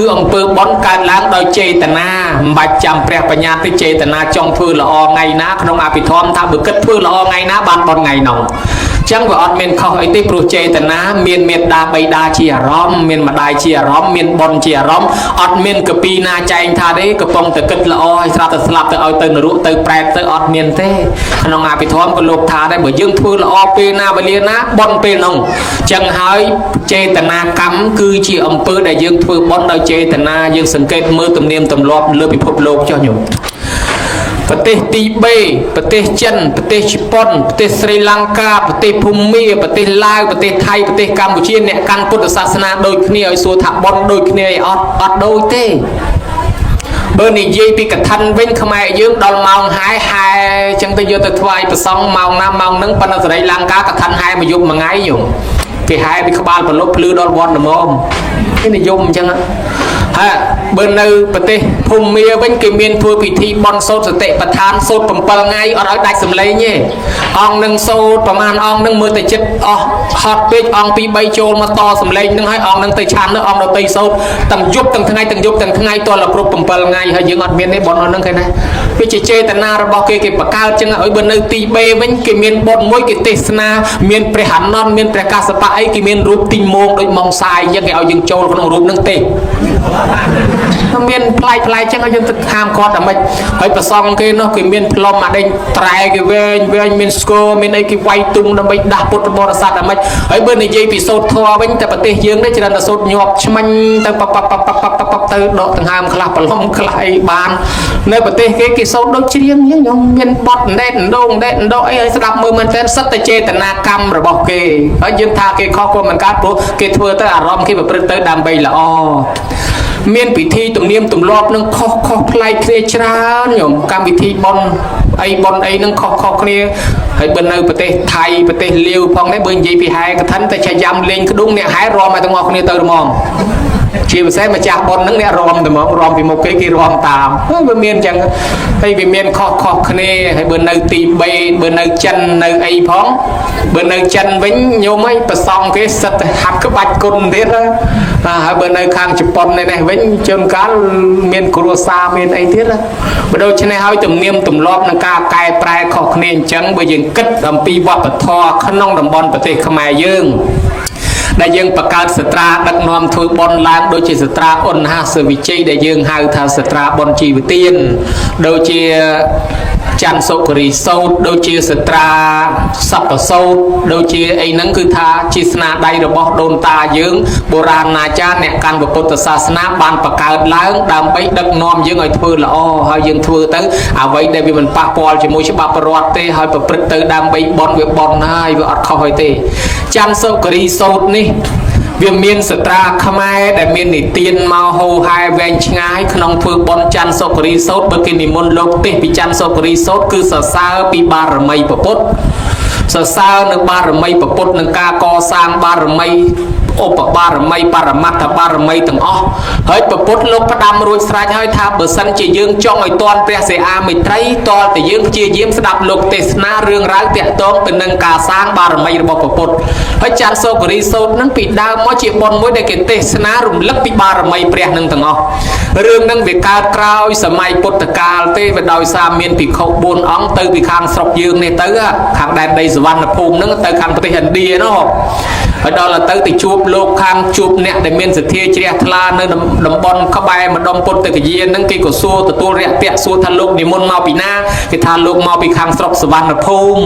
cứ ông pơ bón can láng đôi chê tà na bạch chăm pre bạch nhát tới chê tà na trong phư là o ngày ná không ai bị thom tha bữa cất phư là o ngày ná ban bon ngày nòng chẳng có ọt miền không ấy tiếp pro chê tà na miền miền đa bay đa chia róm miền mà đai chia róm miền bon chia róm ọt miền cờ pi na chạy tha đấy cờ pong từ cất là o hay sao từ slap từ ao từ nở ruộng từ pre từ ọt miền thế không ai bị thom có lục tha đấy bởi dương phư là o pi na bay liên á bon pi nòng chẳng hỏi chê tà na cắm cứ chỉ ông pơ đại dương phư bon đôi chê tà na dương sừng kết mưa tầm niệm tầm lọp lơ bị phụp lộp cho nhungประเทศตีเบประเทศจันประเทศญี่ปุ่นประเทศสรีลังกาประเทศภูมิประเทศลาวประเทศไทยประเทศกัมพูชาเนี่ยการพุทธศาสนาโดยขี้ไอ้สัวถับบอลโดยขี้ไอ้อดโดยเต้เบอร์นี้ยี่ปีกทันเว้นขมายยืมดอลมองหายจังตะโยตะทวายประซองมองน้ำมองนึงปนสรีลังกากทันหายมายุบมาไงอยู่ที่หายไปขบาลปลบพลือดอลบอลนะมอมนี่นิยมจังอะฮะเบอร์นึประเทศภูมิเว้นกิเมียนทัวพิธีบอลโซดสเตะประธานโซดปั่มเปิลไงอร้อยได้สำเร็จเนี่ยองหนึ่งโซดประมาณองหนึ่งมือแต่จิตฮอตเป็ดองปีใบโจลมาต่อสำเร็จนึงให้องหนึ่งแต่ชันนึงองเราตีโซดตั้งยุบตั้งทั้งไงตั้งยุบตั้งทั้งไงตัวเรากรุ๊ปปั่มเปิลไงให้ยังอดเมียนในบอลนั่งใครนะวิจิเจตนาเราบอกเกี่ยวกับการจังไอ้เบอร์นึตีเบเว้นกิเมียนบอลมวยกิเตสนาเมียนประหันนอนเมียนประกาศปะไอ้กิเมียนรูปติโมงโดยมองทรายยังไงเอายังโจลขนมรูปนั่งเตะเมียนพลายจังเอายังห้ามคอแต่ไม่ให้ประซองกี่เนาะกี่เมียนพลอมมาได้ไตรกี่เวนเมียนสโกเมียนไอ้กี่ไวตุงแต่ไม่ด่าปุตบริษัทแต่ไม่ให้เบอร์ในยี่ปีโซดทัวร์เว้นแต่ประเทศยังได้จะได้โซดหยอบชมันตั้งปับเติร์ดตั้งห้ามคลาปลอมคลายบานในประเทศกี่โซดโดนเชียงยังยังเมียนบอดเด่นโดไอ้สลับมือมันเป็นสัตเจตนากรรมระบอกเกย์ไอ้ยืนท่าเกย์ข้อความมันการปุ๊บเกย์ทัวร์เตอร์อารมณ์ที่แบบเติร์ดดำใบละอ้อเมียนพิธีตุ่มเนียมตุ่มรอบนึงข้อพลายเคลียชราหย่อมการพิธีบอลไอ้นึงข้อเคลียให้เบอร์ในประเทศไทยประเทศลิวพองได้เบอร์ยี่ปีหายกระทันแต่ชายยำเล่นกระดุ้งเนี่ยหายรอมาต้องออกเนี่ยเติร์มองชีวิตใช้มาจากบอลนึงเนี่ยรอมแต่หมอรอมปีโมเกกี่รอมตามเบอร์เมียนจังให้เบอร์เมียนข้อเคลียให้เบอร์ในตีเบเบอร์ในจันในไอ้พ้องเบอร์ในจันวิ่งโยมไม่ประซองcáiสัตหักก็บัดกุนเท่านั้นเบอร์ในข้างญี่ปุ่นในวิ่งจนการเมียนกรัวซาเมียนไอ้เท่านั้นโดยเฉพาะให้ตุ่มเนียมตุ่มรอบนังกาไก่ปลายข้อเคลียจังเบอร์ยังกึศลำปีวัดปะทอขนมดำบอลประเทศขมายยืงได้ยังประกาศสตราดักนอมถือบอลล้างโดยเฉสตราอนหาสวิจัยได้ยังหาทางสตราบอลจีวิเตียนโดยเฉจันโซกรีโซดโดยเฉสตราสับปะโซดโดยเฉไอ้นั่นคือท่าจิสนาได้ระบบโดนตายังโบราณนาจารย์เนี่ยการประพุทธศาสนาบานประกาศล้างดำไปดักนอมยังไอ้เพื่อละอ้อให้ยังเพื่อตั้งเอาไว้ได้เป็นปะปอลจมูกฉบับประวัติเตให้ประพฤติเตดำไปบอลเว็บบอลให้เว็บอัดเข้าให้เตจันโซกรีโซดนี่เวียนเมียนสตราขมายแต่เมียนนิเตียนมาโฮไฮแวนชงายขนมเพื่อบอลจันโซกรีโซดเบอร์กินิมนโลกเตปีจันโซกรีโซดคือสสาวปีบารมีประพุทธสสาวนึกบารมีประพุทธนึกกากอสร้างบารมีโอปบารมีปรมัตถบารมีตั้งอ๋อเฮ้ยประพุทธโลกพระดำรุ่ยสลายให้ทาเบอร์สันจียืงจ้องไอตอนเปรียเสียอามิตรตอนแต่ยืงจียืมสดับโลกเตสนาเรื่องร้ายเตะต้มเป็นนังกาสร้างบารมีระบบประพุทธเฮ้ยจันโซกรีโซนั่งปิดดาวมอจีบอลมวยได้เกตเตสนารุมลักปิบารมีเปรียนังตั้งอ๋อเรื่องนั่งวิการกราวสมัยพุทธกาลเตไปดอยสามเมียนปีเขาบุญอ๋องเตยปีคางสกยืงในเตยขางแดนในสวรรค์ภูมินั่งเตยขางประเทศอินเดียเนาะดอลเตอร์ติจูบโลกคางจูบเนี่ยได้เมียนสเทียเชียทลาในดำบอลเข้าไปมาดมปุตตะกี้ยีนั่งกีกุสูตัวเรียเตะสูทันโลกนิมนต์มาปีหน้ากีทานโลกมาปีคางสกสวรรค์ภูมิ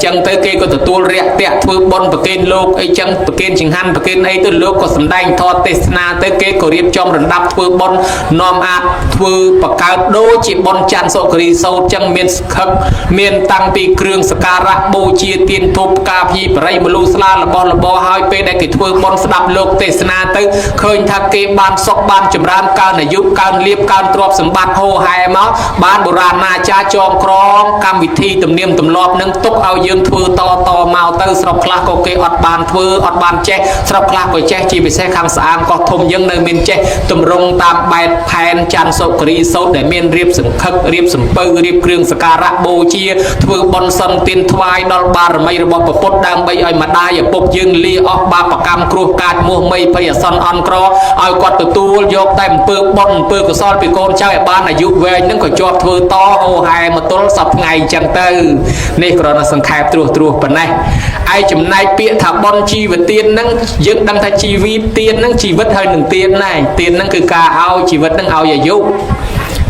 จังเตอร์กีก็ตัวเรียเตะทวบอลประเกณฑ์โลกไอจังประเกณฑ์ชิงหันประเกณฑ์ไอตัวโลกก็สำได้ทอเตสนาเตอร์กีก็เรียบจอมระดับทวบอลนอมอาทวประกาศโดจิบอลจันโซกรีโซจังเมียนขับเมียนตั้งปีเครื่องสการะโบเชียเตียนทุบกาพีไรบลูสลาละบอหายไปได้กิจบอลสดับโลกเตสนาตึเคยทักเกบานซอกบานจำรามการในยุคการเลียบการตรวจสมบัติโฮไฮมาบานโบราณนาจาจองครองกรรมวิธีตุ่มเนียมตุ่มรอบนั่งตุกเอายืนทวต่อมาเตอร์สลับคลาโกเกอดบานทวอดบานเจสลับคลาโกเจจีไปใช้คำสามก็ทมยังในเมียนเจตุ่มรงตามใบแผ่นจันโซกรีโซแต่เมียนเรียบสังคักเรียบสัมเปอร์เรียบเครื่องสการะโบเชียทวบอลสันตินทวายดอลบาร์ไม่ระบบปดดังใบอ้อยมาได้อย่าปกยืง លាអស់បាបកម្មគ្រោះកាចមោះមីភ័យអសន្នអន់ក្រឲ្យគាត់ទទួលយកតែអំពើបុណ្យអំពើកុសលពីកូនចៅឲ្យបានអាយុវែងនឹងក៏ជាប់ធ្វើតហោហែមកទល់សពថ្ងៃអញ្ចឹងទៅនេះគ្រាន់តែសង្ខេបត្រួសប៉ុណ្ណេះឯចំណែកពាក្យថាបុណ្យជីវទានហ្នឹងយើងដឹងថាជីវិតទានហ្នឹងជីវិតហើយនឹងទានដែរទានហ្នឹងគឺការឲ្យជីវិតហ្នឹងឲ្យអាយុ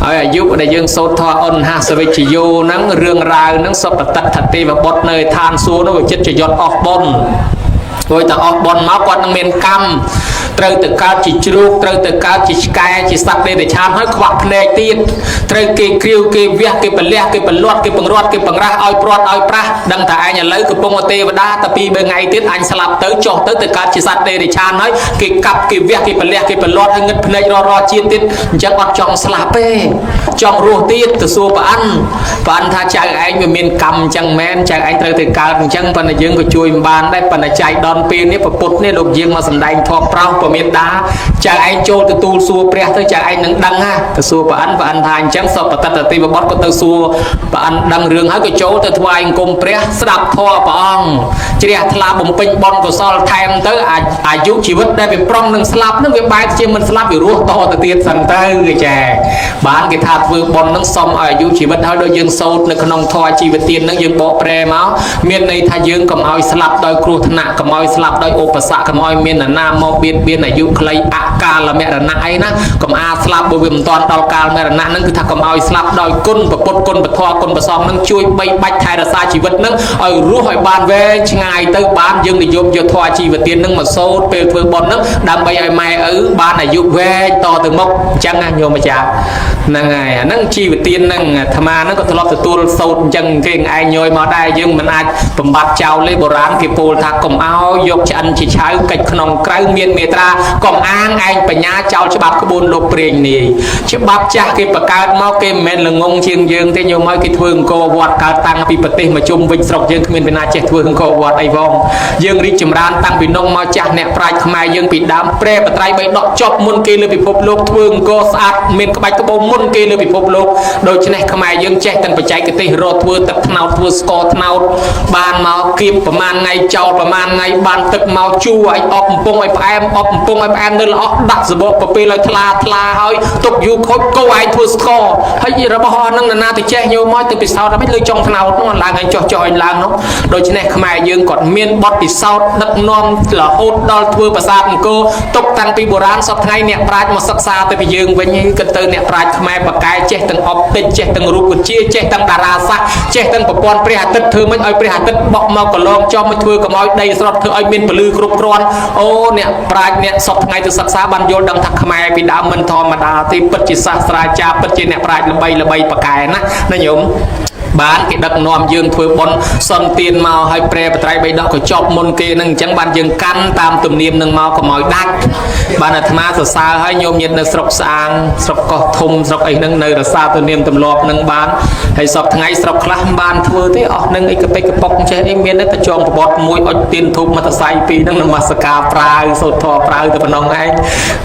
ហើយអាយុដែលយើងសូត្រធម៌អនហាសវិជ្ជយោហ្នឹងរឿងរ៉ាវហ្នឹងសុបតតទេវបុត្រនៅឋានសួគ៌នោះចិត្តចយត់អស់បុណ្យព្រោះតែអស់បុណ្យមកគាត់នឹងមានកម្មត្រូវទៅកើតជាជ្រូកត្រូវទៅកើតជាឆ្កែជាសត្វទេរឆានហើយខ្វាក់ភ្នែកទៀតត្រូវគេគ្រាវគេវះគេប្រលះគេប្រលាត់គេបង្រាត់គេបង្រាស់ឲ្យព្រាត់ឲ្យប្រាស់ដឹងតែឯងឥឡូវកំពុងទេវតាតែ2 3ថ្ងៃទៀតអញស្លាប់ទៅចុះទៅកើតជាសត្វទេរឆានហើយគេកាប់គេវះគេប្រលះគេប្រលាត់ឲ្យងឹតភ្នែករជាតិទៀតអញ្ចឹងអត់ចង់ស្លាប់ទេចង់រស់ទៀតទៅសួរប្រអិនថាចៅឯងវាមានកម្មអញ្ចឹងមែនចៅឯងត្រូវទៅកើតអញ្ចឹងប៉ុន្តែយើងក៏ជួយមិនបានដែរប៉ុន្តែចៃដន្យពេលនេះពុទ្ធនេះលោកយើងមកសម្ដែងធម៌ប្រោសពមេតាចៅឯងចូលទទួលសួរព្រះទៅចៅឯងនឹងដឹងណាទៅសួរប្រអិនថាអញ្ចឹងសុបតតទេវបុត្រក៏ទៅសួរប្រអិនដឹងរឿងហើយក៏ចូលទៅថ្វាយអង្គមព្រះស្ដាប់ធម៌ព្រះអង្គជ្រះថ្លាបំពេញបុណ្យកុសលថែមទៅអាយុជីវិតដែលវាប្រុងនឹងស្លាប់នឹងវាបែរជាមិនស្លាប់វារស់តទៅទៀតសិនទៅចាបានគេថាធ្វើបុណ្យនឹងសុំឲ្យអាយុជីវិតហើយដូចយើងសូត្រនៅក្នុងធម៌ជីវទាននឹងយើងបកប្រែមកមានន័យថាយើងកុំឲ្យស្លាប់ដោយគ្រោះថ្នាក់កុំឲ្យស្លាប់ដោយឧបសគ្គកុំឲ្យមាននរណាមកបៀតបៀនអាយុខ្លីអកាលមរណៈអីណាកុំអាស្លាប់បើវាមិនទាន់ដល់កាលមរណៈហ្នឹងគឺថាកុំឲ្យស្លាប់ដោយគុណពុទ្ធគុណពធគុណប្រសំនឹងជួយបីបាច់ថែរក្សាជីវិតនឹងឲ្យរស់ឲ្យបានវែងឆ្ងាយទៅបានយើងនិយមយកធម៌ជីវទាននឹងមកសូត្រពេលធ្វើបុណ្យនឹងដើម្បីឲ្យម៉ែឪបានអាយុវែងតទៅមុខអញ្ចឹងណាញោមម្ចាស់ហ្នឹងហើយអាហ្នឹងជីវទានហ្នឹងអាត្មាហ្នឹងក៏ធ្លាប់ទទួលសូត្រអញ្ចឹងគេឯងញយមកដែរយើងមិនអាចបំបត្តិចោលទេបុរាណគេពោលថាកុំឲ្យយកឆ្អិនជាឆៅកិច្ចក្នុងក្រៅមានមេត្រាកុំអាងឯងបញ្ញាចោលច្បាប់ក្បួនលោកព្រាងនេះច្បាប់ចាស់គេបង្កើតមកគេមិនមែនល្ងងជាងយើងទេញោមឲ្យគេធ្វើអង្គរវត្តកើតតាំងពីប្រទេសមកជុំវិញស្រុកយើងគ្មានពីណាចេះធ្វើអង្គរវត្តអីផងយើងរីកចម្រើនតាំងពីនំមកចាស់អ្នកប្រាជ្ញខ្មែរយើងពីដើមព្រែបត្រៃបីដកចប់មុនគេលើពិភពលោកធ្វើអង្គរស្អាតមានក្បាច់ក្បូរមុនគេលើពិភពលោកដូច្នេះខ្មែរយើងចេះទាំងបច្ចេកទេសរកធ្វើទឹកត្នោតធ្វើស្ករត្នោតបានមកគៀបប្រមាណថ្ងៃចោលប្រមាណថ្ងៃបានទឹកមកជូរឲ្យអប់កំពុងឲ្យផ្អែមអប់កំពុងឲ្យផ្អែមនៅល្អដាក់សបកប្រពេលឲ្យថ្លាហើយទុកយូរខូចគោឯងធ្វើស្ករហើយរបស់ហ្នឹងណាទៅចេះយកមកទៅពិសោធន៍ដល់លើចុងត្នោតហ្នឹងឡើងឲ្យចុះឲ្យឡើងនោះដូច្នេះខ្មែរយើងគាត់មានបទពិសោធន៍ដឹកនាំរហូតដល់ធ្វើប្រាសាទអង្គរទុកតាំងពីបុរាណសពថ្ងៃអ្នកប្រាជ្ញមកសិក្សាទៅពីយើងវិញគិតទៅអ្នកប្រាជ្ញខ្មែរបកែចេះទាំងអប់តិចចេះទាំងរូបវិទ្យាចេះទាំងតារាសាស្ត្រចេះទាំងប្រព័ន្ធព្រះអាទិត្យធ្វើមិនឲ្យព្រះអាទិត្យបក់មកកន្លងចំមកធ្វើកុំឲ្យដីស្រត់ធ្វើឲ្យមានពលឺគ្រប់គ្រាន់អូអ្នកប្រាជ្ញអ្នកសពថ្ងៃទៅសិក្សាបានយល់ដឹងថាខ្មែរពីដើមមិនធម្មតាទេពិតជាសាស្ត្រាចារ្យពិតជាអ្នកប្រាជ្ញល្បីបកែណាញោមបានគេដឹកនាំយើងធ្វើបុណ្យសន្តានមកឲ្យព្រែបត្រៃបីដកក៏ចប់មុនគេនឹងអញ្ចឹងបានយើងកាន់តាមទំនៀមនឹងមកកុំឲ្យដាច់បានអាត្មាសរសើរឲ្យញោមញាតិនៅស្រុកស្អាងស្រុកកោះធំស្រុកអីហ្នឹងនៅរក្សាទំនៀមទម្លាប់នឹងបានហើយសពថ្ងៃស្រុកខ្លះមិនបានធ្វើទេអស់នឹងអីកប៉ិកកប៉ុកចេះអីមានតែចងប្រវត្តិមួយអុចទៀនធូបមតស័យពីរហ្នឹងនមស្ការប្រាវសូត្រធម៌ប្រាវទៅប៉ុណ្ណឹងឯង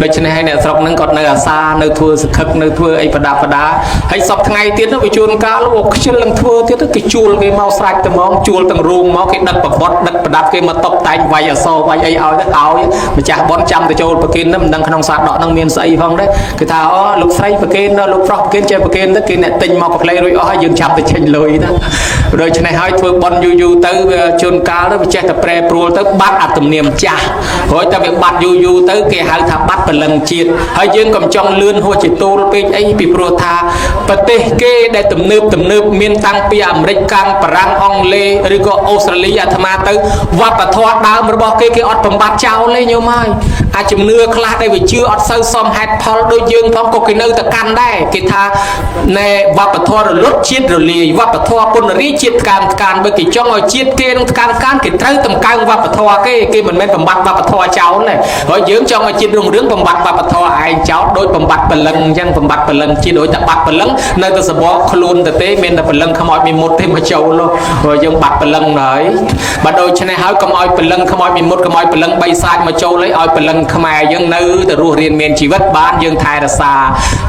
ដូច្នេះហើយអ្នកស្រុកហ្នឹងគាត់នៅអាសានៅធ្វើសខឹកនៅធ្វើអីប្រដាប់ប្រដាហើយសពថ្ងៃទៀតទៅជួនកាលលោកខ្ជិលនឹងធ្វើទៀតគេជួលគេមកស្រេចតែហ្មងជួលទាំងរូងមកគេដឹកប្រវត្តិដឹកប្រដាប់គេមកតុបតែងវាយអសរវាយអីឲ្យទៅឲ្យម្ចាស់បនចាំទៅចូលប្រគិនហ្នឹងមិនដឹងក្នុងសាដកហ្នឹងមានស្អីផងដែរគេថាអូលោកស្រីប្រគិនលោកប្រុសប្រគិនចេះប្រគិនទៅគេអ្នកទិញមកប្រក្លែងរួចអស់ហើយយើងចាប់ទៅចេញលុយណាដូច្នេះហើយធ្វើបនយូរទៅជួនកាលទៅវាចេះតែប្រែប្រួលទៅបាត់អត្តមនាមចាស់រួចតែវាបាត់យូរទៅគេហៅថាបាត់ពលឹងជាតិហើយយើងកុំចង់លឿនហួសជាទូលពេកអីពីព្រោះថាប្រទេសគេដែលទំនើបមានតាំងពីអាមេរិកកាំងបារាំងអង់គ្លេសឬក៏អូស្ត្រាលីអាត្មាទៅវប្បធម៌ដើមរបស់គេអត់បំបត្តិចោលទេញោមហើយអាចជំនឿខ្លះដែលវាជឿអត់សូវសមហេតុផលដូចយើងផងក៏គេនៅតែកាន់ដែរគេថាណែវប្បធម៌រលត់ជាតិរលាយវប្បធម៌ពុនរីជាតិថ្កានបើគេចង់ឲ្យជាតិគេនឹងថ្កានគេត្រូវតម្កើងវប្បធម៌គេមិនមែនបំបត្តិវប្បធម៌ចោលទេហើយយើងចង់ឲ្យជាតិរុងរឿងបំបត្តិវប្បធម៌ឯងចោលដូច បំបត្តិបលឹងអញ្ចឹងបំបត្តិបលឹងជាដូចតែបាត់បលឹងនៅទៅសបកខ្លួនទៅទេមានតែបលឹងខ្មោចមានមុតទេមកចូលនោះយើងបាត់បលឹងហើយបើដូច្នេះហើយកុំឲ្យបលឹងខ្មោចមានមុតកុំឲ្យបលឹងបីសាច់មកចូលឲ្យបលឹងខ្មែរយើងនៅទៅរស់រៀនមានជីវិតបានយើងថែរក្សា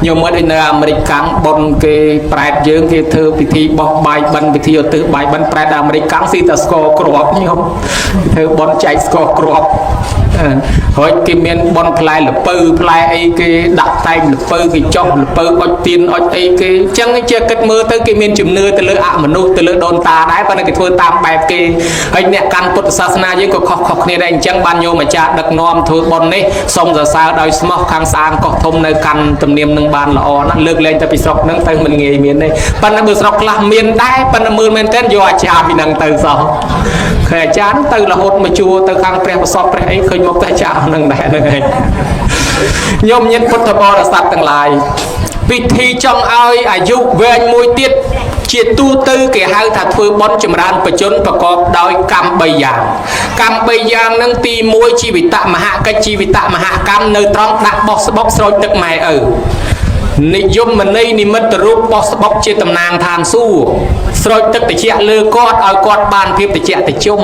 ញោមមើលដូចនៅអាមេរិកកាំងបុនគេប្រែតយើងគេធ្វើពិធីបោះបាយបិណ្ឌពិធីឧទ្ទិសបាយបិណ្ឌប្រែតអាមេរិកកាំងស៊ីតែស្គរគ្រាប់ញោមធ្វើបុនចែកស្គរគ្រាប់ហើយគេមានបនផ្លែលពៅផ្លែអីគេដាក់តែងលពៅគេចោះលពៅអុចទៀនអុចអីគេអញ្ចឹងជាគិតមើលទៅគេមានជំនឿទៅលើអមនុស្សទៅលើដូនតាដែរប៉ុន្តែគេធ្វើតាមបែបគេហើយអ្នកកាន់ពុទ្ធសាសនាយើងក៏ខុសគ្នាដែរអញ្ចឹងបានញោមអាចារ្យដឹកនាំធ្វើបននេះសូមសរសើរដោយស្មោះខាងស្អាងកោះធំនៅកាន់ទំនៀមនឹងបានល្អណាស់លើកលែងតែពីស្រុកហ្នឹងទៅមិនងាយមានទេប៉ុន្តែបើស្រុកខ្លះមានដែរប៉ុន្តែមើលមែនតើយកអាចារ្យពីហ្នឹងទៅសោះឃើញអាចារ្យទៅរហូតមកជួទៅខាងព្រះប្រសពព្រះអីឃើញមកតែអាចារ្យហ្នឹងដែរហ្នឹងឯងញោមញាតិពុទ្ធបរិស័ទទាំងឡាយពិធីចង់ឲ្យអាយុវែងមួយទៀតជាទូទៅគេហៅថាធ្វើបុណ្យចម្រើនបច្ចុប្បន្នប្រកបដោយកម្ម3យ៉ាងកម្ម3យ៉ាងនឹងទី1ជីវិតមហកិច្ចជីវិតមហកម្មនៅត្រង់ដាក់បោះស្បុកស្រោចទឹកម៉ែឪនិយមន័យនិមិត្តរូបបោះស្បុកជាតំណាងឋានសួគ៌ស្រោចទឹកត្រជាក់លើគាត់ឲ្យគាត់បានភាពត្រជាក់ត្រជុំ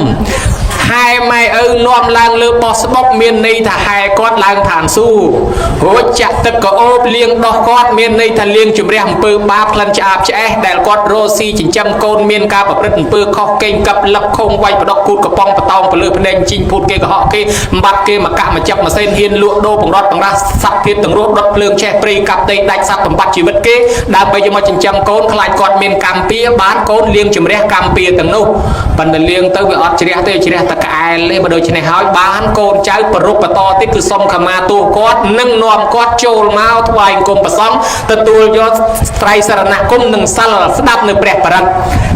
ហែម៉ែឪនាំឡើងលើបោះស្បុកមានន័យថាហែគាត់ឡើងឋានសួគ៌រួចចាក់ទឹកកអូបលាងដោះគាត់មានន័យថាលាងជំរះអំពើបាបក្លិនឆ្អាបឆ្អេះដែលគាត់រស់ស៊ីចិញ្ចឹមកូនមានការប្រព្រឹត្តអំពើខុសកេងកាប់លឹកខុងវាយបដកគូតកំប៉ុងបតោងពលឺភ្នែកជីងភូតគេកុហកគេបំបត្តិគេមកកាក់មកចាប់មកសេនហ៊ានលក់ដូរបង្រត់បង្រាស់សត្វធាតុទាំងរស់ដុតភ្លើងឆេះព្រៃកាប់ដីដាច់សត្វបំបត្តិជីវិតគេដើម្បីយកមកចិញ្ចឹមកូនខ្លាចគាត់មានកម្មពៀបានកូនលាងជំរះកម្មពៀទាំងនោះប៉ុន្តែលាងទៅវាអត់ជ្រះទេជ្រះតែក្អែលទេបើដូច្នេះហើយបានកូនចៅប្ររុបបន្តទៀតគឺសុំខមាទោសគាត់និងនាំគាត់ចូលមកថ្វាយអង្គមព្រះសង្ឃទទួលយកត្រៃសរណគមនិងសិលស្ដាប់នៅព្រះបរិត្ត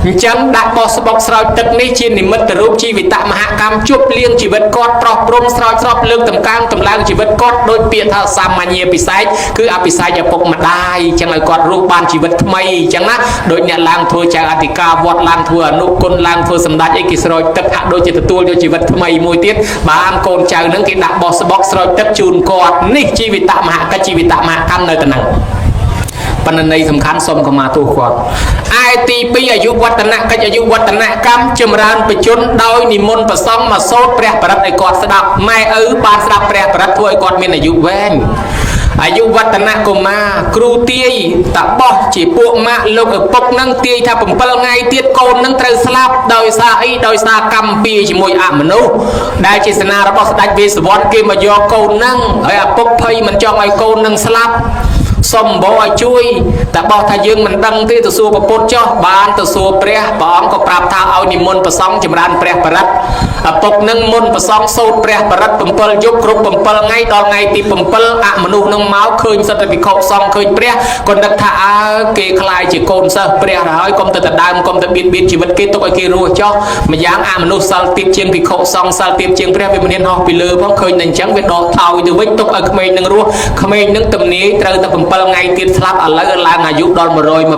អញ្ចឹងដាក់បោះស្បុកស្រោចទឹកនេះជានិមិត្តរូបជីវិតមហកម្មជប់លៀងជីវិតគាត់ប្រោះព្រំស្រោចស្រពលើកតម្កើងតម្លើងជីវិតគាត់ដោយពាក្យថាសាមញ្ញពិសេសគឺអភិសេកឪពុកម្ដាយអញ្ចឹងឲ្យគាត់រស់បានជីវិតថ្មីអញ្ចឹងណាដោយអ្នកឡើងធ្វើចៅអធិការវត្តឡើងធ្វើអនុគុណឡើងធ្វើសម្ដេចអីគេស្រោចទឹកហាក់ដូចជាទទួលយកជីវិតថ្មីមួយទៀតបានកូនចៅនឹងគេដាក់បោះស្បុកស្រោចទឹកជូនគាត់នេះជីវិតមហកិច្ចជីវិតមហកម្មនៅទៅហ្នឹងបណ្ណន័យសំខាន់សូមខមាទោសគាត់ឯទី2អាយុវឌ្ឍនកិច្ចអាយុវឌ្ឍនកម្មចម្រើនបច្ចុប្បន្នដោយនិមន្តព្រះសង្ឃមកសូត្រព្រះបរិត្តឲ្យគាត់ស្ដាប់ម៉ែឪបានស្ដាប់ព្រះបរិត្តធ្វើឲ្យគាត់មានអាយុវែងអាយុវឌ្ឍនកុមារគ្រូទាយតបោះជាពួកម៉ាក់លោកឪពុកនឹងទាយថា7ថ្ងៃទៀតកូននឹងត្រូវស្លាប់ដោយសារអីដោយសារកម្មពៀជាមួយអមនុស្សដែលជាសេនារបស់ស្ដេចវេស្សវណ្ណគេមកយកកូននឹងហើយឪពុកភ័យមិនចង់ឲ្យកូននឹងស្លាប់សុំបោឲ្យជួយតែបោះថាយើងមិនដឹងទេទៅសួរពុទ្ធចោះបានទៅសួរព្រះអង្គក៏ប្រាប់ថាឲ្យនិមន្តព្រះសង្ឃចម្រើនព្រះបរិត្តឪពុកនឹងមុនព្រះសង្ឃសូត្រព្រះបរិត្ត7យប់គ្រប់7ថ្ងៃដល់ថ្ងៃទី7អមនុស្សនឹងមកឃើញសិទ្ធិភិក្ខុសង្ឃឃើញព្រះក៏នឹកថាគេខ្លាយជាកូនសិស្សព្រះហើយកុំទៅដើមកុំទៅបៀតបៀនជីវិតគេទុកឲ្យគេរស់ចោះម្យ៉ាងអមនុស្សសិលទាបជាងភិក្ខុសង្ឃសិលទាបជាងព្រះវាមិនហ៊ានហោះពីលើផងឃើញតែអញ្ចឹងវាដកថយទៅវិញទុកឲ្យក្មេងនឹងរស់ក្មេងនឹងទំនាយត្រូវតែ7ថ្ងៃទៀតស្លាប់ឥឡូវឡើងអាយុដល់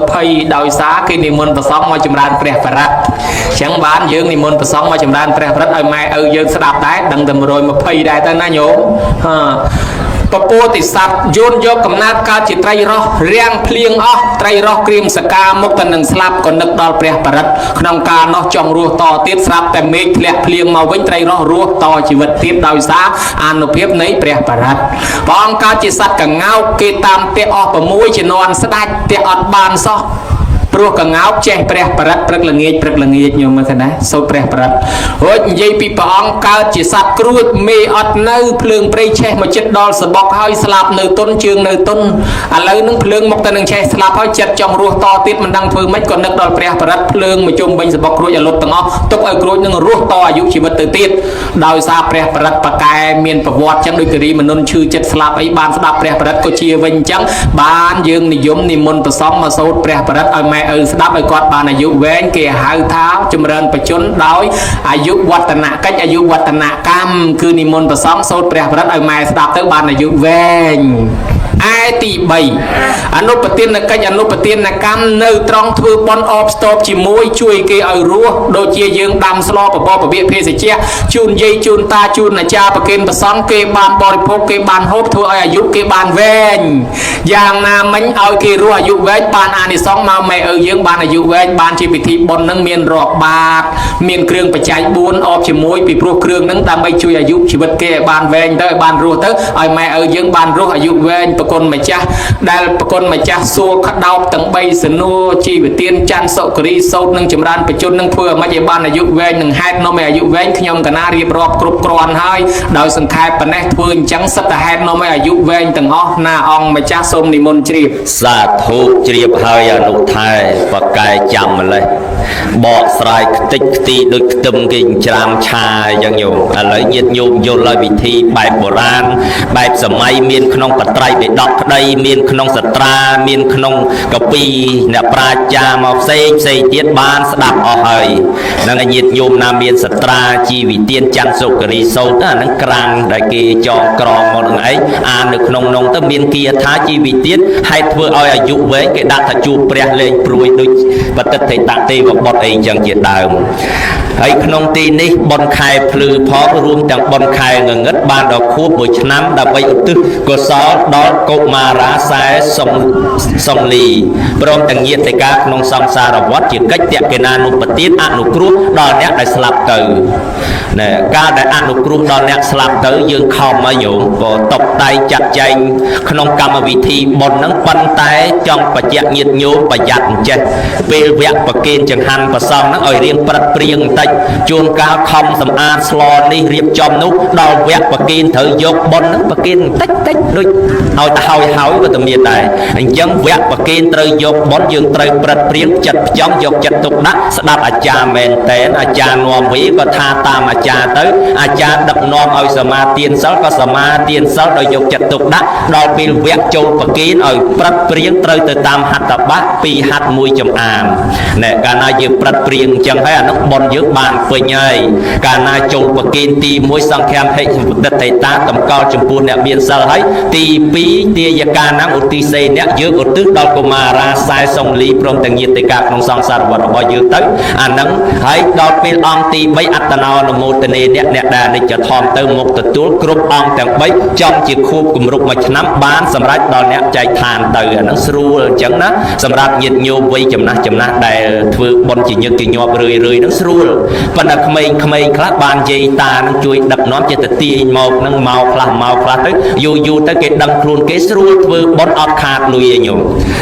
120ដោយសារគេនិមន្តព្រះសង្ឃមកចម្រើនព្រះបរិត្តអញ្ចឹងបានយើងនិមន្តព្រះសង្ឃមកចម្រើនព្រះបរិត្តឲ្យម៉ែឪយើងស្ដាប់ដែរដឹងតែ120ដែរទៅណាញោមពពោតិស័ព្ទយួនយកកំណើតកើតជាត្រីរស់រាំងភ្លៀងអស់ត្រីរស់ក្រៀមសកាមុខទៅនឹងស្លាប់ក៏នឹកដល់ព្រះបរិត្តក្នុងកាលនោះចង់រស់តទៀតស្រាប់តែមេឃធ្លាក់ភ្លៀងមកវិញត្រីរស់រស់តជីវិតទៀតដោយសារអានុភាពនៃព្រះបរិត្តព្រះអង្គកើតជាសត្វកង្កោកគេតាមទះអស់6ជំនាន់ស្ដាច់ទះអត់បានសោះព្រោះកង្កោកចេះព្រះបរិត្តព្រឹកល្ងាចញោមមើលឃើញណាសូត្រព្រះបរិត្តរួចនិយាយពីព្រះអង្គកើតជាសត្វគ្រួចមេអត់នៅភ្លើងព្រៃឆេះមកចិត្តដល់សបុកហើយស្លាប់នៅទុនជើងនៅទុនឥឡូវនឹងភ្លើងមកទៅនឹងឆេះស្លាប់ហើយចិត្តចង់រស់តទៀតមិនដឹងធ្វើម៉េចក៏នឹកដល់ព្រះបរិត្តភ្លើងមកជុំវិញសបុកគ្រួចឲ្យលុតទាំងអស់ទុកឲ្យគ្រួចនឹងរស់តអាយុជីវិតទៅទៀតដោយសារព្រះបរិត្តបកែមានប្រវត្តិចឹងដូចគិរីមនុស្សឈឺចិត្តស្លាប់អីបានស្ដាប់ព្រះបរិត្តក៏ជាវិញចឹងបានយើងនិយមនិមន្តព្រះសង្ឃមកសូត្រព្រះបរិត្តឲ្យម៉ែឪស្ដាប់ឲ្យគាត់បានអាយុវែងគេហៅថាចម្រើនបច្ចុប្បន្នដោយអាយុវឌ្ឍនកិច្ចអាយុវឌ្ឍនកម្មគឺនិមន្តព្រះសង្ឃសូត្រព្រះបរិត្តឲ្យម៉ែស្ដាប់ទៅបានអាយុវែង ai tì bầy anh nộp tiền là cách anh nộp tiền là cam nơi trong thư bon off stop chỉ môi chui cái ở rùa đôi chia dương đam slo của bò của biệt phê sẽ che chun dây chun ta chun là cha và kênh và son kê ban bò phô kê ban hốp thua ai dụ kê ban ven giang nam mấy ao kê rùa dụ ven ban anh thì son mau mẹ ở dương ban là dụ ven ban chỉ bị thị bon nâng miền rọp bạc miền kêu phải chạy buôn off chỉ môi bị pro kêu nâng tam bay chui ai dụ chỉ vật kê ban ven tới ban rùa tới ai mẹ ở dương ban rùa ai dụ ven và con mày cha đây con mày cha xua khát đau tầng bay sân nô chi về tiên chan sậu kri sâu nâng chấm ran phải chôn nâng phơi mà vậy ban là dụ ven nâng hai nó mẹ dụ ven khi nhom cả na riệp rọp cột còn hai đôi sừng khai bần này phơi trắng sắt là hai nó mẹ dụ ven tầng ó na ong mày cha xôm đi môn triệp sa thu triệp hơi à nụ thai và cài chầm lên bỏ sài tích tì đôi tầm kinh chạm chà chẳng nhiều lấy nhiệt nhôm vô lời vị thi bài bồ ran bài sầm mai miên khôn bật trai để đọc đây miên khôn sật tra miên khôn cà pi nè pra cha mọc xây tiết ban đạp ở hơi năng nhiệt nhôm nam miên sật tra chi vị tiên chăn sâu kri sâu đó năng krang đại kỳ cho còng một đường ấy được nông nông tới miên kia thá chi vị tiết hay thưa oi ở dụ với cái đặt thật chụp pre lên pruy đôi và tất thầy tạng tê và bọt ấy chẳng chuyện đào ấy nông tin ní bon khai phư phó rùm chẳng bon khai ngất ban đầu khu buổi năm đã bay tư của gió đó cột mà ra sai sông lì prom chẳng nhiệt thầy các nông sông xa là vót chỉ cách tiệm cái nan nụ bật tiết ăn nụ crup đo nét đại slap từ nè ca đại ăn nụ crup đo nét slap tới dương không ở dụng có tộc tay chặt chanh nông cầm vị thi bon nắng bắn tay trong và chẹt nhiệt nhô và giặt chết về vẹt và kên chẳng hành và xong nó ở riêng bật riêng tay chuông cao không sầm an slo đi riệp trong nút đo vẹt và kên thử dốc bon nắng và kên tách đôi hồi ta hỏi và tầm miền này anh dân vẹt và kên trời dốc bón dương trời bật riêng chặt trong dốc chặt tục đắt đạp à cha mền té à cha nòm vĩ và tha tam à cha tới à cha đập nòm ở sầm ma tiên sáu có sầm ma tiên sáu đôi dốc chặt tục đắt đo pin vẹt châu và kên ở bật riêng trời từ tam hạt tập bát pi hạt mùi chấm àm nè cả na dương bật riêng chẳng phải nó bón dương bàn phơi nhầy cả na châu và kên ti mùi sang khem hay đất thầy ta tầm cao chấm buôn nè biên sơ ấy ti pi tia gia ca năng út ti xây nè dương út tước đo của mà ra sai sông lý prom tầng nhiệt tây cả trong sông sạt vật bao dương tới nắng ấy đo pin ong ti mấy atano là một tên nè đà này cho thom tới một từ túi group ong tầng mấy trong chỉ khu cùng rục mạch nắm bán sầm rách đo nè chạy than từ nó sưu chẳng nó sầm rách nhiệt nhiều vây chấm nát đại thưa bon chỉ nhật chỉ nhọp rười nó sưu phần là khmei khác ban dây ta nó chui đập nón cho từ ti một nó màu khla tới dù tới cái đâm luôn cái sưu thưa bon ọt khát lùi nhiều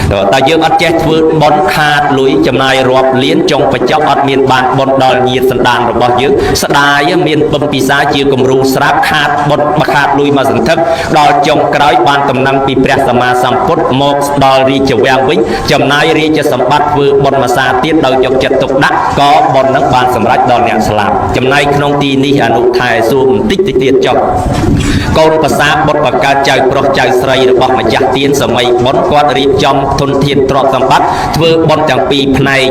rồi ta dương ọt chết thưa bon khát lùi chấm này rọp liên trong phải chọc ọt miền bàn bon đòi nhiệt sân đàn rồi bao dương sân đài miền bầm pizza chia cùng rung sáp khát bon khát lùi mà dần thấp đòi trong cái ban tầm năng pi pre sama samput một đòi ri chầu vang vĩnh chấm này ri cho sầm bát vừa bon mà sa tiết đòi dọc chặt tục đắt có bon nắng ban sầm rách đòi nhẹ slam chấm này không tin đi anu thai zoom tích tiết chọc conภาษาบทประกาศใจโปรดใจใส่ระบบมาจากเตียนสมัยบนกวาดรีจอมทนเทียนตรอกสัมบัติเพื่อบนจังปีภาย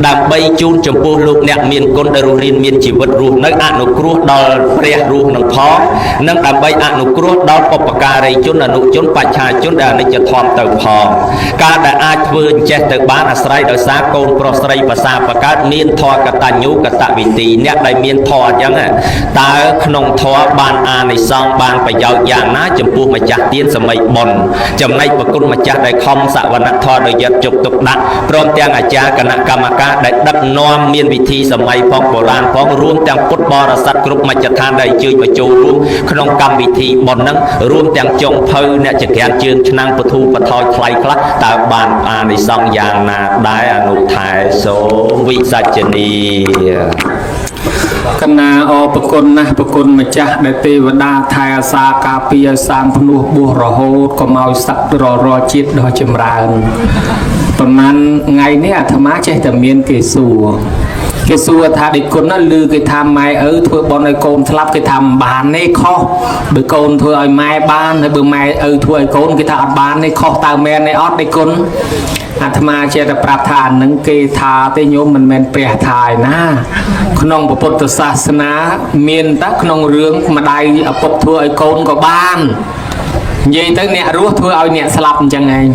ดำใบจูนจมพูลูกเนี่ยมีนคนดารุรินมีนชีวิตรูนักอนุครัวดอลเรียรูนังท้องนักดำใบอนุครัวดอลปปการีจุนอนุจุนปัจฉาจุนดานิจทอมเติมพองการได้อาชีพเจตบ้านอาศัยโดยสากลโปรดใส่ภาษาประกาศมีนทอกตัญญูกตวิตีเนี่ยได้มีนทอยังไงตาขนมทอบานอาในซองบานไปยาวอย่างน่าจมพูมาจากเตียนสมัยบนจำในประกุลมาจากได้คอมสวรรค์ทอโดยยัดจุกตุกดักพร้อมแต่งอาจารย์คณะกรรมการได้ดักนอมมีนวิธีสมัยพ้องโบราณพ้องรวมแต่งพุทธบริษัทกรุ๊ปมาจากทานได้จืดมาจูรวมขนมกรรมวิธีบนนั้นรวมแต่งจงเพลเนี่ยจะแข่งจืดชนะประทูประทอยใครคลักตาบานอาในซองอย่างนาได้อนุทายโสวิสัจนีคณะอปกุลนะปกุลมาจากในเทวดาไทยสากาปีสามพนุบุรโหดก็มาสักรอจิตดอจำรานประมาณไงเนี่ยธรรมะใช่แต่เมียนเกสูธาดิคนนั้นลือcáiทำไม้thôi bọn này côn slap cáiทำbàn này kho bữa côn thôi ai mai ban hay bữa mai thôi côn cái thằng bàn này kho tao men này ót đây cônอาตมาเจตปราทานนังเกธาเตโยมมันเป็นเปรียทายนะขนมพระพุทธศาสนาเมียนตักขนมเรื่องมาได้อปบทั่วไอโกนก็บ้าน vậy tới nè rúa thưa ai nè slap chẳng ai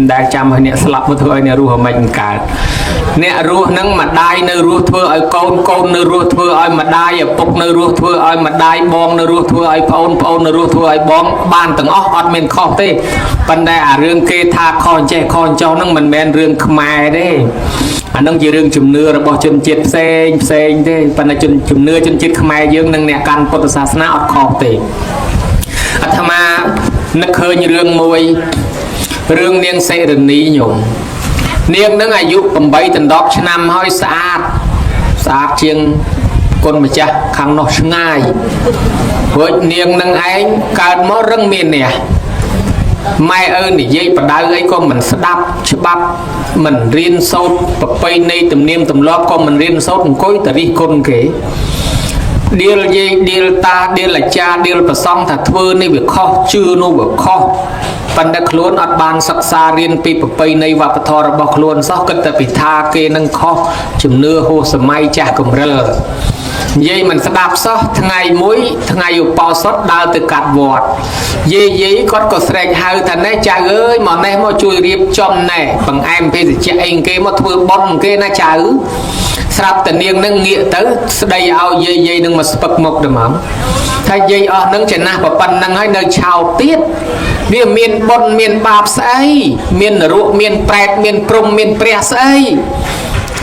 đã chăm hay nè slap mới thưa ai nè rúa mình cả nè rúa nâng mà đai nơi rúa thưa ai con nơi rúa thưa ai mà đai ở bốc nơi rúa thưa ai mà đai bong nơi rúa thưa ai phôn nơi rúa thưa ai bong ban từng óc mình khó tê ban đây rương kê tha con trẻ con cho nâng mình men rương khmai đấy nâng chỉ rương chùm nưa rồi bỏ chân chết xe thế ban đây chùm nưa chân chết khmai dương nâng nè can Phậtศาสนาอดkhó tê thà màนึกเคยrương môi rương niên xe rừng ní nhung niên nângอายุcầm bay từng đọc cho năm hơi sát chiêng con mà cha khang nó ngay với niên nâng anh cả mó rừng miền nè mai ơn thì dây và đau ấy con mình sẽ đắp chứ bắp mình riêng sâu và bay này tầm niêm tầm lo con mình riêng sâu cùng cối ta đi con kể điêu dây điêu ta điêu là cha điêu là xong thật thưa này việc khó chưa nô việc khó phần đất luôn ở ban sắc xa riêng pi bay này và thò ra bọc luôn sao cần ta bị tha kê nâng khó chùm nưa hồ sầm mai cha cùng rơ dây mình sẽ đạp sao ngày mỗi ngàyอยู่ปอสดดาวtừ cạt vọt dây có sẹt hai thằng này cha ơi mà này mà chui riệp chom này bằng em thì cha anh kia mà thưa bon kia na cha ư sắp từ niên nâng nghĩa tới đây ao dây nâng mà bật một được mà thay dây ở nâng chân na và pan nâng hay nơi chào tiết vì miền bon miền bạp say miền ruộng miền prẹt miền prom miền pre say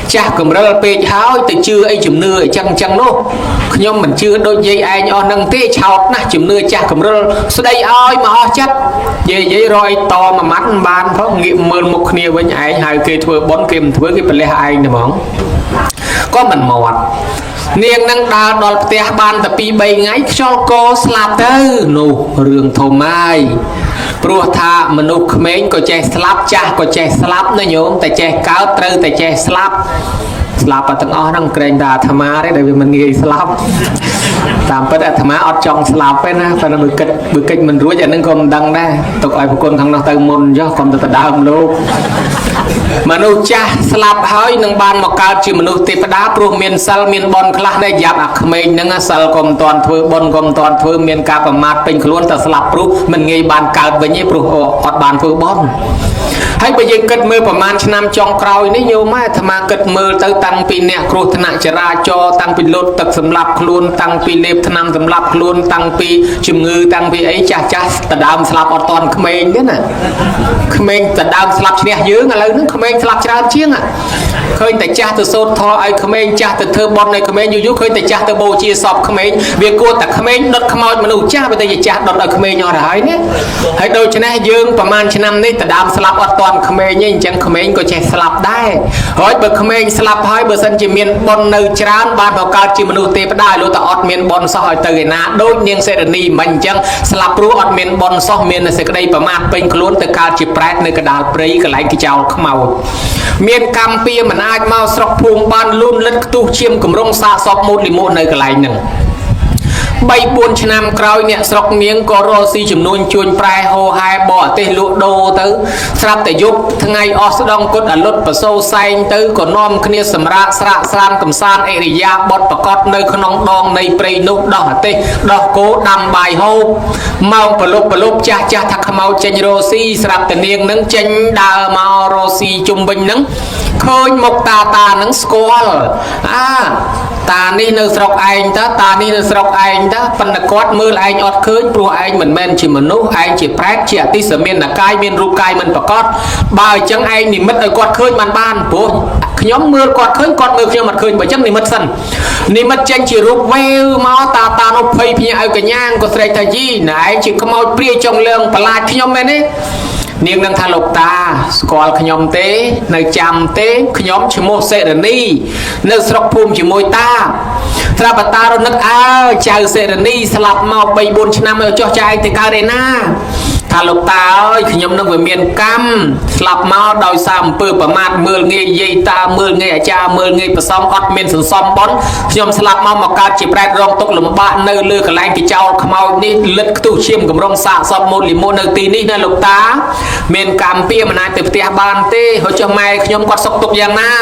cha cầm ra pe háo từ chưa ấy chùm nưa chăng nô nhưng mình chưa đôi dây ai nhỏ nâng tê chào na chùm nưa cha cầm ra sau đây ai mà ho chắc dây rồi to mà mắt ban có nghiệm mơn một nia với ai hai cây thưa bón kim thưa cái bể hai nè mỏng có mình mọt niên nâng đa đòn tè ban tập pi bay ngay cho cô slap tư nụ rương thô mai pro tha mà nụ khmeng có che slap cha có che slap nó nhổm tại che cáo trừ tại che slap slap ở tầng ó đang kren đà tham á đấy vì mình nghĩ slap tạm bất là tham á ở trong slap ấy na phải là bực kịch mình rúa cho nên còn đăng đây tục ai của con thằng nó từ môn cho còn từ đam luôn mà nụ cha slap hơi nâng ban một cao chỉ mà nụ tê đá pro miền sal miền bon khla đây giáp ạc khmeng nâng sal com toàn thưa bon com toàn thưa miền ca và mát pin luôn ta slap pro mình nghĩ ban cao với nhé pro ọt ban thưa bon hay bây giờ cất mưaประมาณ năm trong còiនេះញោមតែថាគិតមើលទៅតាំងពីអ្នកគ្រោះថ្នាក់ចរាចរណ៍តាំងពីលុតទឹកសម្រាប់ខ្លួនតាំងពីលេបថ្នាំសម្រាប់ខ្លួនតាំងពីជំងឺតាំងពីអីចាស់តដើមស្លាប់អត់តន់ក្មេងទេណាក្មេងតដើមស្លាប់ឈ្នះយើងឥឡូវហ្នឹងក្មេងស្លាប់ច្រើនជាងឃើញតែចាស់ទៅសូត្រធម៌ឲ្យក្មេងចាស់ទៅធ្វើបន់ឲ្យក្មេងយូរឃើញតែចាស់ទៅបូជាសពក្មេងវាគួរតែក្មេងដុតខ្មោចមនុស្សចាស់បើតែចាស់ដុតឲ្យក្មេងអត់ទៅហើយនេះហើយដូច្នេះយើងប្រហែលឆ្នាំនេះតដើមស្លាប់អត់តន់ក្មេងអញ្ចឹងក្មេងក៏ចេះស្លាប់ដែរហើយបើក្មេងស្លាប់ហើយបើសិនជាមានបុណ្យនៅច្រើនបានបង្កើតជាមនុស្សទេវតាលោកតែអត់មានបុណ្យសោះឲ្យទៅឯណាដូចនាងសេរនីមិនអញ្ចឹងស្លាប់ព្រោះអត់មានបុណ្យសោះមានសេចក្តីប្រមាថពេញខ្លួនទៅកើតជាប្រែតនៅកណ្ដាលព្រៃកន្លែងខ្ចោលខ្មោចមានកម្មពៀមិនអាចមកស្រុកភូមិបានលូនលិតខ្ទុះឈាមគម្រងសាកសពមូលលិមូនៅកន្លែងហ្នឹង3-4 ឆ្នាំក្រោយអ្នកស្រុកនាងក៏រកស៊ីចំនួនជួញប្រែហោហែបរទេសលក់ដូរទៅស្រាប់តែយប់ថ្ងៃអស់ស្ដងគុតអលុតប្រសូសែងទៅក៏នាំគ្នាសម្រាកស្រាកស្រានកំសាន្តអរិយាបថប្រកបនៅក្នុងដងនៃព្រៃនោះដោះអាទេសដោះគោដាំបាយហូបមកប្រលប់ចាស់ថាខ្មោចចេញរកស៊ីស្រាប់តែនាងនឹងចេញដើរមករកស៊ីជុំវិញនឹងឃើញមុខតានឹងស្គាល់តានេះនៅស្រុកឯងតានេះនៅស្រុកឯងប៉ុន្តែគាត់មើលឯងអត់ឃើញព្រោះឯងមិនមែនជាមនុស្សឯងជាប្រែតជាអតិសមានកាយមានរូបកាយមិនប្រកបបើអញ្ចឹងឯងនិមិត្តឲ្យគាត់ឃើញបានព្រោះខ្ញុំមើលគាត់ឃើញគាត់មើលខ្ញុំអត់ឃើញបើអញ្ចឹងនិមិត្តសិននិមិត្តចេញជារូបវែវមកតានោះភ័យភ្ញាក់ឲ្យកញ្ញាក៏ស្រែកថាយីណែឯងជាខ្មោចព្រាយចុងលើងប្រឡាចខ្ញុំមែនទេនាងនឹងថាលោកតាស្គាល់ខ្ញុំទេនៅចាំទេខ្ញុំឈ្មោះសេរនីនៅស្រុកភូមិជាមួយតាត្រាប់តារនឹកចៅសេរនីស្លាប់មក 3-4 ឆ្នាំឲ្យចុះចែកទៅកើតឯណាថាលោកតាអើយខ្ញុំនឹងវាមានកម្មស្លាប់មកដោយសារអំពើប្រមាថមើលងាយយាយតាមើលងាយអាចារ្យមើលងាយប្រសំអត់មានសន្សំបន់ខ្ញុំស្លាប់មកកើតជាប្រែតរងទុកលំបាកនៅលើកន្លែងគេចោលខ្មោចនេះលិតខ្ទុះឈាមកំរងសាកសពមូលលីមូនៅទីនេះណាលោកតាមានកម្មពៀមិនអាចទៅផ្ទះបានទេហើយចុះម៉ែខ្ញុំគាត់សុខទុក្ខយ៉ាងណា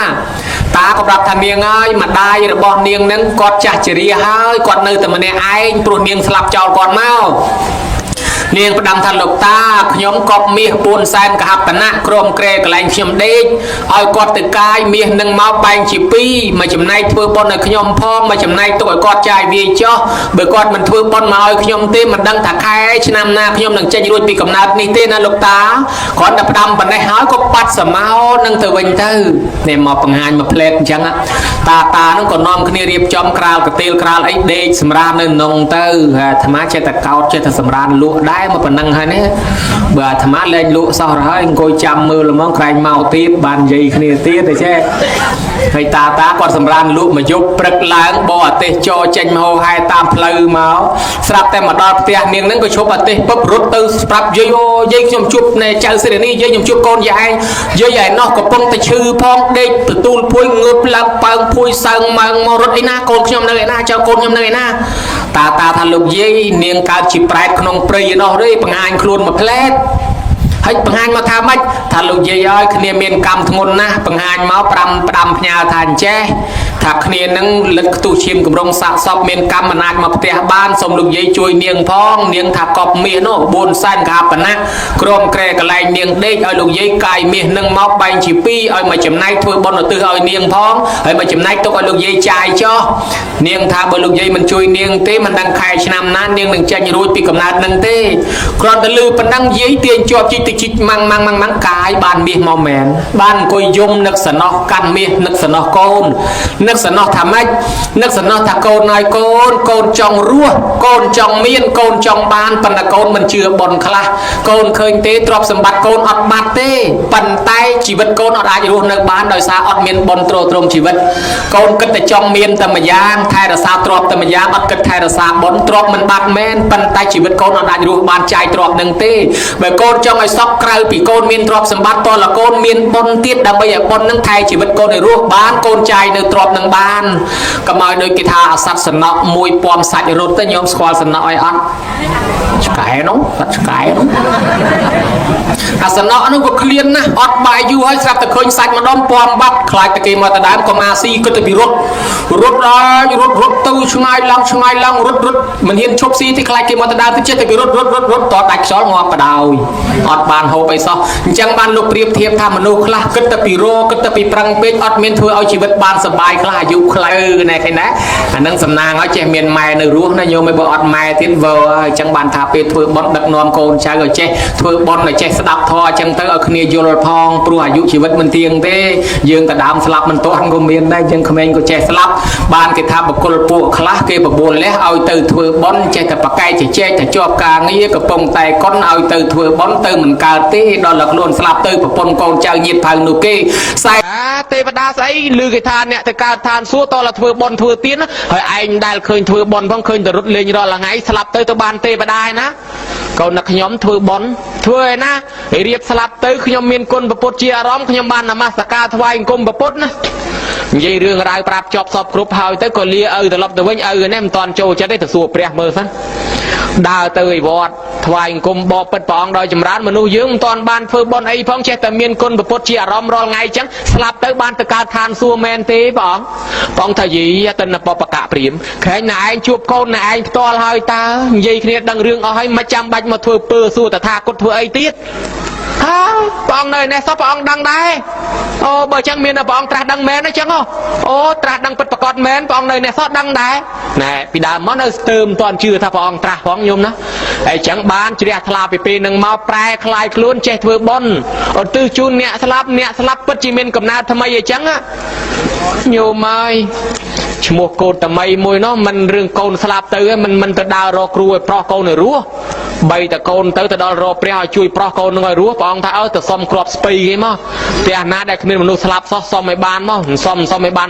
តាក៏ប្រាប់ថានាងហើយម្ដាយរបស់នាងនឹងគាត់ចាស់ជរាហើយគាត់នៅតែម្នាក់ឯងព្រោះនាងស្លាប់ចោលគាត់មក នាងផ្ដាំថាលោកតាខ្ញុំកប់មាស4សែនកហបណៈក្រុមក្រែកន្លែងខ្ញុំដេកឲ្យគាត់ទៅកាយមាសនឹងមកបែងជា2មួយចំណែកធ្វើបុណ្យឲ្យខ្ញុំផងមួយចំណែកទុកឲ្យគាត់ចាយវាយចោះបើគាត់មិនធ្វើបុណ្យមកឲ្យខ្ញុំទេមិនដឹងថាខែឆ្នាំណាខ្ញុំនឹងចេញរួចពីកំណើតនេះទេណាលោកតាគ្រាន់តែផ្ដាំប៉ុណ្ណេះហើយក៏បាត់សមោនឹងទៅវិញទៅនេះមកបង្ហាញមកផ្លែកអញ្ចឹងតានឹងក៏នាំគ្នារៀបចំក្រាលកន្ទេលក្រាលអីដេកសម្រាននៅក្នុងទៅអាត្មាចេះតែកោតចេះតែសម្រានលក់ដែរមកប៉ុណ្ណឹងហើយណាបើអាត្មាលែងលក់សោះហើយអង្គុយចាំមើលហ្មងក្រែងមកទៀតបាននិយាយគ្នាទៀតទេចេះហើយតាគាត់សម្រានលក់មកយប់ព្រឹកឡើងបោះអាទេសចោចេញមកហោហែតាមផ្លូវមកស្រាប់តែមកដល់ផ្ទះនាងហ្នឹងក៏ឈប់អាទេសពឹបរត់ទៅស្រាប់យាយអូយាយខ្ញុំជួបនៅចៅសេរីនេះយាយខ្ញុំជួបកូនយាយឯណោះកំពុងតែឈឺផងដេកទទួលភួយងើបឡើងប៉ើងភួយសើងម៉ើងមករត់អីណាកូនខ្ញុំនៅឯណាចៅកូនខ្ញុំនៅឯណាតាថាលោកយាយនាងកើតជាប្រែតក្នុងព្រៃឯណោះទេបង្ហាញខ្លួនមកផ្លែតហើយបង្ហាញមកថាម៉េចថាលោកយាយឲ្យគ្នាមានកម្មធ្ងន់ណាស់បង្ហាញមក5ផ្ដាំផ្ញើថាអញ្ចេះថាគ្នានឹងលិតខ្ទុះឈាមកម្រងសាកសពមានកម្មមិនអាចមកផ្ទះបានសូមលោកយាយជួយនាងផងនាងថាកប់មាសនោះ4សែនកហបណៈក្រុមក្រែកន្លែងនាងដេកឲ្យលោកយាយកាយមាសនឹងមកបែងជា2ឲ្យមួយចំណែកធ្វើបុណ្យឧទ្ទិសឲ្យនាងផងហើយមួយចំណែកទុកឲ្យលោកយាយចាយចោះនាងថាបើលោកយាយមិនជួយនាងទេមិនដឹងខែឆ្នាំណានាងនឹងចេញរួចពីកំណើតនឹងទេគ្រាន់តែលឺប៉ុណ្ណឹងយាយទាញជាប់ជីកម៉ាំងកាយបានមាសមកមែនបានអង្គុយយំនឹកសំណោះកាន់មាសនឹកសំណោះកូននឹកសំណោះថាម៉េចនឹកសំណោះថាកូនឲ្យកូនចង់រស់កូនចង់មានកូនចង់បានប៉ុន្តែកូនមិនជឿបនខ្លះកូនឃើញទេទ្រព្យសម្បត្តិកូនអត់បាត់ទេប៉ុន្តែជីវិតកូនអត់អាចរស់នៅបានដោយសារអត់មានបនទ្រទ្រង់ជីវិតកូនគិតតែចង់មានតែម្យ៉ាងថែរក្សាទ្រព្យតែម្យ៉ាងអត់គិតថែរក្សាបនទ្រព្យមិនបាត់មែនប៉ុន្តែជីវិតកូនអត់អាចរស់បានចាយទ្រព្យនឹងទេបើកូនចង់ឲ្យសក់ក្រៅពីកូនមានទ្រព្យសម្បត្តិតលកូនមានបុណ្យទៀតដើម្បីឲ្យបុណ្យនឹងថែជីវិតកូនឲ្យរស់បានកូនចាយនៅទ្រព្យនឹងបានកុំឲ្យដូចគេថាអាសត្វសំណក់មួយពំសាច់រត់ទៅញោមស្គាល់សំណក់ឲ្យអត់ឆ្កែនោះសត្វឆ្កែនោះអាសំណក់នោះក៏ឃ្លានណាស់អត់បាយយូរហើយស្រាប់តែឃើញសាច់ម្ដងពំបាត់ខ្លាចតែគេមកទៅដើមកុំអាស៊ីគិតទៅពីរត់ទៅឆ្ងាយឡើងរត់មិនហ៊ានឈប់ស៊ីទេខ្លាចគេមកទៅដើមទៅចិត្តតែពីរត់តដាច់ខ្យល់ងាប់បដ យអត់បានហូបអីសោះអញ្ចឹងបានលោកប្រៀបធៀបថាមនុស្សខ្លះគិតតែពីរគិតតែពីប្រឹងពេកអត់មានធ្វើឲ្យជីវិតបានសុបាយខ្លះអាយុខ្លីណែឃើញណាអានឹងសំណាងឲ្យចេះមានម៉ែនៅរស់ណាញោមឯបើអត់ម៉ែទៀតវើអញ្ចឹងបានថាពេលធ្វើបុណ្យដឹកនាំកូនចៅឲ្យចេះធ្វើបុណ្យឲ្យចេះស្ដាប់ធម៌អញ្ចឹងទៅឲ្យគ្នាយល់ផងព្រោះអាយុជីវិតមិនទៀងទេយើងតែដើមស្លាប់មិនទាន់ក៏មានដែរអញ្ចឹងក្មេងក៏ចេះស្លាប់បានគេថាបកុលពួកខ្លះគេបបួលលះឲ្យទៅធ្វើបុណ្យចេះតែប្រកែកជជែកតែជាប់ការងារកំពុងតែកុនឲ្យទៅធ្វើបុណ្យទៅមិនកើតទេដល់តែខ្លួនស្លាប់ទៅប្រពន្ធកូនចៅញាតិផៅនោះគេខ្សែទេវតាស្អីឮគេថាអ្នកទៅកើតឋានសួគ៌តតែធ្វើបុណ្យធ្វើទានហើយឯងដែលឃើញធ្វើបុណ្យផងឃើញតែរត់លេងរាល់ថ្ងៃស្លាប់ទៅបានទេវតាឯណាកូនអ្នកខ្ញុំធ្វើបុណ្យធ្វើឯណារៀបស្លាប់ទៅខ្ញុំមានគុណព្រះពុទ្ធជាអារម្មណ៍ខ្ញុំបាននមស្ការថ្វាយអង្គមព្រះពុទ្ធណានិយាយរឿងរ៉ាវប្រាប់ជាប់សពគ្រប់ហើយទៅក៏លាឪត្រឡប់ទៅវិញឪនេះមិនតាន់ចូលចិត្តទេទៅសួរព្រះមើលសិនដើរទៅឯវត្តថ្វាយអង្គមបបពិតព្រះអង្គដោយចម្រើនមនុស្សយើងមិនតាន់បានធ្វើបុណ្យអីផងចេះតែមានគុណព្រះពុទ្ធជាអារម្មណ៍រាល់ថ្ងៃអញ្ចឹងស្លាប់ទៅបានទៅកើតឋានសួគ៌មែនទេព្រះអង្គថាយីតនបបកៈព្រាមក្រែងណែឯងជួបកូនណែឯងផ្ទាល់ហើយតើនិយាយគ្នាដឹងរឿងអស់ហើយមិនចាំបាច់មកធ្វើពើសួរតថាគតធ្វើអីទៀតព្រះអង្គនៅនេះសោះព្រះអង្គដឹងដែរអូបើចឹងមានព្រះអង្គត្រាស់ដឹងមែនអញ្ចឹងអូត្រាស់ដឹងពិតប្រកបមែនព្រះអង្គនៅនេះសោះដឹងដែរណែពីដើមមកនៅស្ទើមមិនទាន់ជឿថាព្រះអង្គត្រាស់ផងញោមណាអញ្ចឹងបានជ្រះថ្លាពីពេលនឹងមកប្រែคลายខ្លួនចេះធ្វើបុណ្យឧទ្ទិសជូនអ្នកស្លាប់ពិតជាមានកំណើតថ្មីអញ្ចឹងញោមអើយឈ្មោះកូនតមីមួយនោះមិនរឿងកូនស្លាប់ទៅមិនទៅដើររកគ្រូឲ្យប្រោះកូនឲ្យរស់បីតកូនទៅដល់រកព្រះឲ្យជួយប្រោះកូននឹងឲ្យរស់ព្រះអង្គថាទៅសុំគ្រាប់ស្ពៃគេមកផ្ទះណាដែលគ្មានមនុស្សស្លាប់សោះសុំឲ្យបានមកសុំឲ្យបាន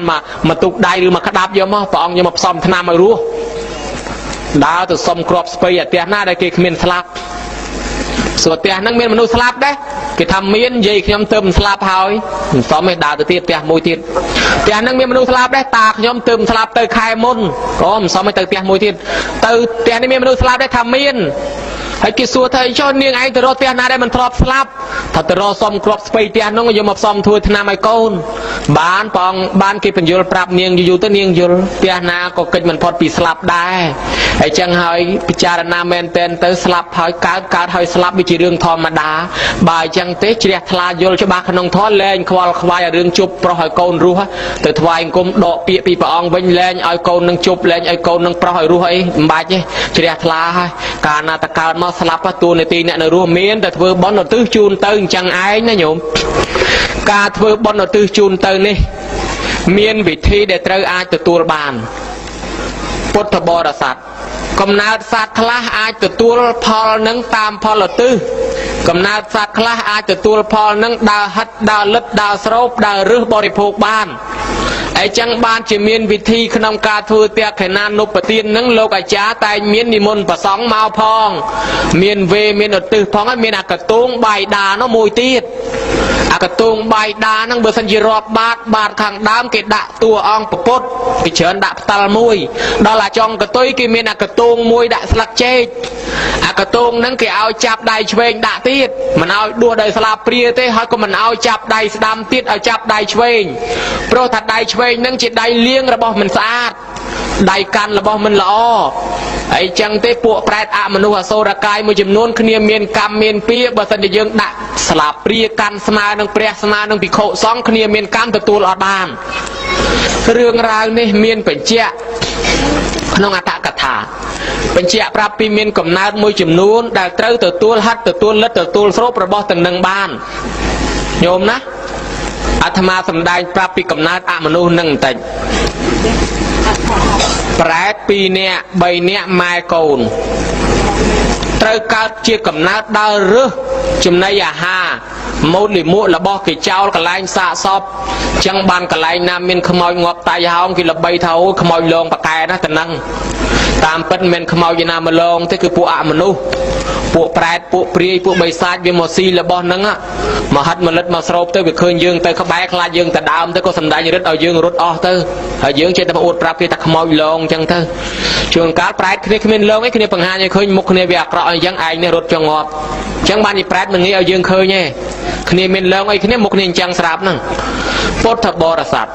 មកទុកដៃឬមកក្តាប់យកមកព្រះអង្គយកមកផ្សំថ្នាំឲ្យរស់ដើរទៅសុំគ្រាប់ស្ពៃអាផ្ទះណាដែលគេគ្មានស្លាប់សួរផ្ទះហ្នឹងមានមនុស្សស្លាប់ដែរគេថាមាននិយាយខ្ញុំទៅមិនស្លាប់ហើយសុំឲ្យដើរទៅទៀតផ្ទះមួយទៀតផ្ទះហ្នឹងមានមនុស្សស្លាប់ដែរតាខ្ញុំទៅមិនស្លាប់ទៅខែមុនក៏មិនសុំឲ្យទៅផ្ទះមួយទៀតទៅផ្ទះនេះមានមនុស្សស្លាប់ដែរថាមានហើយគេសួរថាចុះនាងឯងទៅរកផ្ទះណាដែលមិនធ្លាប់ស្លាប់ថាទៅរកសុំគ្រាប់ស្ពៃផ្ទះហ្នឹងយកមកផ្សំធ្វើថ្នាំឲ្យកូន bán bong bán kia phần dul prap niềng dù tới niềng dul tia na có kịch mình phật bị slap đai ấy chẳng hỏi cha na men tên tới slap hỏi cá hỏi slap bị chỉ riêng thò mà đá bài chẳng tế chỉ đẹp là dul cho ba khăn ông thoát lên khoai riêng chụp pro hỏi côn ru ha từ thoại cũng độ bịa bị bong bên lên ai côn nâng chụp lên ai côn nâng pro hỏi ru ấy bài chứ chỉ đẹp là hai cả na ta cao mà slap tu này tì nè ru miên từ vừa bón đầu tư chun tới chẳng ai nè nhổm cả vừa bón đầu tư chun tới nè miên vị thi để trời ai từ tua bànพุทธบริษัทกำเนิดสัตว์คลาอาจจะตัวพอนังตามพอละตื้อกำเนิดสัตว์คลาอาจจะตัวพอนังดาวฮัดดาวลึกดาวสโลปดาวรื้อบริโภคบ้านไอ้จังบ้านจะมีวิธีขนมกาทูเตียขนานนุปตีนนังโลกอาจารย์แต่มีนิมนต์ประสองมาพองมีนเวมีนตื้อพองมีนักกระตุ้งใบดาโนมวยตีดกระตุ้งใบดานังเบอร์สัญญรอบบาดขังดามเกดะตัวอองปปดไปเชิญดะตาลมวยดอลลาจองกระตุ้ยกิมีนักกระตุ้งมวยดะสลักเจดกระตุ้งนังเกี่ยวจับได้ช่วยดะตีดมันเอาดัวได้สลับเปรียเต้ให้ก็มันเอาจับได้สดามตีดเอาจับได้ช่วยโปรถัดได้ช่วยนังจิตได้เลี้ยงระบบมันสะอาดได้กันระบบมันละอ้อไอ้จังเตปวกแปรอะมนุษย์โซรกายมือจำนวนขณีเมียนกรรมเมียนเปียบสันยังดะสลับเปรียกันสมานังเปรียสมานังปิโคสองขณีเมียนกรรมตัวอดบานเรื่องราวนี้เมียนเป็นเจ้าน้องอัตกถาเป็นเจ้าปราบปีเมียนกำนัดมือจำนวนได้เต้าตัวฮัดตัวเล็ดตัวโซประบอบตังนังบ้านโยมนะอาตมาสำได้ปราบปีกำนัดอะมนุษย์นั่งแต่แปรปีเนี่ยใบเนี่ยไม้โกนเติร์กเชี่ยกับนัดดาวรึจุมนายาฮาโมดิมุละบอกกี่เจ้ากระไลสะซอบจังบานกระไลนามินขโมยงบตายาวกิละใบเท้าขโมยลงปากแกนะแต่นั่งตามเป็นเมนขโมยนามาลงที่คือปูอะมนุษย์ปูแปรปูปรีปูใบซาดวิมอซีละบอนั่งอะมาฮัดมาเล็ดมาสโลปเตอร์ไปคืนยืงเตอร์ขบายคลายืงแต่ดามเตอร์ก็สำได้ยืดเอายืงรถออกเตอร์ยืงเจตมาอุดปราบที่ตะขโมยลงจังเตอร์ช่วงการแปรคืนขมิ้นลงไอ้คืนปัญหาเนี่ยคืนมุกเนี่ยเบียกรอยังไอเนี่ยรถจงอบจังบานอีแปรมันงี้เอายืงคืนเนี่ยคืนมิ้นลงไอ้คืนมุกเนี่ยจังสลับนั่งพุทธบริษัท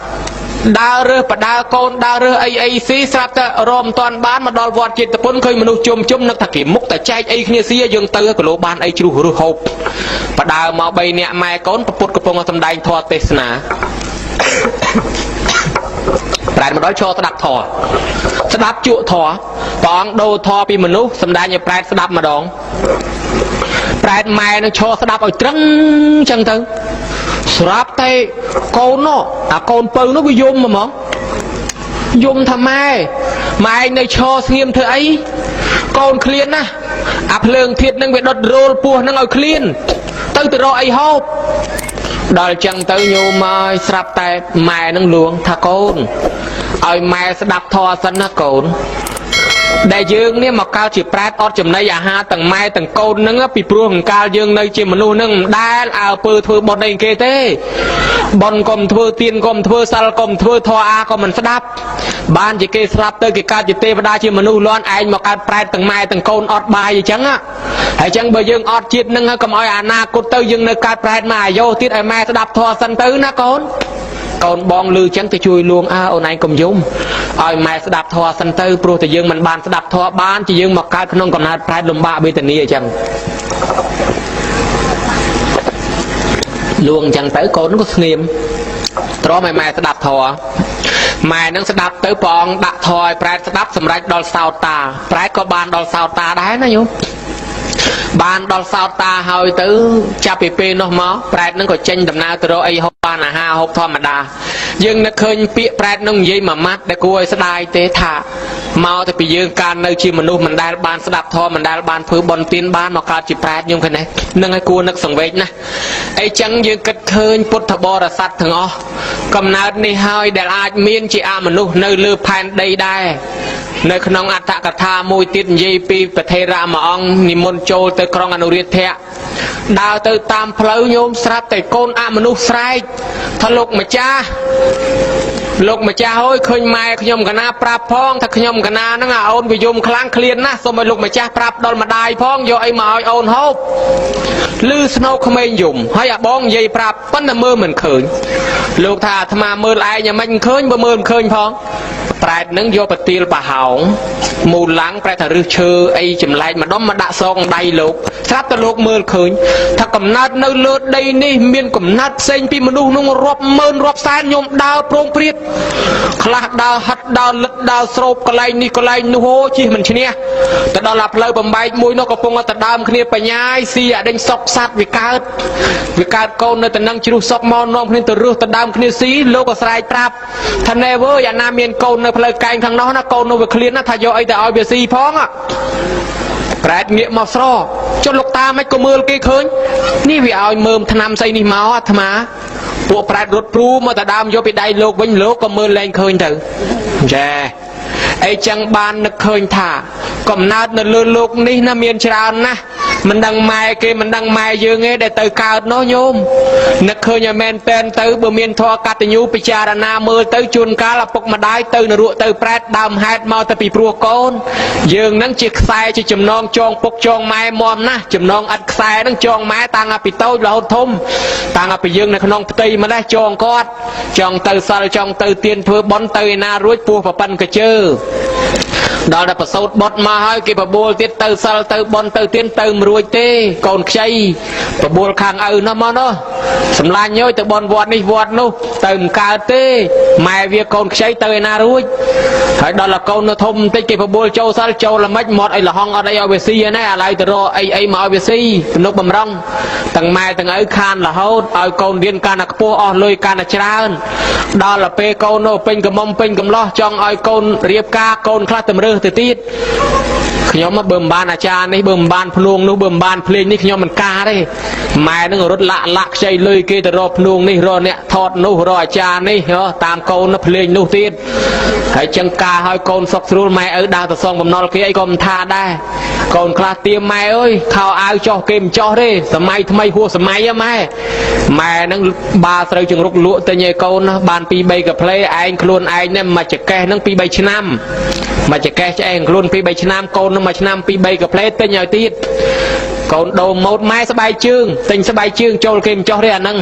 ดาวเรือปะดาวโกนดาวเรือไอซีสลับจะรวมตอนบ้านมาดอลวอดจิตตะปนเคยมนุษย์จุ่มนักตะกี้มุกแต่ใจไอเนี่ยเสียยังเตอร์กโลบานไอจูหรือหอบปะดาวมาใบเนี่ยไม้โกนปะปุดกระพงมาทำได้ทอเตสนาแปลมาด้อยโชว์สดับทอสดับจุทอปองโดทอปีมนุษย์สำได้เนี่ยแปลสดับมาดองแปลไม้นั่งโชว์สดับเอาตรึงจังเตอสลับเตะโกนเนาะโกนปืนnó bị yum mà mỏng yumทำไมไม้ในโชว์เงียบเธอไอ้โกนเคลียนนะเพลิงเทียดนั่งไปดดโรลปัวนั่งเอาเคลียนตั้งแต่รอไอ้ฮอบดอลจังเตยโยมาสลับแต่ไม้นั่งหลวงท่าโกนไอ้ไม้สดับทอสันนะโกนได้ยืงเนี่ยมาก้าวจีแปรอดจำในยาฮาตั้งไม้ตั้งโกนนั่งปีปลัวของก้าวยืงในจีมนุษย์นั่งได้เอาปืนถือบอลในเกเต้บอลกลมถือเตียนกลมถือซัลกลมถือทออาก็มันสดับบ้านจีเกสลับเตอร์กีการจีเตปได้จีมนุษย์ล้วนไอมาการแปรตั้งไม้ตั้งโกนอดใบจังอ่ะไอจังเบย์ยืงอดจีบนั่งก็มาอาณากุเตอร์ยืงในการแปรมาโยติดไอไม้สดับทอสันเตอร์นะโกนบองลือจังจะช่วยลวงโอนายกลมยุ่มไอไม้สดับทอสันเตอร์โปรแต่ยืงมันบานสดับทอบ้านจะยืงมาการขนมกำนัดแปรลมบ้าเบตนีจังลวงจังเตอร์โกนก็เงียบตรอไม้สดับทอไม้นั่งสดับเตอร์ปองดะทอยแปรสดับสำหรับดอลซาวตาแปรก็บานดอลซาวตาได้นะยุ่มบานดอลซาวตาเฮาตื้อจับปีปีนอมอแปรนั่งก็เจนดำนาตัวไอฮอบานห้าฮอบธรรมดายังนักเคยเปียแปรนั่งยี่มามัดแต่กลัวสลายเตะถาเมาแต่ไปยืงการในชีมนุษย์มันได้บานสดับทอมันได้บานพื้นบนตีนบานมาการจีแปรยุ่งขนาดนั่งไอ้กลัวนักสังเวชนะไอ้จังยืงกัดเคยพุทธบริษัทถึงอ๋อกำนัดในเฮาเดลอาจเมียนจีอามนุษย์ในเลือแผ่นใด ในขนมอัตถกถามวยติดยีปีประเทศรามองนิมนต์โจลเตครองอนุริเทะดาวเตอตามเพลโยมสระแต่โกนอมนุษย์ไซทะลุมาจ้าลูกมาจ้าเฮ้ยเคยมาขยมกันนาปราบพ้องถ้าขยมกันนานั่งเอาไปยมครั้งเคลียนนะสมัยลูกมาจ้าปราบโดนมาได้พ้องโยไอมาเอาโฮบลือสโนว์ขมิ้นยุ่มให้อาบ้องยัยปราบปั้นมือเหมือนเคยลูกท่าธรรมามือลายอย่ามันเคยบ่มือเคยพ้องปลายนังโยปฏิลปะหาวมูลังปลายถรึเชอไอจำไรมาด้อมมาด่าซองใดลูกทรัพย์ตลูกมือเคยถ้ากำนัดเนื้อเลือดใดนี่เมียนกำนัดเซนปีมนุษย์นุ่งรบมือรบสายยมดาวโปร่งเปรียบคลาดาวหัดดาวลึกดาวโศกกลายนี่กลายนูโฮชีมันชเนี่ยแต่ดาวหลับเลยบ่มใบมวยนกกระปงแต่ดามขณีไปย้ายเสียเด้งซอกซัดวิกาดโกนในแต่นังจิรุซอกมอนน้องขณีตัวรู้แต่ดามขณีสีโลกสลายปราบทันเนเวอร์อย่านาเมียนโกนในเพลย์ไก่ทางน้องนะโกนโนเวเคลียนนะทายอยแต่เอาเบียซีพ้องอ่ะแปรเงี้ยมาสระจนลูกตาไม่ก็มือเกยเคยนี่วิเอาเมิมทนำใส่นี่มาอัตมาพวกแปรรถพลูมาแต่ดามโยไปได้โลกวิ่งโลกก็มือแรงเคยเถอะแย่ไอจังบานนึกเคยถ่ากำนัดนึกโลกนี่น่าเมียนชรานะมันดังไม้เกมันดังไม้เยอะไงได้เตยกาวน้อยโยมนึกเคยอย่าแมนเป็นเตยบ่เมียนทอกัตยูปิจารณามือเตยจุนกาลปกมาได้เตยนรุเตยแปรดำแฮดมาตะปีปลัวโกนยืงนั่งจิกสายจิจำนองจองปกจองไม้มอมนะจำนองอัดสายนั่งจองไม้ต่างอภิโต้เราทมต่างอภิยืงในขนมตีมาได้จองกอดจองเตยสารจองเตยเตียนเพื่อบอนเตยนารุ่ยปูผปันกระเจอดาวได้ประสบดมาให้กิบบัวเตี้ยเตอร์ซัลเตอร์บอลเตอร์เตี้ยเตอร์มรวยเต้ก่อนใช้ประบัวข้างน้ำมันเนาะสำลานย้อยเตอร์บอลวอดนี่วอดนู้เติมกาเต้แม่เวียก่อนใช้เตอร์นารุ่ยให้ดาวละก่อนทมเต้กิบบัวโจซัลโจละไม่หมดไอ้ละห้องอะไรเอาเวซีนะอะไรแต่รอไอ้มาเอาเวซีเป็นนกบำรังตั้งแม่ตั้งไอ้คานละเขาเอาก่อนเรียนการนักปัวอ่อนเลยการนักชราดาวละเปก่อนโนเป็นกระมอมเป็นกำล้อจองเอาก่อนเรียบกาก่อนคลาดเต็มเรือติดขยมมาเบิ่มบานอาจารย์นี่เบิ่มบานพลวงนู้เบิ่มบานเพลงนี่ขยมมันกาได้แม่นึกรถละใจเลยเกตรอพลวงนี่รอเนี่ยทอดนู้รออาจารย์นี่เหรอตามโกนเพลงนู้ติดให้จังกาให้โกนสักรูแม่ดาวตะซองบำนอลกี้ไอ้กอมท่าได้โกนคลาเตรียมแม่เอ้ยข่าวเอาจ่อเกมจ่อได้สมัยทำไมหัวสมัยอะแม่นั่งบาใส่จึงรุกลุ่แต่เนี่ยโกนบานปีใบกับเพลย์ไอ้คลุนไอ้เนี่ยมาจากแกนั่งปีใบชน้ำมาจากแกจะเองคลุนปีใบชน้ำโกนมาชน้ำปีใบกับเพลย์เป็นอย่างตีดโกนโดมหมดไม้สบายจึงติงสบายจึงโจลเกมจ่อได้นั่ง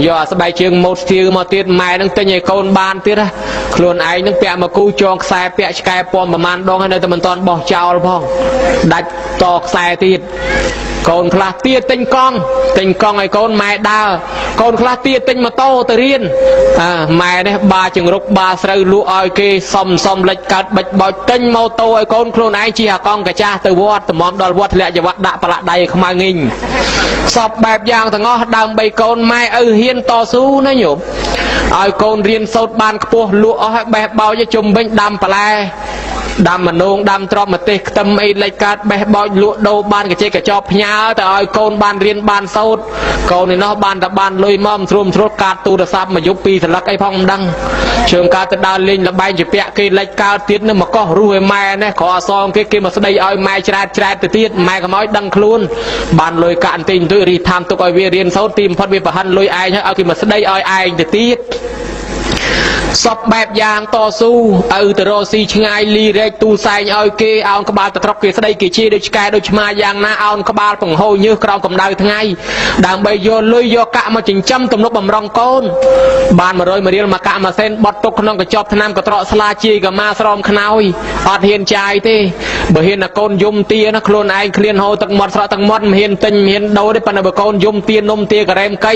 ย่อสบายจึงหมดทีมาตีดแม่นั่งแต่เนี่ยโกนบานตีดคลุนไอ้นั่งเปียมากู้จองสายเปียสกายปอมประมาณดองให้ในตะมันตอนบอกเจ้าแล้วพ่อดัดตอกสายตีดโกนคลาเตี้ยติงกองไอ้โกนแม่ดาวโกนคลาเตี้ยติงมาโตตะเรียนแม่เนี่ยบาจึงรุกบาใส่ลูอ้อยเกซอมเล็กกัดบัดบ่อยติงมาโตไอ้โกนครูนไอ้เชี่ยกองกระจ้าตะวอดตะมอมดอลวอดแหละจะวัดดะปละใดขมางิงสอบแบบอย่างตะงอดำใบโกนแม่เฮียนต่อสู้นะโยมไอ้โกนเรียนโซดบานกลัวลูอ้อยแบบเบาจะจุ่มเป็นดำปลาดำมันนงดำตรอมมาเตะตำไอ้รายการแบบบอยลุโดบานกระเจกระจอบพญาแต่ไอ้โกนบานเรียนบานโซดโกนในนอกบานตะบานลอยมอมทรวมทรวการตูดซับมายุปีสลักไอ้พองดังเชิงการตะดาวลิงละใบจะเปียกีรายการเตี้ยนึกมาก็รู้ไอ้แม่เนี่ยขอซองเกี่ยมาแสดงไอ้แม่ชราเตี้ยแม่ก็ม้อยดังคลุนบานลอยการติงตัวรีทำตัวไอ้เวียเรียนโซดทีมพัดเวียประหันลอยไอ้เนี่ยเอากี่มาแสดงไอ้เตี้ยสอบแบบอย่างต่อสู้ตรอซีชงไอลีเรกตูไซเอาเกเอากบาลตะทรกเกสได้กี่ชีโดยกายโดยมาอย่างน่าเอากบาลผงโหยื้อกรองกำดาวทั้งไงดังใบโยนลุยโยกะมาจิงจำตำนกบำรองโกนบานมาโรยมาเรียนมากะมาเส้นบอดตกขนมกระจอบทนามกระตรอสลาจีกับมาสรอมขนาวอดเฮียนใจเต้บ่เฮียนโกนยุมเตียนะโคลนไอเคลียนโหตักมอดสระตักมอดเฮียนติงเฮียนโดได้ปนบโกนยุมเตียนนมเตียกระเรมไก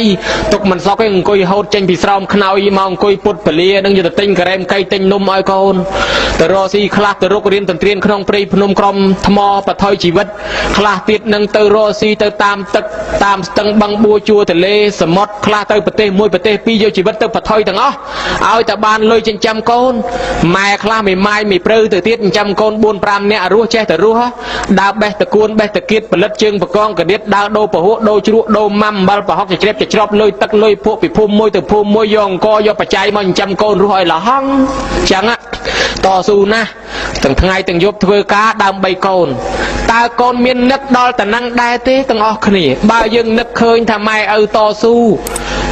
ตกมันซอกให้กุยโหดเจงพิสรอมขนาวมองกุยปุดเปลี่ยนั่งอยู่ติงกระเรมไกติงนมไอโกนแต่รอซีคลาตรุกเรียนตันเรียนขนมปรีพนมกรมทมปะทอยชีวิตคลาติดนังเตอรอซีเตอตามตึกตามตังบังบัวจัวทะเลสมดคลาเตอประเทศมวยประเทศปีโยชีวิตเตอปะทอยตังเอาแต่บานเลยจนจำโกนแม่คลาไม่ไม้ไม่เปลือยแต่ติดจำโกนบุญปรามเนี่ยรู้แช่แต่รู้ฮะดาวเบสตะกูนเบสตะกิดผลิตจึงประกองกระเด็ดดาวโดปะหัวโดจรุโดมัมบาลปะฮอกจะเจ็บจะชอบเลยตักเลยพวกปีพุ่มมวยแต่พุ่มมวยยองก็ยอปัจจัยมันจำโกน នរស់ឲ្យលហងចឹងតស៊ូណាស់ទាំងថ្ងៃទាំងយប់ធ្វើការដើម្បីកូនតើកូនមាននឹកដល់តំណែងដែរទេទាំងអស់គ្នាបើយើងនឹកឃើញថាម៉ែឪតស៊ូ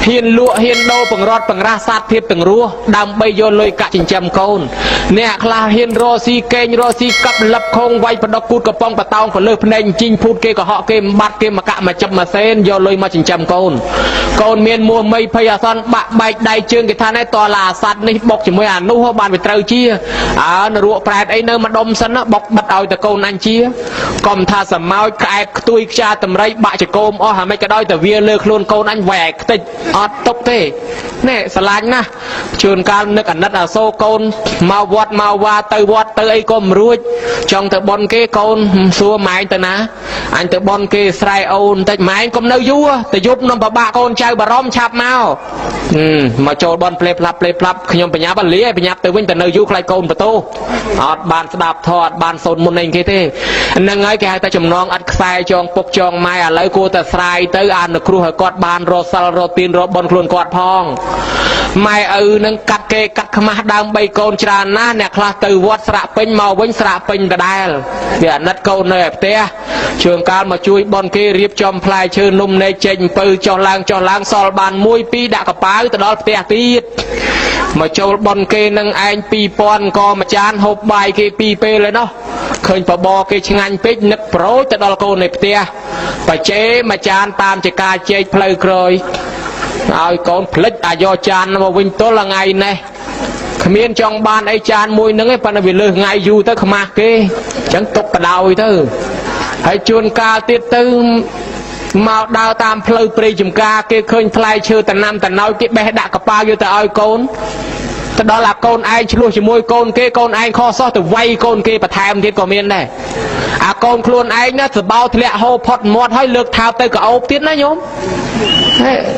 ហ៊ានលក់ហ៊ានដូរបង្រត់បង្រាស់សាទភាពទាំងរស់ដើម្បីយកលុយកាក់ចិញ្ចឹមកូនអ្នកខ្លះហ៊ានរកស៊ីកេងរកស៊ីកាប់លឹបខងវាយបដកគូតកំប៉ុងបតោងក៏លើសភ្នែកជីងភូតគេកុហកគេបាត់គេមកកាក់មកចាប់មកសេនយកលុយមកចិញ្ចឹមកូនកូនមានមួមីភ័យអាសន្នបាក់បែកដៃជើងគេថាណែតឡាអាស័តនេះបុកជាមួយអានោះបានវាត្រូវជានរកប្រែតអីនៅម្ដុំសិនបុកបិទឲ្យតកូនអញជាកុំថាសមោចក្អែបខ្ទួយខ្ចាតម្រៃបាក់ចកោមអស់ហើយមិនក៏ដោយតែវាលើខ្លួនកូនអញវែកខ្ទេចអត់ទុកទេនេះស្រឡាញ់ណាស់ជួនកាលនឹកអាណិតអាសូរកូនមកវត្តមកវាទៅវត្តទៅអីក៏មិនរួចចង់ទៅបន់គេកូនសួរម៉ែទៅណាអញទៅបន់គេស្រែអូនតិចម៉ែកុំនៅយូរទៅយប់នំប្របាក់កូនចៅបារម្ភឆាប់មកចូលបន់ផ្លេផ្លាប់ខ្ញុំបញ្ញាប់លាបញ្ញាប់ទៅវិញទៅនៅយូរខ្លាចកូនបន្ទោអត់បានស្ដាប់ធម៌អត់បានសូត្រមុនអីគេទេហ្នឹងហើយគេហៅតែចំណងអត់ខ្សែចងពុកចងម៉ែឥឡូវគួរតែស្រាយទៅអានគ្រោះឲ្យគាត់បានរសិលរទៀនរបន់ខ្លួនគាត់ផងម៉ែឪនឹងកាត់គេកាត់ខ្មាស់ដើមបីកូនច្រើនណាស់អ្នកខ្លះទៅវត្តស្រាក់ពេញមកវិញស្រាក់ពេញដដែលវាអាណិតកូននៅឯផ្ទះជួនកាលមកជួយបន់គេរៀបចំផ្លែឈើនំនេកចេញអំពៅចុះឡើងសល់បាន1 2ដាក់កប៉ាវទៅដល់ផ្ទះទៀតមកចូលបន់គេនឹងឯង2000ក៏មួយចានហូបបាយគេ2ពេលហើយណោះឃើញបបគេឆ្ងាញ់ពេកនឹកប្រូចទៅដល់កូននៅផ្ទះបច្ចេមួយចានតាមចការជែកផ្លូវក្រោយឲ្យកូនផ្លិចអាយកចានមកវិញទល់ថ្ងៃនេះគ្មានចង់បានអីចានមួយហ្នឹងឯងប៉ុន្តែវាលើសថ្ងៃយូរទៅខ្មាស់គេអញ្ចឹងទុកបដ ாய் ទៅហើយជួនកាលទៀតទៅមកដើរតាមផ្លូវព្រៃចំការគេឃើញផ្លែឈើតំណាំតំណោយគេបេះដាក់កប៉ាល់យកទៅឲ្យកូនទៅដល់អាកូនឯងឆ្លោះជាមួយកូនគេកូនឯងខុសសោះទៅវាយកូនគេបន្ថែមទៀតក៏មានដែរអាកូនខ្លួនឯងណាសបោធ្លាក់ហូរផុតមាត់ហើយលើកថើបទៅក្អោបទៀតណាញោម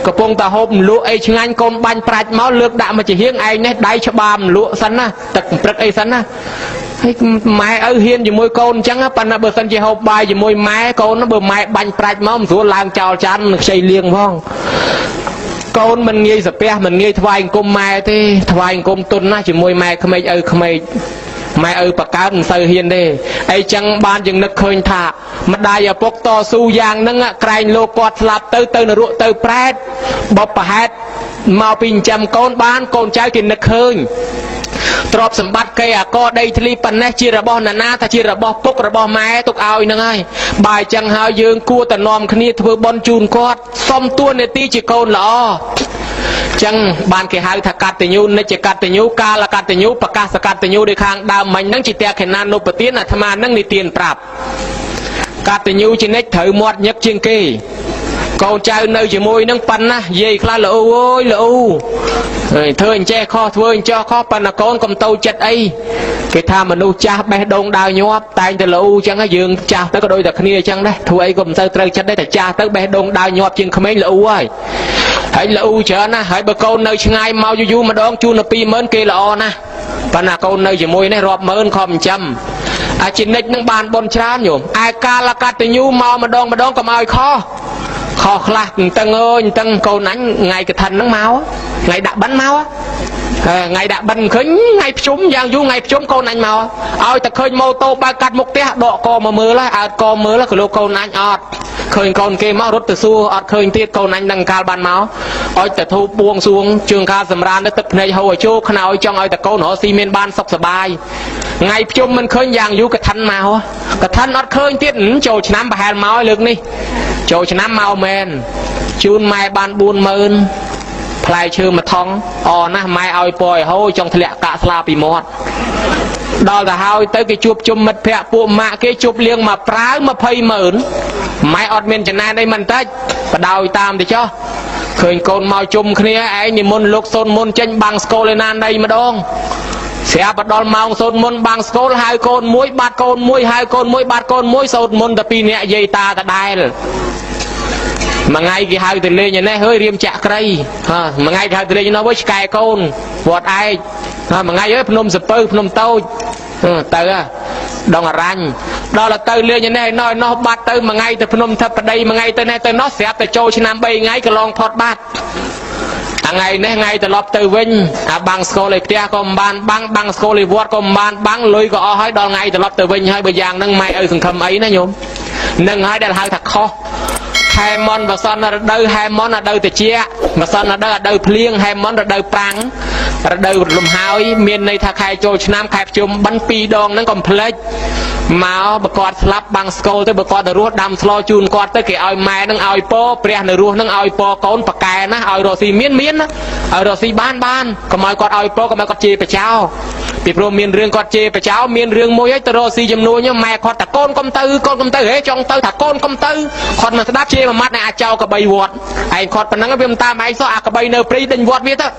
កំពុងតែហូបលក់អីឆ្ងាញ់កូនបាញ់ប្រាច់មកលើកដាក់មកជាហៀងឯងនេះដៃច្បាមលក់សិនណាទឹកព្រឹកអីសិនណាហើយម៉ែឪហ៊ានជាមួយកូនអញ្ចឹងប៉ុន្តែបើសិនជាហូបបាយជាមួយម៉ែកូនបើម៉ែបាញ់ប្រាច់មកមិនស្រួលឡើងចោលចានខ្ចីលៀងផងកូនមិនងាយសាពះមិនងាយថ្វាយអង្គមម៉ែទេថ្វាយអង្គមទុនណាជាមួយម៉ែក្មេកឪក្មេកម៉ែឪបកើតមិនសូវហ៊ានទេអីចឹងបានយើងនឹកឃើញថាម្ដាយឪពុកតស៊ូយ៉ាងហ្នឹងក្រែងលោកគាត់ស្លាប់ទៅនរកទៅប្រែតបបប្រហែតមកពីចិញ្ចឹមកូនបានកូនចៅគេនឹកឃើញទ្រព្យសម្បត្តិគេអាកដីធ្លីប៉ុណ្ណេះជារបស់ណានាថាជារបស់ពុករបស់ម៉ែទុកឲ្យហ្នឹងហើយបើអញ្ចឹងហើយយើងគួរតែនាំគ្នាធ្វើបុណ្យជូនគាត់សុំទួនាទីជាកូនល្អចឹងបានគេហៅថាកតញ្ញូនិច្ចកតញ្ញូកាលកតញ្ញូប្រកាសកតញ្ញូដោយខាងដើមមិញហ្នឹងជាតេខេណានុបទានអាត្មាហ្នឹងនិទានប្រាប់កតញ្ញូជានិច្ចត្រូវមាត់ញឹកជាងគេកូនចៅនៅជាមួយនឹងប៉ុណ្ណាយាយខ្លះល្អអើយល្អធ្វើអញ្ចេះខុសធ្វើអញ្ចោះខុសប៉ុន្តែកូនកុំតូចចិត្តអីគេថាមនុស្សចាស់បេះដូងដើរញាប់តែងតែល្អអញ្ចឹងយើងចាស់ទៅក៏ដូចតែគ្នាអញ្ចឹងដែរធ្វើអីក៏មិនសូវត្រូវចិត្តដែរតែចាស់ទៅបេះដូងដើរញាប់ជាងក្មេងល្អហើយល្អច្រើនណាស់ហើយបើកូននៅឆ្ងាយមកយូរម្ដងជូនទៅ20000គេល្អណាស់ប៉ុន្តែកូននៅជាមួយនេះរាប់ម៉ឺនខំចិញ្ចឹមអាចិនិចនឹងបានបនច្រើនញោមឯកាលកតញ្ញូមកម្ដងកុំឲ្យខុសខ្លះតឹងអើយតឹងកូនអញថ្ងៃកឋិនហ្នឹងមកថ្ងៃដាក់បិណ្ឌមកថ្ងៃដាក់បិណ្ឌឃើញថ្ងៃភ្ជុំយ៉ាងយូរថ្ងៃភ្ជុំកូនអញមកឲ្យតែឃើញម៉ូតូបើកាត់មុខផ្ទះដកកមកមើលហើយអើតកមើលក៏លោកកូនអញអត់ឃើញកូនគេមករត់ទៅសួរអត់ឃើញទៀតកូនអញនឹងកាលបានមកឲ្យតែធូបបួងសួងជើងកាលសម្រានទៅទឹកភ្នែកហូរឲ្យជោខ្នើយចង់ឲ្យតែកូនរកស៊ីមានបានសុខសប្បាយថ្ងៃភ្ជុំមិនឃើញយ៉ាងយូរកឋិនមកកឋិនអត់ឃើញទៀតចូលឆ្នាំប្រហែលមកលើកនេះចូលឆ្នាំមកមែនជូនម៉ែបាន40000ផ្លែឈើមួយថងអណាស់ម៉ែឲ្យពរឲ្យហូរចង់ធ្លាក់កាក់ស្លាពីមាត់ដល់ទៅហើយទៅគេជួបជុំមិត្តភ័ក្តិពួកម៉ាក់គេជប់លៀងមកប្រើ20000ម៉ែអត់មានចំណែនអីមិនតិចបដោយតាមទៅចុះឃើញកូនមកជុំគ្នាឯងនិមន្តលោកសូនមុនចេញបាំងស្គលឯណាណីម្ដងស្រាប់បដល់ម៉ោងសូនមុនបាំងស្គលហៅកូនមួយបាត់កូនមួយហៅកូនមួយបាត់កូនមួយសូនមុនតែ2នាក់យាយតាដដែលមួយថ្ងៃគេហៅទៅលេងឯនេះហើយរៀមចាក់ក្រៃមួយថ្ងៃគេហៅទៅលេងនោះវិញឆ្កែកូនវត្តឯកមួយថ្ងៃហើយភ្នំសពៅភ្នំតូចទៅដងអរញ្ញដល់ទៅលេងឯនេះនោះបាត់ទៅមួយថ្ងៃទៅភ្នំថឹបប្តីមួយថ្ងៃទៅនេះទៅនោះស្រាប់តែចូលឆ្នាំ3ថ្ងៃកន្លងផុតបាត់ ngày nay ngày từ lọp từ vinh bằng school tia còn bằng school vót còn bằng lùi có hỏi đòn ngày từ lọp từ vinh hơi bây giờ nâng mai ơi thằng thầm ấy nó nhôm nâng hai đàn hai thật khó hai món và son là đâu hai món là đâu từ chia mà son là đâu đâu liêng hai món là đâu prang là đâu lùm hái miền này thà khai trôi nam khai chùm bắn pi đòn nó còn plek mà bậc quạt slap bằng school tới bậc quạt từ ruột đâm slow chun quạt tới cái ao mai nó ao po pre nửa ruột nó ao po con bậc cài nó ao rồi xì miến á ao rồi xì ban còn mai quạt ao po còn mai quạt chê bạch cháo bị pro miền riêng quạt chê bạch cháo miền riêng môi ấy từ rồi xì chấm nuôi nhá mẹ quạt thà con công tư ấy trong tư thà con công tư quạt mà đáp chê mà mắt này chào cả bay vọt ai quạt phần năng viêm tam ai so cả bay nở pre định vọt biết á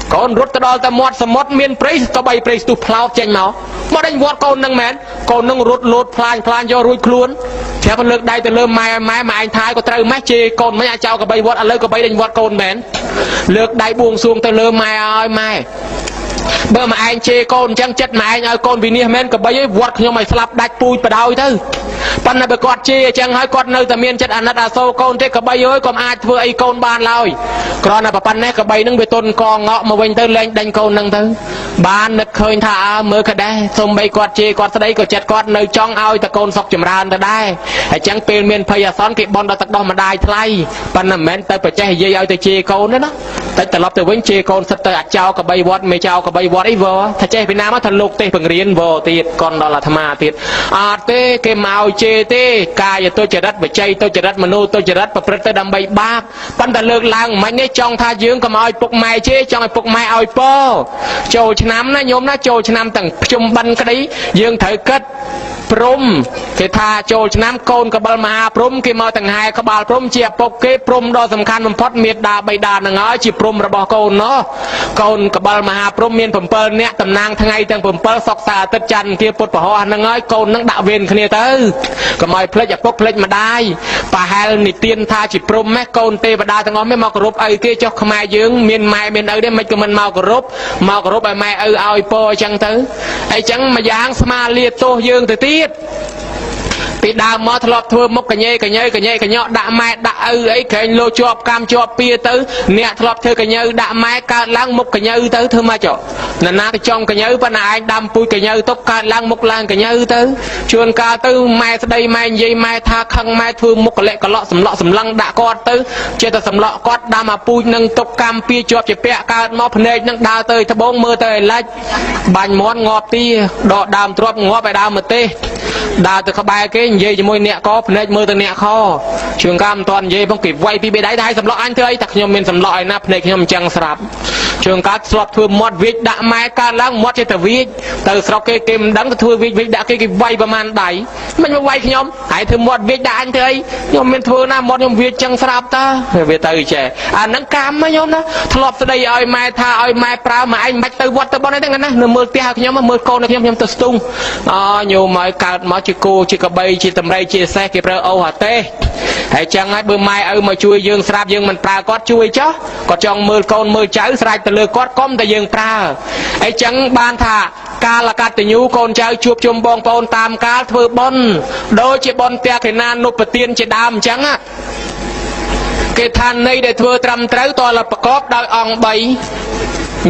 con rút cái đo ta mót sầm mót miền pre cả bay pre tụt plow chênh máu mót định vọt con năng mến con năng rút lột plan cho ruồi khuôn theo phần lực đây từ lơ mai mà anh thái có trâu mát chê con mấy chào cả bay vọt lơ cả bay định vọt con mến lực đây buông xuống từ lơ mai ơi mai bơ mà anh chê con chẳng chất mà anh ơi con vì nia men cả bay ấy vọt nhưng mày slap đạch pui vào đầu thôi pan này bị quạt chê chẳng hỏi quạt nơi tầm miền chất anh đã sâu con thế cả bay ơi còn ai vừa ấy con bàn lòi còn là pan này cả bay nâng về tôn con ngọ mà vinh tới lên đánh con nâng tới bàn được khơi thả mới cả đây xong bay quạt chê quạt đây có chặt quạt nơi trong ao ta con sọc chìm ra tới đây hay chẳng tiền miền phơi són kịp bon đó tắc đó mà đai thay pan là men tới phải chơi dây ao tới chê con nữa đó tới từ lọp từ vinh chê con sắp tới chào cả bay vọt mày chào cả bay vọt ấy vợ thay chơi Việt Nam á thần lục tê bằng riêng vợ tiệt con đó là tham à tiệt tê cái màu chê tê cài tôi chờ đất và chay tôi chờ đất mà nô tôi chờ đất và tới đầm bay ba pan ta lược làng mấy cái trong tha dương cầm ao phục mai chê trong phục mai ao po trầu năm nó nhôm nó trầu năm tầng chung banh cái đấy dương thời kết prom cái tha trầu năm con cái bal ma prom cái màu tầng hai cái bal prom chia phục cái prom đó tầm khăn mình phát miệt đà bay đà nằng ấy chỉ prom là bỏ con nó con cái bal ma prom miền phẩm pơ nè tầm nang thằng ngày tầng phẩm pơ sọc xà tết chăn kia put bỏ hoa nằng ấy con nằng đạo viên kia tới cái mày plekจากพวกเพลงมาได้ป่าแฮลนิเตียนท่าจิปรมแม่โกนเตปดาทั้งอ้อมไม่มากรบไอ้เกจขมายยืงเมียนไม้เมียนได้ไม่ก็มันมากรบไอ้ไม้เอาไอ้ปอจังเตอไอ้จังมาย่างสมาเลียโตยืงแต่ตีดปีดาวมาทลอบทั่วมกกันเย่ด่าไม้ด่าไอ้เข่งโลจอบกามจอบเปียเตอเนี่ยทลอบเธอกันเย่ด่าไม้การล้างมกกันเย่เตอเธอมาจ่อนั่นน่าจะจองกันเย่ปนายดำปุยกันเย่ตกการล้างมกล้างกันเย่เตอชวนกาเตอไม้สะใดไม้ยี่ไม้ทาคังไม้ทั่วมกกะเละกะเลาะสำเลาะสำลังด่ากอดเตอเจตสำเลาะกอดดามาปุยนั่งตกกามเปียจอบจะเปียการมอพเนจนั่งดาวเตยทะบงมือเตยไล่บันม้อนงอบตีดอกดามตรวบงอไปดาวมือเตดาวตะขบายเก่งยี่จะมวยเนี่ยก็เนจมือตัวเนี่ยคอช่วงกามตอนยี่ต้องเก็บไว้ปีไปได้สำเลาะอันเตยตักยมเป็นสำเลาะนับเนจยมจังสลับช่วงการสลับทั่วมอดวิดด่าไม้การล้างมอดเจตวิดแต่สลับเกมดังทั่ววิดด่าเก็บไว้ประมาณใดมันไม่ไว้ยมหายถึงมอดวิดด่าอันเตยยมเป็นทั่วหน้ามอดยมวิดจังสลับตาเวทเฉยนังกามไหมยมนะทลบสะใดเอาไม้ทาเอาไม้ปลาไม้บัดตัววัดตัวบอลได้ทั้งนั้นนะเนื้อมือเตี้ยยมมือโกนยมตัวสตุ้งโยมไม้การมอจิโกจิกระเบยจิตำไรจิแซกเก็บเรือเอาหัวเต้ให้จังไอ้เบอร์ไม้มาช่วยยืงสลับยืงมันปลาก็ช่วยจ้ะก็จองมือโกนมือเจ้าสลายตะเลือกอดก้มแต่ยังปลาไอ้จังบานท่ากาละกัดติยูโกนเจ้าจูบจมบองปอนตามกาเถื่อบอนโดยจีบอนเตียขนานนุปเตียนจีดามจังอะเกทันในเดือดเถื่อตรำเต้าต่อละประกอบดาวอ่องใบ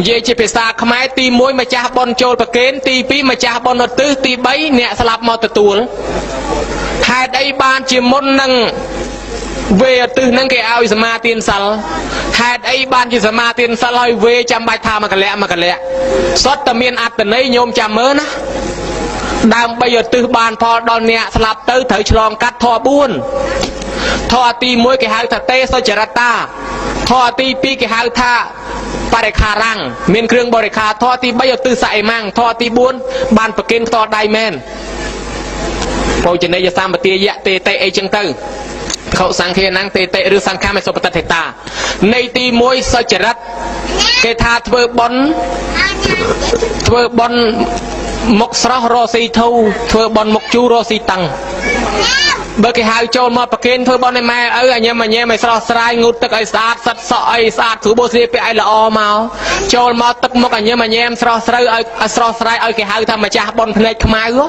เย่จีเปสาขมายตีมวยมาจ่าบอลโจลประเกนตีปีมาจ่าบอลนตื้อตีใบเนี่ยสลับมอตตัวหายได้บานจีมนนังเวตื้อนั่งแกเอาสมาเตียนสัลหายไอ้บ้านจีสมาเตียนสัลอยเวจำใบทามากันแล้วสดตะเมียนอัดแต่ในโยมจำเมื่อนะดามใบหยดตื้อบานพอดอนเนี่ยสลับตื้อเถยฉลองกัดทอบุญทอตีมวยแกหายตะเตสจรตาทอตีปีแกหายท่าปาริคารังเมียนเครื่องบริคาทอตีใบหยดตื้อใส่มั่งทอตีบุญบานประเกนทอไดแมนโปรเจเนยสามปฏิยะเตเตไอจังตื้อเขาสังเกตนั่งเตะหรือสังฆาไม่สมปฏิตาในตีมวยสจรัตเกธาเทอบอลมกสระโรสีทูเทอบอลมกจูโรสีตังเบอร์เกหายโจมมาประเคนเทอบอลในแม่อันนี้มันไม่สระสายงูตึกไอสาดสัตว์สอยสาดถูโบสีไปไอละอมาโจมมาตึกมกอันนี้มันแยมสระสายไอสระสายไอเกหายทำมาจากบอลเพลย์ขมายก็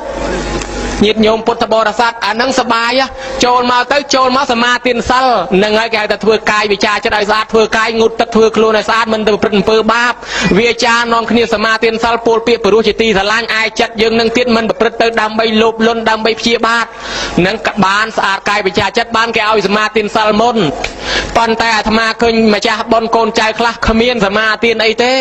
ញាតិញោមពុទ្ធបរិស័ទអានឹងសបាយចូលមកទៅចូលមកសមាទានសិលនឹងហើយគេហៅថាធ្វើកាយវិចារចិត្តឲ្យស្អាតធ្វើកាយងូតទឹកធ្វើខ្លួនឲ្យស្អាតមិនទៅប្រព្រឹត្តអំពើបាបវាចានាំគ្នាសមាទានសិលពោលពាក្យព្រោះជាទីស្រឡាញ់អាយចិត្តយើងនឹងទៀតមិនប្រព្រឹត្តទៅដើម្បីលោភលន់ដើម្បីព្យាបាទនឹងបានស្អាតកាយវិចារចិត្តបានគេឲ្យសមាទានសិលមុនប៉ុន្តែអាត្មាឃើញម្ចាស់បុណ្យកូនចៅខ្លះគ្មានសមាទានអីទេ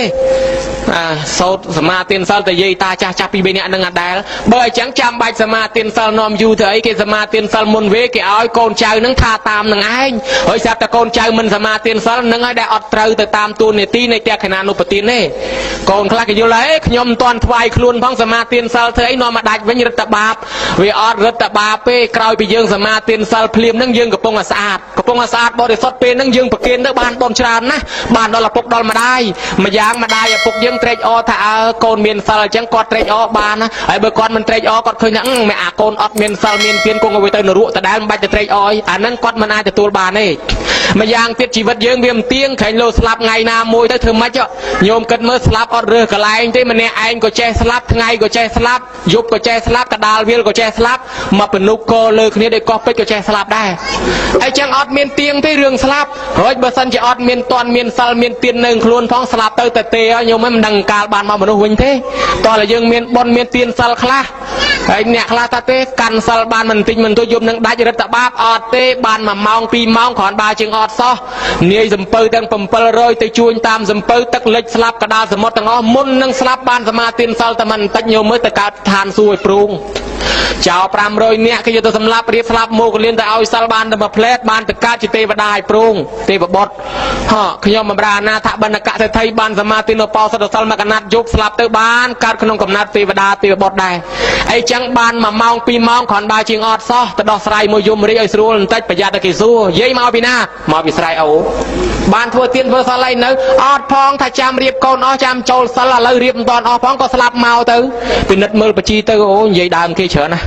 សោតសមាទានសិលតែយាយតាចាស់ពី3នាក់នឹងអត់ដែលបើអញ្ចឹងចាំបាច់សមាទានសិលនាំយូរទៅអីគេសមាទានសិលមុនវេគេឲ្យកូនចៅនឹងថាតាមនឹងឯងហើយស្រាប់តែកូនចៅមិនសមាទានសិលនឹងឲ្យដែលអត់ត្រូវទៅតាមទូនាទីនៃតេខេណានុបទានទេកូនខ្លះគេយល់ហើយខ្ញុំមិនទាន់ថ្វាយខ្លួនផងសមាទានសិលធ្វើអីនាំមកដាច់វិញរឹតតែបាបវាអត់រឹតតែបាបទេក្រោយពីយើងសមាទានសិលភ្លាមនឹងយើងកំពុងតែស្អាតបរិសុទ្ធពេលនឹងយើងប្រគិនទៅបានបនច្រើនណាស់បានដល់ឪពុកដល់ម្ដាយម្យ៉ាងម្ដាយឪពុកយើងត្រេកអរថាកូនមានសិលអញ្ចឹងគាត់ត្រេកអរបានណាហើយបើគាត់មិនត្រេកអរគាត់ឃើញថាម៉ែអាកូនអត់មានសិលមានទានគង់ឲ្យទៅនរកដដែលមិនបាច់ទៅត្រេកអរអាហ្នឹងគាត់មិនអាចទទួលបានទេម្យ៉ាងទៀតជីវិតយើងវាមិនទៀងក្រែងលោស្លាប់ថ្ងៃណាមួយទៅធ្វើម៉េចញោមគិតមើលស្លាប់អត់រើសកន្លែងទេម្នាក់ឯងក៏ចេះស្លាប់ថ្ងៃក៏ចេះស្លាប់យប់ក៏ចេះស្លាប់កដាលវាលក៏ចេះស្លាប់មកពនុកក៏លើគ្នាដោយកោះពេជ្រក៏ចេះស្លាប់ដែរអញ្ចឹងអត់មានទៀងទេរឿងស្លាប់រួចបើសិនជាអត់មានតន់មានសិលមានទាននៅខ្លួនផងស្លាប់ទៅតែទេញោមមិនដឹងកាលបានមកមនុស្សវិញទេតោះតែយើងមានបុណ្យមានទានសិលខ្លះហើយអ្នកខ្លះថាទេកាន់សិលបានមិនតិចមិនទួយយប់នឹងដាច់រឹតតែបាបអត់ទេបាន1ម៉ោង2ម៉ោងគ្រាន់បើជាងអត់សោះនាយសំពៅទាំង700ទៅជួញតាមសំពៅទឹកលិចស្លាប់កដាលសមុទ្រទាំងអស់មុននឹងស្លាប់បានសមាទានសិលតែមិនតិចញោមមើលទៅកើតឋានសួគ៌ឲ្យព្រូងចោល500នាក់គេយកទៅសម្លាប់រៀបស្លាប់មកលៀនទៅឲ្យសិលបានតែមួយផ្លែតបានទៅកើតជាទេវតាឲ្យព្រូងទេវបុត្រខ្ញុំបំរើណាថាបណ្ឌកសេដ្ឋីបានសមាទានឧបោសថសិលមកកណាត់យប់ស្លាប់ទៅបានកើតក្នុងកំណត់ទេវតាទេវបុត្រដែរអីចឹងបាន1ម៉ោង2ម៉ោងគ្រាន់បើជាងអត់សោះទៅដោះស្រាយមួយយមរីឲ្យស្រួលបន្តិចប្រយ័ត្នតែគេសួរយាយមកពីណាមកពីស្រែអូបានធ្វើទានធ្វើសិលអីនៅអត់ផងថាចាំរៀបកូនអស់ចាំចូលសិលឥឡូវរៀបមិនតាន់អស់ផងក៏ស្លាប់មកទៅពិនិត្យមើលបជីទៅអូនិយាយដើមគេច្រើនណា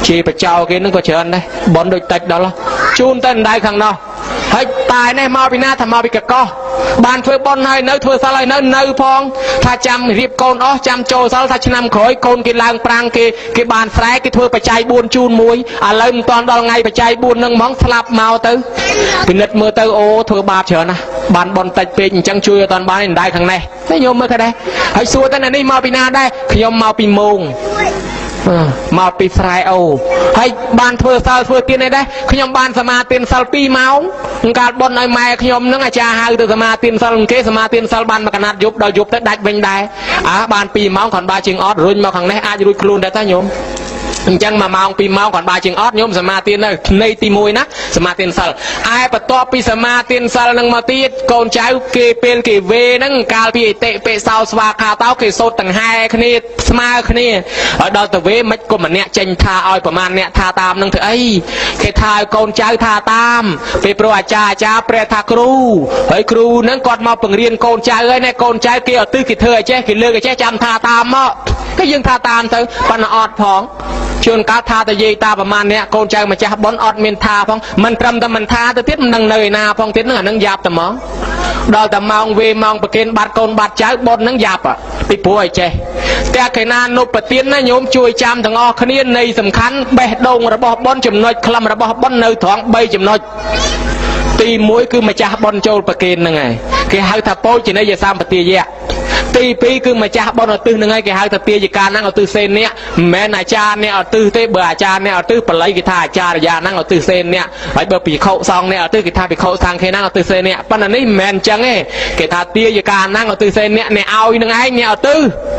ជាបចោគេនឹងក៏ច្រើនដែរបនដូចតិចដល់ជូនទៅដៅខាងនោះហើយតែនេះមកពីណាថាមកពីកកោះបានធ្វើបនហើយនៅធ្វើសិលហើយនៅផងថាចាំរៀបកូនអស់ចាំចូលសិលថាឆ្នាំក្រោយកូនគេឡើងប្រាំងគេបានស្រែគេធ្វើបច្ច័យ4ជូន1ឥឡូវមិនតាន់ដល់ថ្ងៃបច្ច័យ4នឹងហ្មងស្លាប់មកទៅពិនិត្យមើលទៅអូធ្វើបាបច្រើនណាស់បានបនតិចពេកអញ្ចឹងជួយអត់បានដៃខាងនេះតែញោមមើលឃើញដែរហើយសួរទៅនេះមកពីណាដែរខ្ញុំមកពីមោងមកពីស្រែអូហើយបានធ្វើសិលធ្វើទានអីដែរខ្ញុំបានសមាទានសិល2ម៉ោងកាលបន់ឲ្យម៉ែខ្ញុំនឹងអាចារ្យហៅទៅសមាទានសិលគេសមាទានសិលបានមកកណាត់យប់ដល់យប់ទៅដាច់វិញដែរបាន2ម៉ោងគ្រាន់បើជាងអត់រុញមកខាងនេះអាចរួចខ្លួនដែរតាញោមអញ្ចឹង1ម៉ោង2ម៉ោងគ្រាន់បើជាងអត់ញោមសមាទាននៅនៃទី1ណាសមាទានសិលឯបន្ទាប់ពីសមាទានសិលនឹងមកទៀតកូនចៅគេពេលគេវេហ្នឹងកាលពីអតិពេសោស្វាខាតោគេសូត្រដង្ហែគ្នាស្មើគ្នាហើយដល់ទៅវេមិនក៏ម្នាក់ចេញថាឲ្យប្រមាណអ្នកថាតាមនឹងធ្វើអីគេថាឲ្យកូនចៅថាតាមពេលព្រោះអាចារ្យព្រះថាគ្រូហើយគ្រូហ្នឹងគាត់មកបង្រៀនកូនចៅហើយណាកូនចៅគេឲ្យទិសគេធ្វើឲ្យចេះគេលើកឲ្យចេះចាំថាតាមមកគេយើងថាតាមទៅប៉ុន្តែអត់ផងជួនកាលថាតែយាយតាប្រមាណអ្នកកូនចៅម្ចាស់បុណ្យអត់មានថាផងមិនត្រឹមតែមិនថាទៅទៀតមិនដឹងនៅឯណាផងទៀតហ្នឹងអានឹងយ៉ាប់តែហ្មងដល់តែម៉ោងវេម៉ោងប្រគិនបាត់កូនបាត់ចៅបុណ្យហ្នឹងយ៉ាប់ពីព្រោះឲ្យចេះតែកេណានុបទានណាញោមជួយចាំទាំងអស់គ្នានៃសំខាន់បេះដូងរបស់បុណ្យចំណុចខ្លឹមរបស់បុណ្យនៅត្រង់3ចំណុចទី1គឺម្ចាស់បុណ្យចូលប្រគិនហ្នឹងហើយគេហៅថាពោជនីយសម្បទាយៈទី2គឺម្ចាស់បុណ្យឧទ្ទិសហ្នឹងហើយគេហៅថាទាយកាហ្នឹងឧទ្ទិសសេនអ្នកមិនមែនអាចារ្យអ្នកឧទ្ទិសទេបើអាចារ្យអ្នកឧទ្ទិសបល័យគេថាអាចារ្យាហ្នឹងឧទ្ទិសសេនអ្នកហើយបើភិក្ខុសង្ឃអ្នកឧទ្ទិសគេថាភិក្ខុសង្ឃហ្នឹងឧទ្ទិសសេនអ្នកប៉ុន្តែនេះមិនមែនអញ្ចឹងទេគេថាទាយកាហ្នឹងឧទ្ទិសសេនអ្នកឲ្យនឹងឯងអ្នកឧទ្ទិស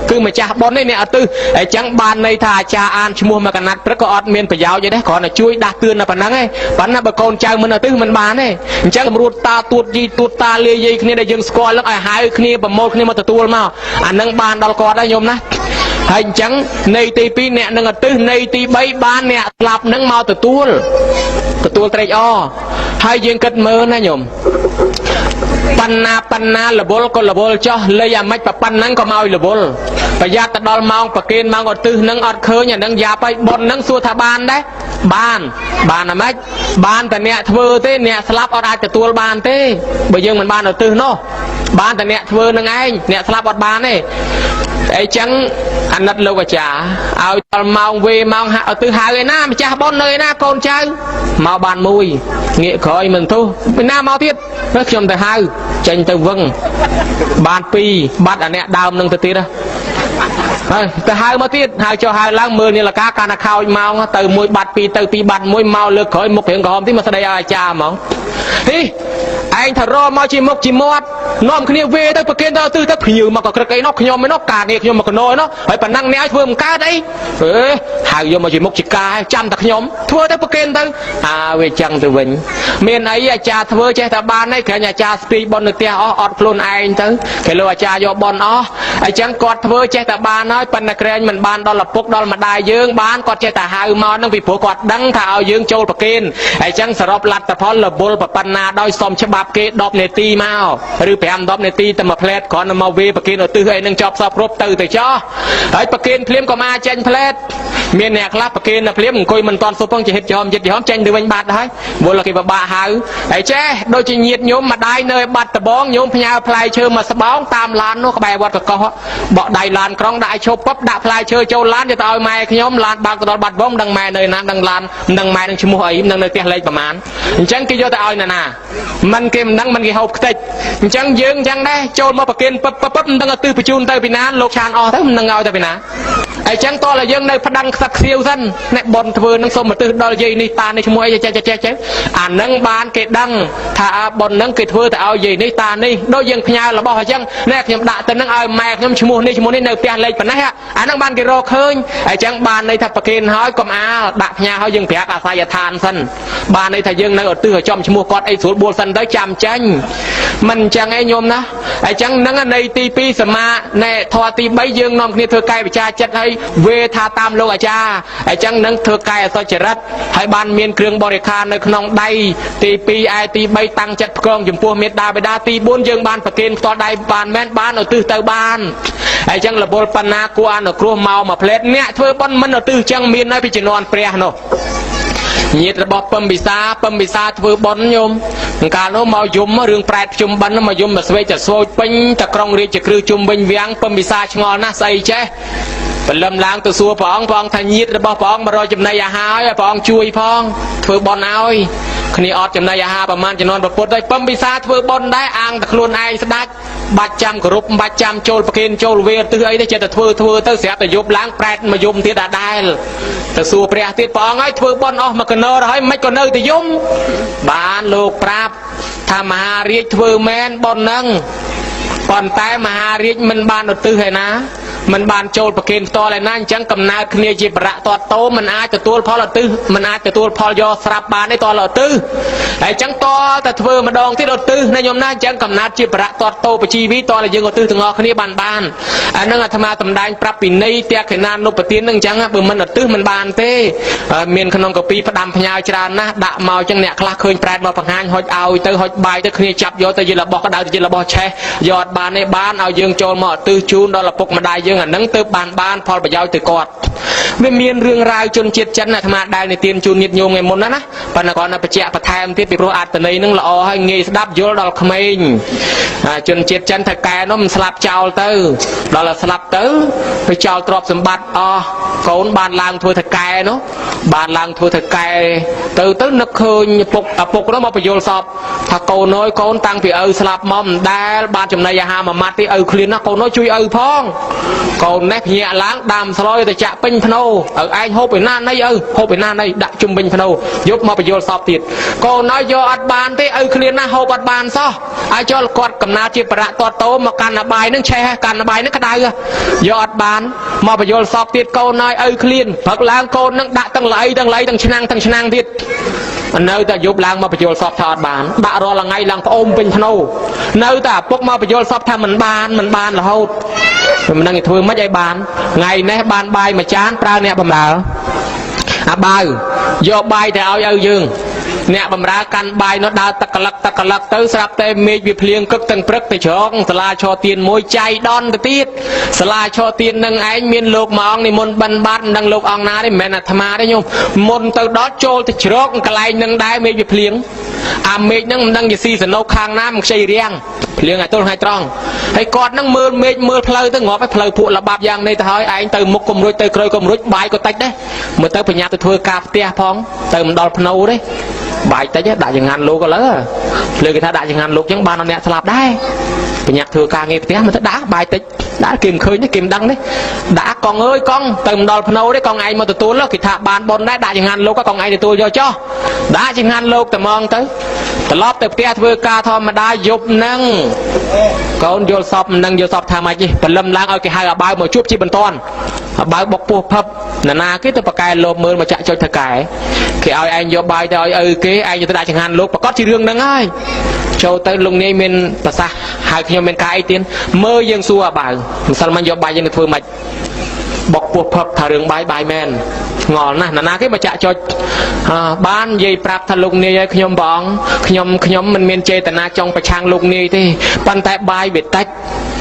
គឺម្ចាស់បុណ្យនេះអ្នកឧទ្ទិសអញ្ចឹងបានន័យថាអាចារ្យអានឈ្មោះមកកណាត់ព្រឹកក៏អត់មានប្រយោជន៍ទេគ្រាន់តែជួយដាស់តឿនតែប៉ុណ្្នឹងឯងប៉ុន្តែបើកូនចៅមិនឧទ្ទិសមិនបានទេអញ្ចឹងសម្រួតតាទួតយីទួតតាលាយាយគ្នាដែលយើងស្គាល់នឹងឲ្យហៅគ្នាប្រមូលគ្នាមកទទួលមកអានឹងបានដល់គាត់ដែរញោមណាហើយអញ្ចឹងនៃទី2អ្នកនឹងឧទ្ទិសនៃទី3បានអ្នកស្លាប់នឹងមកទទួលត្រេកអរហើយយើងគិតមើលណាញោមបណ្ណាលវលក៏លវលចោះលេអាម៉េចប៉ុណ្ណឹងក៏មកឲ្យលវលប្រយ័ត្នទៅដល់ម៉ោងប្រគិនម៉ោងឧទ្ទិសនឹងអត់ឃើញអានឹងយ៉ាប់ហើយប៉ុននឹងសួរថាបានដែរបានអាម៉េចបានតែអ្នកធ្វើទេអ្នកស្លាប់អត់អាចទទួលបានទេបើយើងមិនបានឧទ្ទិសនោះ ban tại nè thưa nâng anh nè slap bọt ban này ấy chẳng anh nát lâu cả chả ao mong về mong hạ từ hai người na mà cha bon nơi na con trai màu bàn mùi nghĩa khởi mình thu bên na mau thiết nó chồng từ hai tranh từ vâng bàn pi bắt anh nè đào nâng từ tiết đó từ hai mới tiết hai cho hai láng mưa như là cá cana khao mau từ mùi bạt pi từ pi bạt mùi mau lực khởi một hiện gồm tí mà đây ai cha mà đi anh thở ro mau chỉ một chỉ mót nôm kia về tới kia tới từ tới nhiều mà còn cái nó nhom mới nó cả này nhom mà còn nồi nó phải bản năng né vừa một cá đấy hai vô mà chỉ một chỉ cá trăm thật nhom thua tới kia tới về chẳng từ vĩnh miền ấy cha thưa cha ta ban ấy cái nhà cha speed bon được tia ọt luôn anh tới cái lừa cha do bon ó ai chẳng cọt thưa cha ta ban nói pan là cái mình ban đó là phúc đó mà đại dương ban cọt cha ta hai mau nó bị phổ cọt đắng thảo dương châu bạc kiên ai chẳng sờ lặtแต่พอละบุลปปันนาได้สมฉบับเกดดอกเนตีมาหรือแผ่นดอกเนตีแต่มาเพลทก่อนมาเวปกินเอาตื้อไอ้นั่งจอบสอบรบตื้อแต่จ้าไอ้ปกินเพลียมก็มาเจนเพลทเมียนแหกลับปกินนะเพลียมคุยมันตอนสุพงจะเห็ดยอมเจนดูเป็นบาดได้บุลกิบบ้าหายไอ้เจ้โดยจีเงียดโยมมาได้เนยบัดตะบองโยมพญาพลายเชื่อมาสบองตามลานนกใบวัดตะกอบ่ได้ลานกรองได้โชว์ปั๊บด่าพลายเชื่อโจลานจะต่อยแม่ขยมลานบางตลอดบัดบ้องดังแม่เนยนั้นดังลานดังแม่ดังชิมุยดังเนยเตี้ยเลยประมาณจังกิโยแต่เอาน่ะมันเกมนั่งมันกี่หกติดจังยืงจังได้โจมมาปะกินปั๊บตั้งตื้อไปจูนเตอร์ปีนั้นโลกชานอทั้งมันนั่งเอาแต่ปีนั้นไอ้จังตัวละยังในพดังสักเซียวสั้นในบนทเวนั่งสมมาตื้อดอลยีนี่ตาในชั่วโมงเจ๊นั่งบานเกดังถ้าบนนั่งเกทเวแต่เอายีนี่ตานี่โดยยังพญาเราบอกให้จังแน่ยมด่าแต่นั่งเอาแม่ยมชั่วโมงนี่ในเปียเลยปะนะฮะนั่งบานเกโรเคยไอ้จังบานในทับปะกินหอยกอมอาด่าพญาเขายังเปียกอาศัยทานสั้นบานในถ้ายังในอดตื้อจอมชั่วโมงกอดไอ้สูตรบัวสันได้จำจังมันจังไอ้โยมนะไอ้จังนั่งในตีปีสมาในทอตีใบยืงนอมนี่เธอไก่ประชาจัดให้เวทาตามโลกอาจาไอ้จังนั่งเธอไก่สจรัตให้บ้านเมียนเครื่องบริการในขนมใดตีปีไอตีใบตังจัดกองจุ่มพัวเมตดาไปดาตีบุญยืงบ้านประเคนต่อใดบ้านแม่นบ้านเอาตื้อเตาบ้านไอ้จังระบบปนากวนเอาครัวเมามาเพลทเนี่ยเธอบนมันเอาตื้อจังเมียนในพิจนวนเปรี้ยโนnhiệt bọt pâm bị xa vừa bón nhôm cả nó màu yếm rừng prẹt chum bắn nó mà yếm mà xoay chặt xôi pin chặt krong ri chặt kêu chum bên viang pâm bị xa ngon na say chế phần lâm lang từ xua phong thành nhiệt bọt phong mà rồi chum này hái phong chui phong vừa bón ơi khi ọt chum này haประมาณจะนอนประปดได้ปมพิซาធ្វើบนได้อ่างตะครุนไอสดักบัดจำกรุบบัดจำโจลประเคนโจลเวทตื้อไอ้ได้เจตធ្វើទៅเสียแต่ยุบล้างแปดมายุมที่ได้แต่สู้เปรี้ยติดปองไอ้ធ្វើบนออกมากันเนอร์ให้ไม่ก็เนอร์แต่ยุมบ้านลูกปราบทำมหาเรียกធ្វើแมนบนนั่งปอนแต่มหาเรียกมันบ้านเอาตื้อให้นะมันบานโจลประเคนตัวอะไรนั่นจังกำนาคเนียจีประตัวโตมันอาจจะตัวพอละตื้อมันอาจจะตัวพอยอสราบบานในตัวละตื้อไอ้จังตัวแต่เธอมาดองที่เราตื้อในยมนั่นจังกำนาจีประตัวโตไปชีวิตตัวอะไรยังก็ตื้อถึงออกนี้บานอันนั้นอาตมาตำได้ปรับปีนี้เตี้ยขนานนุปเตียนนั่งจังอ่ะเบื่อมันตื้อมันบานเต้เมียนขนมกะปีประดำพญาจรานะด่าเมาจังเนี่ยคลาเคยแปรมาพังงานหอยเอาเตอหอยใบเตอเคลียจับยอเตอยืนละบอกกระดาษยืนละบอกแช่ยอดบานในบ้านเอายังโจลมาตื้อชูนดอละปกมาได้ยังนั่งตื้อบานพอประยาวตือกอดไม่มีเรื่องราวจนเจ็ดจันนะธรรมะได้ในเตียนจูนนิดโยงไงมุนนะปนกรนับเจ้าประทามที่ปิโรอาตในนั่งละอให้เงยสดับโยลดอลขมิ้นจนเจ็ดจันถักแกน้มสลับเจ้าเตอดอลสลับเตอไปเจ้าตรอบสมบัติโกนบานลางทัวถักแกเนาะบานลางทัวถักแกเตอนึกเคยปกแล้วมาประโยชน์สอบถ้าโกน้อยโกนตั้งปีสลับมอมได้บานจำนายหามามัดที่เคลียนนะโกน้อยช่วยพ้องโกนแนบเหี้ยล้างดำสลอยแต่จะเป็นพนอไอ้โฮไปหน้าในโฮไปหน้าในดักจุ่มเป็นพนอยกมาประโยชน์สอบติดโกน้อยยอดบานที่เคลียนนะโฮบัดบานซะไอ้จอลกอดกับนาจีประตัวโตมาการระบายนั่งแช่การระบายนั่งกระไดยอดบานมาประโยชน์สอบติดโกน้อยเคลียนผักล้างโกนนั่งดักตั้งไหลตั้งชนะติดเนื้อแต่ยุบล้างมาประโยชน์สอบทอดบานบะรอละไงล้างพระอมเป็นพนอเนื้อแต่พวกมาประโยชน์สอบทำมันบานละโหดมันนั่งถือไม่ใจบานไงแน่บานใบมาจานปลาเนี่ยบำราใบโยบใบแต่เอายืงเนี่ยบำรากันใบnóดาวตะกลักตื้อสลับเต็มเมฆวิเพลียงกึกตั้งพรึกไปช่องสลาชอเตียนมวยใจดอนตะตีดสลาชอเตียนนั่งไอ้เมียนโลกมองในมนบันบันดังโลกอองนาได้แม่นธรรมาได้ยมมนตัวดอโจลตะชรกกลายนั่งได้เมฆวิเพลียงเมฆนั่งอยู่ซีสนกข้างน้ำใช่เรียงเพ เลี้ยงไอ้ต้นให้ตรองให้กอดนั่งมือเมฆมือเพลย์ตั้งงอไปเพลย์พวกระบาดยางในทหารไอ้เติมมุกกลมรุ่ยเติมเคยกลมรุ่ยใบก็ตัดได้เมื่อเติมปัญญาตัวเธอกาเตียพองเติมดอลพนูได้ใบตัดได้อย่างงานลูกก็เลยเลยถ้าได้อย่างงานลูกยังบานเอาเนี่ยสลับได้ปัญญาเธอกาเงี้ยเตียมันจะด่าใบตัดด่าเกมเคยนี่เกมดังđấyด่ากองเอ้ยกองเติมดอลพนูได้กองไอ้มาตัวแล้วกิจบานบอลได้อย่างงานลูกก็กองไอ้ตัวย่อจ่อด่าอย่างงานลูกแต่มองtớiตลอดแต่เตี้ยเธอกาทอมาได้ยุบนั่งก้อนโยนซอบนั่งโยนซอบทำไมจีเป็นลำล้างเอาแค่หายใบมาชุบชีบันตอนใบบกปูพับนาคิดตัวประกายลมมือมาจะจอยถกายแค่เอาไอ้โยบใบแต่เอาเก๋ไอ้โยตได้จังหันลูกประกอบชีเรื่องนั่งไอ้โชว์เตลุงนี่เป็นภาษาหายขยมเป็นกายตีนมือยังซัวใบสัลมันโยบใบยังเธอมาบกปูพับถ่ายเรื่องใบแมนงอนนะนาคิดมาจะจอยบ้านยัยปรับทะลุนี่ยัยขยมบองขยมมันเมียนเจตนาจงประชังลุงนี่ที่ปันแต่ใบเบ็ดตัด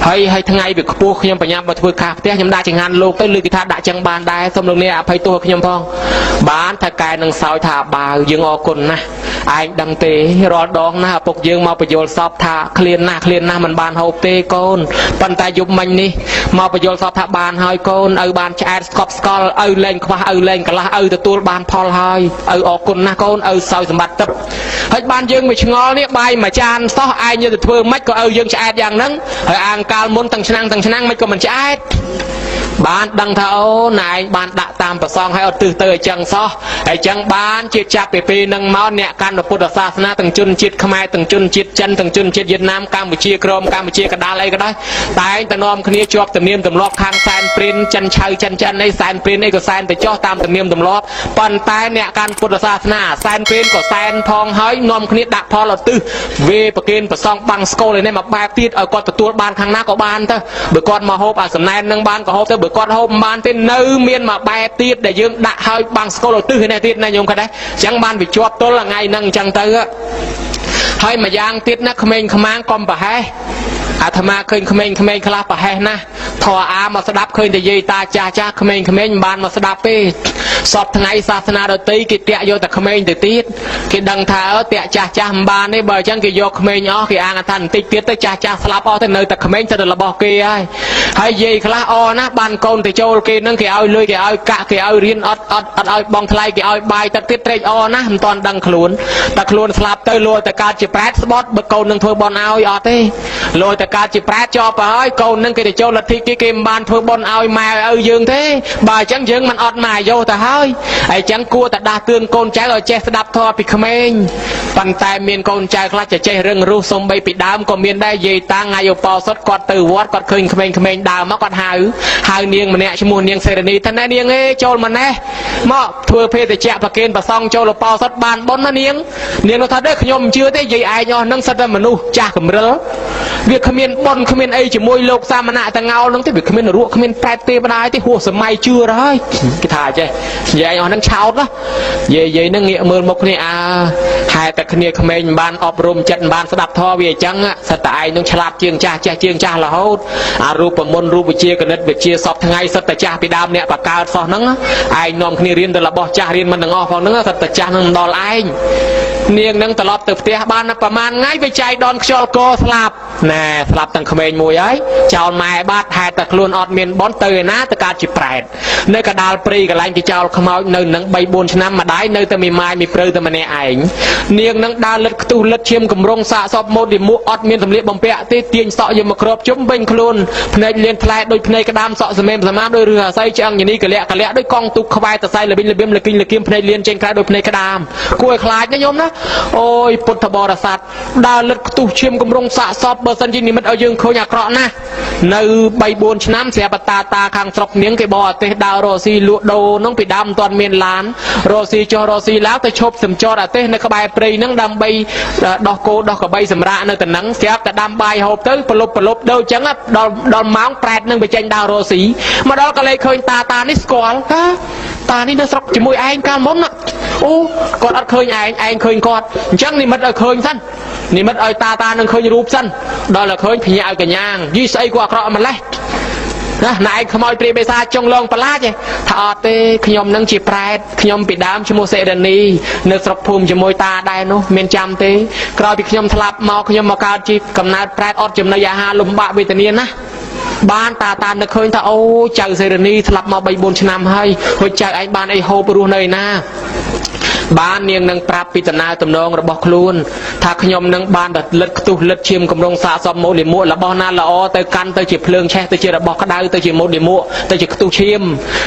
ให้ทั้งไงเบ็ดปูขยมปัญญาบัตรเพื่อขาเตี้ยยำได้จังงานลูกต้นลือกิธาได้จังบานได้สมลุงนี่อภัยตัวขยมพองบ้านถ้ากายนังสาวถาบายังอกุลนะไอ้ดังเตะรอดองนะปกยังมาประโยชน์สอบถาเคลียนนะมันบานเฮาเตะก้นปันแต่ยุบมันนี่มาประโยชน์สอบถาบานเฮาก้นบานชาร์สกอบสกอลเล่นคว้าเล่นกันละตัวบานพอลเฮาออกกุลนะก้นสาวสมบัติตับให้บานยังไม่ชงอเนี่ยใบมาจานซ้อไอ้เนี่ยจะเพิ่มไม่ก็ยังชาร์อย่างนั้นให้อ่างการมุนตั้งชนะไม่ก็มันชาร์บ้านดังเท่านายบ้านด่าตามประซองให้เอาตื่นจังซ้อไอ้จังบ้านจิตจับปีนังเมาเนี่ยการพุทธศาสนาตั้งจุนจิตขมายตั้งจุนจิตจันตั้งจุนจิตเวียดนามกัมพูชีกรมกัมพูชีกระดาอะไรก็ได้ตายแต่นอมคณีจวบตำเนียมตำลอบข้างแซนปรินจันชัยจันในแซนปรินไอ้ก็แซนแต่จ่อตามตำเนียมตำลอบปันตายเนี่ยการพุทธศาสนาแซนปรินก็แซนพองเฮ้ยนอมคณีดักพอเราตื้อเวปกินประซองบังสโกเลยเนี่ยมาแบบตีดเอากอดตัวบ้านข้างหน้าก็บ้านเถอะเบิกกอดมาโฮบสำนักนังบ้านก็โฮบเถอะเบิกกอดโฮบบ้านเต้นเนื้อเมียนมาแบบตีดแต่ยังดักเฮ้ยบังสโกเราตื้อในตีดนายโยมก็ได้จังบ้านไปจวบต้นละไงนั่งจังเตอให้มายางติดนะขมิ้นขมางกอมปะให้อาตมาเคยขมิ้นคลาปะให้นะทออามาสดับเคยแต่ยีตาจ้าขมิ้นบานมาสดับไปสอบทางไอศาสนาดตีกิเตะโยแต่ขมิ้นแต่ติดกิดังเท้าเตะจ้าบานในบ่อยจังกิโยขมิ้นอ๋อกิอ่างทันติดเตะจ้าสลับอ๋อแต่เนยแต่ขมิ้นจะเดือดระบอกกีให้ยีคลาอ๋อนะบานโกนแต่โจลกีนั่งกิเอาเลยกิเอากะกิเอาเรียนอดเอาบองทลายกิเอาใบแต่ติดเตะอ๋อนะตอนดังขลุ่นแต่ขลุ่นสลับเตยรัวแต่การจีแปดสปอตเบิกโกนนั่งเพื่อบอลเอาอ๋อเต้ลอยแต่การจีแปดจอไปโกนนั่งกิโจลัทธิกิเกมบานเพื่อบอลเอามายืงเต้บ่ายจังยืงมันอดมาโยแต่เฮ้ยไอ้จังกลัวแต่ดาเตือนโกนใจเอาเจสดับทอปิขมิ้นปันแต่เมียนโกนใจคลาจะใจเรื่องรู้สมใบปิดดามก็เมียนได้ยีตางไงอยู่ปอสดกอดตือวัดกอดคืนขมิ้นดาวมากอดหายเนียงมันเนี่ยชมูเนียงเซรนีท่านเนียงโจลมันแน่หม้อทัวเพแต่เจ้าปะเกนปะซองโจลปอสดบานบนนั่นเนียงเราทัดได้ขยมเชื่อได้ยีไอย้อนนั่งสัตว์มนุษย์จ้าขมเรอเวียขมิ้นบนขมิ้นไอจมวยโลกสามนาแต่เงานั่งที่เวียขมิ้นรัวขมิ้นแปดเตะบันไดที่หัวสมัยเชื่อไรกิถ่ายใจยีไอย้อนนั่งเช้าละยีนั่งเงี้ยมือมกเนี่ยหายแต่ขณีขมิ้นบานอบรมจัดบานสดับทอเวียจังสไตล์นั่งฉลาดเจียงจ้าละโหดอารูปมนรูปเชียกันนัดเชียสอบทั้งไงสัตย์จ้าไปดามเนี่ยปากกาสอนนั่งไอ้นอมขณีเรียนแต่ละบ่จ้าเรียนมันนั่งออกฟังนั่งสัตย์จ้านั่งดอลไอเนียงนั่งตลอดเติบเตี้ยบ้านประมาณไงไปใจดอนชอลโกสลับแน่สลับตั้งขมิ้นมวยไอ้เจ้าไม้บาดหายตะคลุนอดเมียนบอนเตยนะตะการจีแปดในกระดาษปรีกับแรงที่เจ้าขมเอาในหนังใบบนชนะมาได้ในแต่มีไม้มีเปลือยแต่มันเนี่ยไอ้เนียงนั่งดาเล็ดตู้เล็ดเชี่ยมกับรงสะสอบโมดิมูอดเมียนสำเร็จบอมเปะตีเตียงเสาะยมครบจุ้มเบ่งคลุนพนัยเลียนพลายโดยพนัยกระดามเสาะสมัยสมาโดยเรือไซจังอย่างนี้กระเละด้วยกองตุกขวายแต่ไซระบินระเบียมระกินระกิมพนัยเลียนเจงคลายโดยพนัยกระดามกล้วยคลายนะโยมนะโอ้ยปุถบรสัตดาเล็ดตู้เชี่ยมกับรงสะสอบเบอร์สันจินี่มันเอายืงเขาอยากเคราะห์นะในใบบนชน้ำเสียปตาคางสกเนียงไก่บอเตดาวโรซีลุโดน้องปีดำตอนเมียนล้านโรซีจอโรซีแล้วแต่ชบสมจอดเต้ในกระบายปรีนั่งดำใบดอกโกดอกกระใบสำราในแต่นังเสียแต่ดำใบหอบเต้ปลบเดินจังอ่ะดอนม้าแปดนั่งไปเจนดาวโรซีมาดอกก็เลยเคยตานี่สกอลตานี่น่าสกจมูกไอ้การม้มน่ะโอ้กอดอัดเคยไอ้เคยกอดจังนี่มันเคยสั้นนี่มันตานั่งเคยรูปสั้นดอกละเคยพิญญากันย่างยี่สิบกว่าเคราะห์มันเลย ណាណៃខ្មោចព្រាយបេសាចុងលងប្រឡាចថាអត់ទេខ្ញុំនឹងជាប្រែតខ្ញុំពីដើមឈ្មោះសេរនីនៅស្រុកភូមិជាមួយតាដែរនោះមានចាំទេក្រោយពីខ្ញុំថ្លាប់មកខ្ញុំមកកើតជាកំណើតប្រែតអត់ចំណីអាហារលំបាកវេទនាណាបានតានឹកឃើញថាអូចៅសេរនីថ្លាប់មក 3-4 ឆ្នាំហើយហួចចៅឯងបានអីហូបរស់នៅណាបាននាងនឹងប្រាប់ពីដំណើរទំនងរបស់ខ្លួនថាខ្ញុំនឹងបានតែលិតខ្ទុះលិតឈាមកំរងសាកសមមូលិមួករបស់ណាល្អទៅកាន់ទៅជាភ្លើងឆេះទៅជារបស់ក្តៅទៅជាមូលិមួកទៅជាខ្ទុះឈាម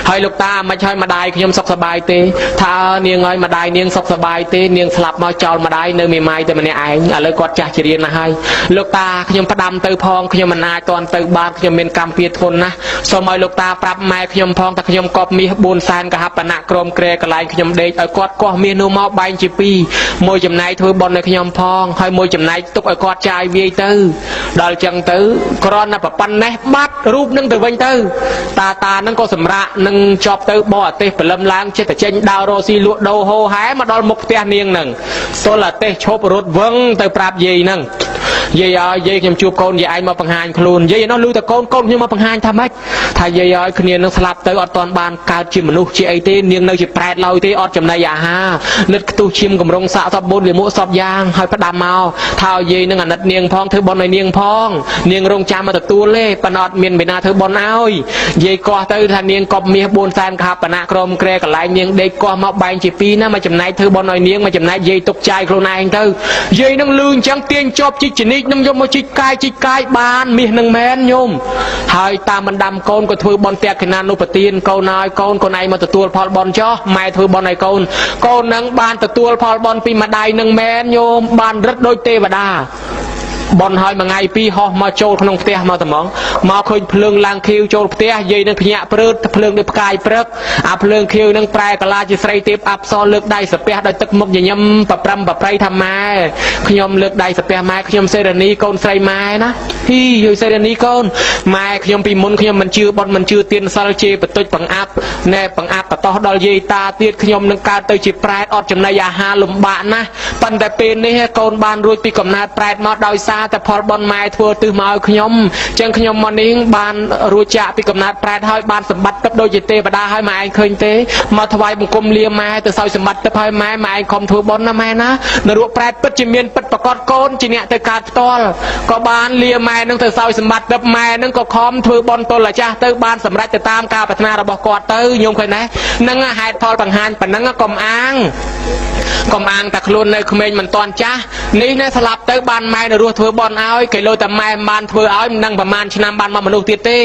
ហើយលោកតាមិនឲ្យម្ដាយខ្ញុំសុខសប្បាយទេថានាងឲ្យម្ដាយនាងសុខសប្បាយទេនាងស្លាប់មកចោលម្ដាយនៅមេម៉ាយតែម្នាក់ឯងឥឡូវគាត់ចាស់ជារៀនណាស់ហើយលោកតាខ្ញុំផ្ដាំទៅផងខ្ញុំមិនអាចតន់ទៅបានខ្ញុំមានកម្មពៀធ្ងន់ណាស់សូមឲ្យលោកតាប្រាប់ម៉ែខ្ញុំផងថាខ្ញុំកប់មាស4សែនកហបណៈក្រមក្រែកន្លែងខ្ញុំដេកឲ្យគាត់កោះមាសនោះមកបែងជា2មួយចំណែកធ្វើបន់ឲ្យខ្ញុំផងហើយមួយចំណែកទុកឲ្យគាត់ចាយវាយទៅដល់ចឹងទៅគ្រាន់តែប៉ុណ្ណេះបាត់រូបនឹងទៅវិញទៅតានឹងក៏សម្រាកនឹងជាប់ទៅបោះអាទេសព្រលឹមឡើងចិត្តតែចេញដើររស៊ីលក់ដូរហោហែមកដល់មុខផ្ទះនាងនឹងទល់អាទេសឈប់រត់វឹងទៅប្រាប់យាយនឹងយាយឲ្យយាយខ្ញុំជួបកូនយាយឯងមកបង្ហាញខ្លួនយាយនោះលឺតែកូនខ្ញុំមកបង្ហាញថាម៉េចថាយាយឲ្យគ្នានឹងស្លាប់ទៅអត់ទាន់បានកើតជាមនុស្សជាអីទេនាងនៅជាប្រែតឡើយទេអត់ចំណីអាហារលិតខ្ទុះឈាមកំរងសាកសពបូនលាមកសពយ៉ាងហើយផ្ដាំមកថាយាយនឹងអាណិតនាងផងធ្វើបន់ឲ្យនាងផងនាងរងចាំមកទទួលទេប៉ុន្តែអត់មានបេណាធ្វើបន់ឲ្យយាយកោះទៅថានាងកប់មាស4សែនខបបណៈក្រមក្រែកន្លែងនាងដេកកោះមកបែងជា2ណាមកចំណែកធ្វើបន់ឲ្យនាងមកចំណែកយាយទុកចាយខ្លួនឯងទៅយាយនឹងលឺអញ្ចឹងទាញជាប់ជីកចនិចនឹងយកមកជីកកាយបានមាសនឹងមែនញោមហើយតាមមិនដាំកូនក៏ធ្វើបន់តេកិណានុប្រទានកូនឲ្យកូនឯងមកទទួលផលបន់ចោះម៉ែធ្វើបន់ឲ្យកូននឹងបានទទួលផលបន់ពីម្ដាយនឹងមែនញោមបានរឹតដូចទេវតាបនហើយមួយថ្ងៃពីរហោះមកចូលក្នុងផ្ទះមកត្មងមកឃើញភ្លើងឡើងខៀវចូលផ្ទះយាយនឹងភ្ញាក់ព្រឺតភ្លើងដូចផ្កាយព្រឹកអាភ្លើងខៀវនឹងប្រែកាឡាជាស្រីទេពអប្សរលើកដៃសាពះដោយទឹកមុខញញឹមប្រប្រំប្រប្រៃថាម៉ែខ្ញុំលើកដៃសាពះម៉ែខ្ញុំសេរនីកូនស្រីម៉ែណាហ៊ីយយសេរនីកូនម៉ែខ្ញុំពីមុនខ្ញុំមិនជឿបនមិនជឿទៀនសិលជេបន្ទុចបង្អាប់ណែបង្អាប់កតោះដល់យាយតាទៀតខ្ញុំនឹងកើតទៅជាប្រែតអត់ចំណីអាហារលំបាកណាស់ប៉ុន្តែពេលនេះកូនបានរួចពីកំណើតប្រែតមកដោយសារតែផលបនម៉ែធ្វើទិសមកឲ្យខ្ញុំចឹងខ្ញុំមកនេះបានរួចចាកពីកំណើតប្រែតហើយបានសម្បត្តិទឹកដូចជាទេវតាហើយម៉ែឯងឃើញទេមកថ្វាយបង្គំលាម៉ែទៅសោយសម្បត្តិទឹកហើយម៉ែឯងខំធ្វើបនណាម៉ែណានរកប្រែតពិតជាមានពិតប្រកបកូនជាអ្នកទៅកើតផ្ទាល់ក៏បានលាម៉ែនឹងទៅសោយសម្បត្តិទឹកម៉ែនឹងក៏ខំធ្វើបនទល់អាចាស់ទៅបានសម្រេចទៅតាមការប្រាថ្នារបស់គាត់ទៅញោមឃើញទេនឹងហេតុផលបង្ហាញប៉ុណ្ណឹងកុំអាងតែខ្លួននៅក្មេងមិនតាន់ចាស់នេះណែស្លាប់ទៅបានម៉ែនៅរស់ធ្វើបនឲ្យគេលើតែម៉ែបានធ្វើឲ្យមិនដឹងប្រហែលឆ្នាំបានមកមនុស្សទៀតទេ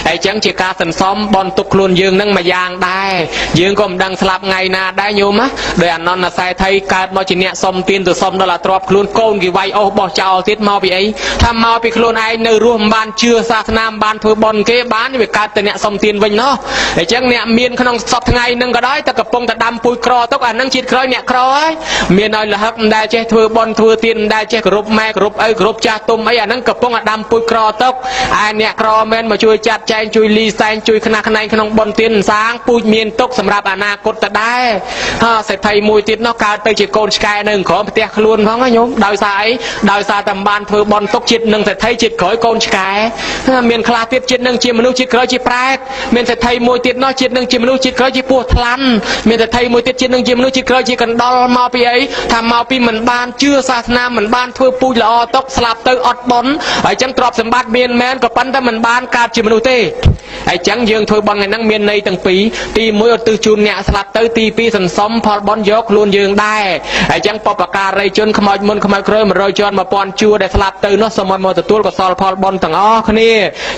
ហើយចឹងជាការសន្សំបនទុកខ្លួនយើងនឹងមួយយ៉ាងដែរយើងក៏មិនដឹងស្លាប់ថ្ងៃណាដែរញោមណាដោយអនន្តស័យថៃកើតមកជាអ្នកសុំទានទៅសុំដល់អាទ្របខ្លួនកូនគេវាយអស់បោះចោលទៀតមកពីអីថាមកពីខ្លួនឯងនៅរស់មិនបានជឿសាសនាមិនបានធ្វើបនគេបានវាកើតតែអ្នកសុំទានវិញណោះហើយចឹងអ្នកមានក្នុងសពថ្ងៃនឹងក៏ដោយតែកំពុងតែដាំពូជក្រទុកអានឹងជាតិក្រោយអ្នកក្រហើយមានឲ្យលហឹកមិនដែលចេះធ្វើបនធ្វើទានមិនដែលចេះគោរពម៉ែគោរពឪគោរពចាស់ទុំអីអានឹងកំពុងតែដាំពូជក្រទុកឯអ្នកក្រមែនមកជួយចាត់ចែងជួយលីសែងជួយខ្នះខ្នែងក្នុងបនទានសាងពូជមានទុកសម្រាប់អនាគតទៅដែរសេដ្ឋីមួយទៀតនោះកើតទៅជាកូនឆ្កែនៅក្រោមផ្ទះខ្លួនផងណាញោមដោយសារអីដោយសារតែបានធ្វើបនទុកជាតិនឹងសេដ្ឋីជាតិក្រោយកូនឆ្កែមានខ្លះទៀតជាតិនឹងជាមនុស្សជាតិក្រោយជាប្រែតមានសេដ្ឋីមួយទៀតនោះជាតិនឹងជាមនុស្សជាតិក្រោយជាពស់ថ្លាន់មានសេដ្ឋីមួយទៀតជាតិនឹងជាមនុស្សជាតិក្រោយជាកណ្ដុរមកពីអីថាមកពីមិនបានជឿសាសនាមិនបានធ្វើពូជល្អទុកស្លាប់ទៅអត់បនហើយចឹងទ្រព្យសម្បត្តិមានមែនក៏ប៉ុន្តែមិនបានកើតជាមនុស្សទេហើយចឹងយើងធ្វើបន់ថ្ងៃហ្នឹងមានន័យទាំងពីរទី1ឧទ្ទិសជូនអ្នកស្លាប់ទៅទី2សន្សំផលបន់យកខ្លួនយើងដែរហើយចឹងបព្វការីជនខ្មោចមុនខ្មោចក្រោយ100ជាន់1000ជួរដែលស្លាប់ទៅនោះសូមឲ្យមកទទួលកុសលផលបន់ទាំងអស់គ្នា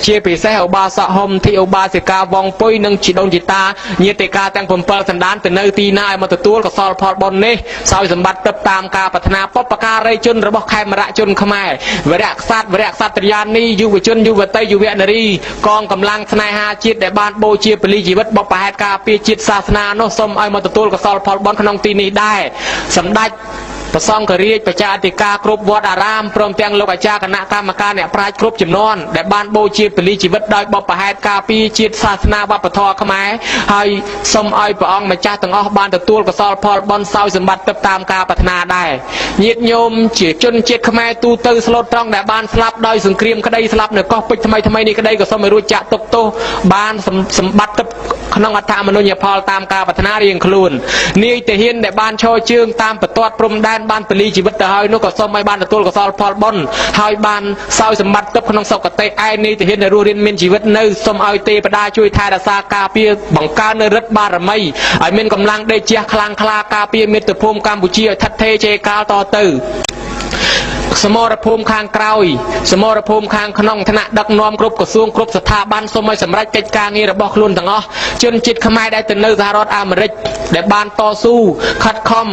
ជាពិសេសឧបាសកហុំធីឧបាសិកាវងពុយនិងជីដូនជីតាញាតិកាទាំង7សន្តានទៅនៅទីណាឲ្យមកទទួលកុសលផលបន់នេះសោយសម្បត្តិទៅតាមការប្រាថ្នាបព្វការីជនរបស់ខេមរៈជនខ្មែរវរៈក្សត្រវរៈក្សត្រិយានីយុវជនយុវតីយុវនារីកងកម្លាំងស្នេហាជាតិដែលបានបូជាពលីជីវិតបបហេតុការពារជាតិសាសនានោះសូមឲ្យមកទទួលកុសលផលបន់ក្នុងទីនេះដែរសម្ដេច ប្រសងករាជប្រជាអធិការគ្រប់វត្តអារាមព្រមទាំងលោកអាចារ្យគណៈកម្មការអ្នកប្រាជ្ញគ្រប់ចំនួនដែលបានបូជាពលីជីវិតដោយបបផហេតុការពារជាតិសាសនាវប្បធម៌ខ្មែរហើយសូមឲ្យព្រះអង្គម្ចាស់ទាំងអស់បានទទួលកុសលផលបុណ្យសោយសម្បត្តិទៅតាមការប្រាថ្នាដែរញាតិញោមជាជនជាតិខ្មែរទូទៅស្លូតត្រង់ដែលបានស្លាប់ដោយសង្គ្រាមក្តីស្លាប់នៅកោះពេជ្រថ្មីនេះក្តីក៏សូមឲ្យរួចចាក់ទុកទោសបានសម្បត្តិក្នុងអត្ថមនុញ្ញផលតាមការប្រាថ្នារៀងខ្លួននាយទាហានដែលបានឈរជើងតាមបន្ទាត់ព្រំដែនបានពលីជីវិតទៅហើយនោះក៏សូមឲ្យបានទទួលកុសលផលបុណ្យហើយបានសោយសម្បត្តិទៅក្នុងសុគតិឯនាយទាហានដែលរស់រានមានជីវិតនៅសូមឲ្យទេវតាជួយថែរក្សាការពារបង្កើននៅរិទ្ធបារមីឲ្យមានកម្លាំងដេកជះខ្លាំងក្លាការពារមាតុភូមិកម្ពុជាឲ្យថិតថេរជេរកាលតទៅសមរភូមិខាងក្រោយសមរភូមិខាងក្នុងឋានៈដឹកនាំគ្រប់ក្រសួងគ្រប់ស្ថាប័នសូមឲ្យសម្រេចកិច្ចការងាររបស់ខ្លួនទាំងអស់ជនជាតិខ្មែរដែលទៅនៅសហរដ្ឋអាមេរិកដែលបានតស៊ូខិតខំ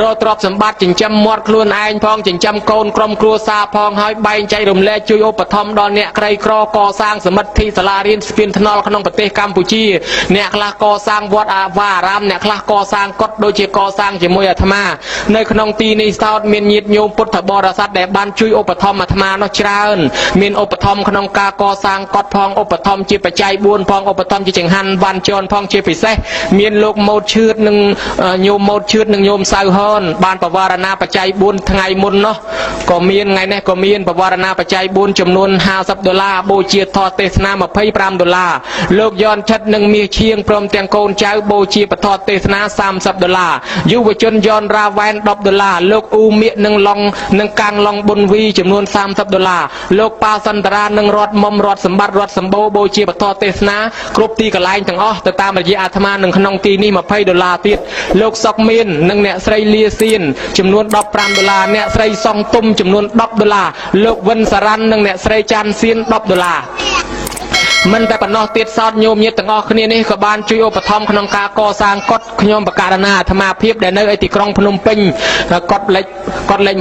រកទ្រព្យសម្បត្តិចិញ្ចឹមមាត់ខ្លួនឯងផងចិញ្ចឹមកូនក្រុមគ្រួសារផងហើយបែងចែករំលែកជួយឧបត្ថម្ភដល់អ្នកក្រីក្រកសាងសមិទ្ធិសាលារៀនស្ពានថ្នល់ក្នុងប្រទេសកម្ពុជាអ្នកខ្លះកសាងវត្តអារាមអ្នកខ្លះកសាងកុដិដូចជាកសាងជាមួយអាត្មានៅក្នុងទីនេះសោតមានញាតិញោមពុទ្ធបរិស័ទដែលបានជួយឧបត្ថម្ភអាត្មានោះច្រើនមានឧបត្ថម្ភក្នុងការកសាងកុដិផងឧបត្ថម្ភជាបច្ច័យ4ផងឧបត្ថម្ភជាចង្ហាន់វ៉ាន់ជន់ផងជាពិសេសមានលោកម៉ូតឈឿតនិងញោមម៉ូតឈឿតនិងញោមសៅហនបានបវរណាបច្ច័យ4ថ្ងៃមុននោះក៏មានថ្ងៃនេះក៏មានបវរណាបច្ច័យ4ចំនួន$50បូជាធម៌ទេសនា$25លោកយ៉នឆិតនិងមាសឈៀងព្រមទាំងកូនចៅបូជាពធទេសនា$30យុវជនយ៉នរ៉ាវ៉ែន$10លោកអ៊ូមៀកនិងឡុងនិងកាំងឡុងប៊ុនវីចំនួន$30លោកប៉ាសន្តរានិងរតមុំរតសម្បត្តិរតសម្បូរបូជាពធទេសនាគ្រប់ទីកន្លែងទាំងអស់ទៅតាមរយៈអាត្មានឹងក្នុងទីនេះ$20ទៀតលោកសុកមាននិងអ្នកស្រីលាសៀនចំនួន$15អ្នកស្រីសង់ទុំចំនួន$10លោកវិនសារ៉ាន់និងអ្នកស្រីចាន់សៀន$មិនតែប៉ុណ្ណោះទៀតសោតញោមញាតិទាំងអស់គ្នានេះក៏បានជួយឧបត្ថម្ភក្នុងការកសាងកុដិខ្ញុំបកករណាអាត្មាភាពដែលនៅឯទីក្រុងភ្នំពេញកុដិលេខ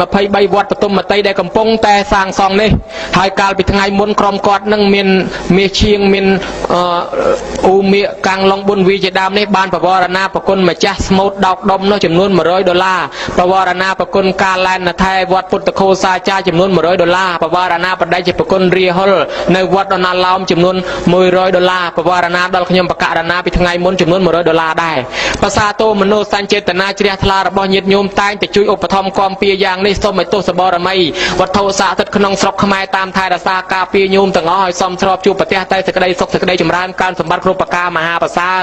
23វត្តបទុមមតីដែលកំពុងតែសាងសង់នេះហើយកាលពីថ្ងៃមុនក្រុមគាត់នឹងមានមាសឈៀងមានអ៊ូមៀកកាំងឡុងប៊ុនវីជាដើមនេះបានបវរណាប្រគុណម្ចាស់ស្មូតដោកដុំនោះចំនួន$100បវរណាប្រគុណការឡែនថែវត្តពុទ្ធខូសាចាចំនួន$100បវរណាបដិជាប្រគុណរាហុលនៅវត្តដណាឡោមចំនួន$100បវរណាដល់ខ្ញុំបកករណាពីថ្ងៃមុនចំនួន$100ដែរភាសាទោមនោសញ្ចេតនាជ្រះថ្លារបស់ញាតិញោមតែងតែជួយឧបត្ថម្ភគាំពៀយ៉ាងនេះសូមឲ្យទោសបរមីវត្ថុស័ក្តិសិទ្ធិក្នុងស្រុកខ្មែរតាមថែរក្សាការពារញោមទាំងអស់ឲ្យសមស្របជួបប្រទះតែសេចក្តីសុខសេចក្តីចម្រើនការសម្បត្តិគ្រប់ប្រការមហាប្រសើរ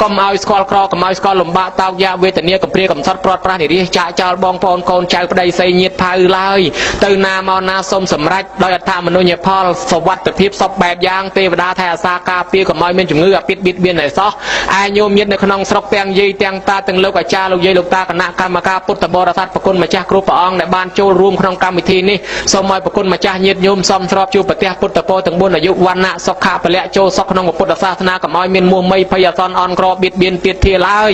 កុំឲ្យស្គាល់ក្រកុំឲ្យស្គាល់លំបាកតោកយ៉ាវេទនាកំព្រាកំសត់ព្រាត់ប្រាសនិរាសចាក់ចោលបងប្អូនកូនចៅប្តីស្រីញាតិផៅឡើយទៅណាមកណាសូមសម្រេចដោយអត្ថមនុញ្ញផលសវត្ថិភាពសពបែបយ៉ាងទេវតាថែរក្សាការពារកុំឲ្យមានជំងឺអាពិតបៀតបៀនឲ្យសោះឯញោមញាតិនៅក្នុងស្រុកទាំងយាយទាំងតាទាំងលោកអាចារ្យលោកយាយលោកតាគណៈកម្មការពុទ្ធបរិស័ទប្រគុណម្ចាស់គ្រប់ព្រះអង្គដែលបានចូលរួមក្នុងកម្មវិធីនេះសូមឲ្យប្រគុណម្ចាស់ញាតិញោមសមស្របជួបប្រទះពុទ្ធពរទាំង4អាយុវណ្ណៈសុខៈពលៈចូលសុខក្នុងពុទ្ធសាសនាកុំឲ្យមានមោហម័យភ័យអសន្នអន់ក្របៀតបៀនទៀតធាឡើយ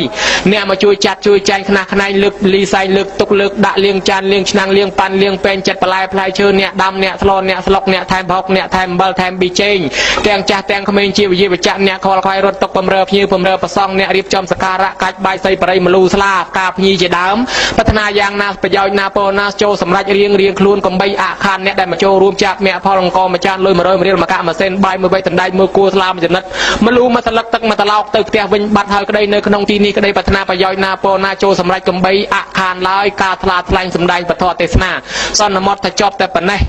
អ្នកមកជួយចាត់ជួយចែងខ្នះខ្នែងលើកលីសែងលើកទុកលើកដាក់លាងចានលាងឆ្នាំងលាងប៉ាន់លាងពេងចិត្តបន្លែផ្លែឈើអ្នកដាំអ្នកស្លអ្នកស្លុកអ្នកថែមប្រហុកអ្នកថែមអំបិលថែមប៊ីចេងទាំងចាស់ទាំងក្មេងជាវិជាវិជ្ជៈអ្នកខលខ្វាយរត់តុកបំរើភ្ញៀវបំរើប្រសង់អ្នករៀបចំសក្ការៈកាច់បាយសីបរិយមលូស្លាផ្កាភ្ញីជាដើមប្រាថ្នាយ៉ាងណាប្រយោជន៍ណាពោណាចូលសម្រេចរៀងខ្លួនកំបីអខានអ្នកដែលមកចូលរួមចាក់មគ្គផលអង្គម្ចាស់លុយ100រៀលមកកាក់ម៉ាស៊ីនបាយមួយវែកដណ្ដែកមួយគួរស្លាមចំណិតមលូមកស្លឹកទឹកមកត្រឡោកទៅផ្ទះវិញបាត់ហើយក្តីនៅក្នុងទីនេះក្តីប្រាថ្នាប្រយោជន៍ណាពោណាចូលសម្រេចកំបីអខានឡើយការថ្លាថ្លែងសម្ដែងពធទេសនាសន្មតថាចប់តែប៉ុណ្ណេះ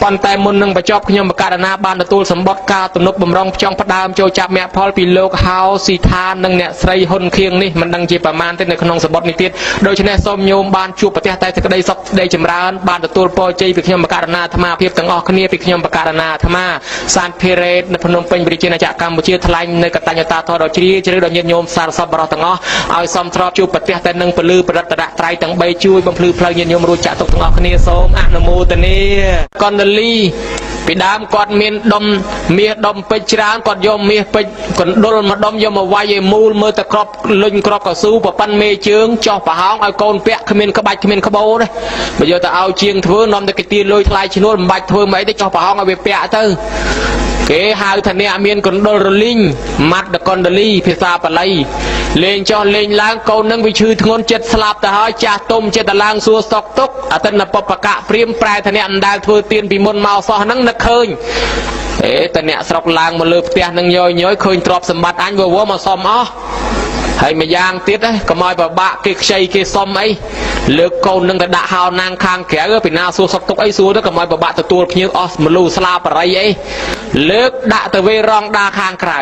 ប៉ុន្តែមុននឹងបញ្ចប់ខ្ញុំបកករណាបានទទួលសម្បត្តិការទំនុកបំរុងផ្ចង់ផ្ដើមចូលចាប់មគ្គផលពីលោកហៅស៊ីថានិងអ្នកស្រីហ៊ុនខៀងនេះមិនដឹងជាប្រមាណទេនៅក្នុងសម្បត្តិនេះទៀតដូច្នេះសូមញោមបានជួបប្រទះតែសេចក្តីសុខសេចក្តីចម្រើនបានទទួលពរជ័យពីខ្ញុំបកករណាអាត្មាភាពទាំងអស់គ្នាពីខ្ញុំបកករណាអាត្មាសានភិរេតនៅភ្នំពេញប្រជាណាចក្រកម្ពុជាថ្លែងនៅកតញ្ញតាធរដ៏ជ្រាលជ្រៅដល់ញាតិញោមសារសពបរិសទាំងអស់ឲ្យសមស្របជួបប្រទះតែនឹងពលឺប្រឌិតរៈត្រៃទាំង3ជួយបំភ្លឺផ្លូវញាតិញោមរួចចាក់ទុកទាំងអស់គ្នាសូមអនុមោទនាកណ្ដលីពីដើមគាត់មានដុំមាសដុំពេជ្រច្រើនគាត់យកមាសពេជ្រកណ្ដុលមកដុំយកមកវាយឲ្យមូលមើលតែក្របលុញក្របកស៊ូប្រប៉ិនមេជើងចោះប្រហោងឲ្យកូនពាក់គ្មានក្បាច់គ្មានក្បូរទេបើយកទៅឲ្យជាងធ្វើនាំតែគេទាលុយថ្លៃឈ្នួលមិនបាច់ធ្វើមិនអីទេចោះប្រហោងឲ្យវាពាក់ទៅ គេហៅថាអ្នកមានកណ្ដុលរលីងម៉ាត់ដកុនដលីភាសាបាលីលេងចោះលេងឡើងកូននឹងវាឈឺធ្ងន់ចិត្តស្លាប់ទៅហើយចាស់ទុំចិត្តឡើងសួរសុកទុកអតិនបបកៈព្រាមប្រែថាអ្នកអណ្ដាលធ្វើទៀនពីមុនមកសោះហ្នឹងនឹកឃើញតែអ្នកស្រុកឡើងមកលើផ្ទះនឹងញយឃើញទ្រព្យសម្បត្តិអញវវមកសុំអស់ហើយម្យ៉ាងទៀតកុំឲ្យបបាក់គេខ្ចីគេសុំអីលើកកូននឹងទៅដាក់ហោណាងខាងក្រៅពីណាសួរសុកទុកអីសួរទៅកុំឲ្យបបាក់ទទួលភ្ញៀវអស់មលូស្លាបរិយអីលើកដាក់ទៅវេរងដាខាងក្រៅ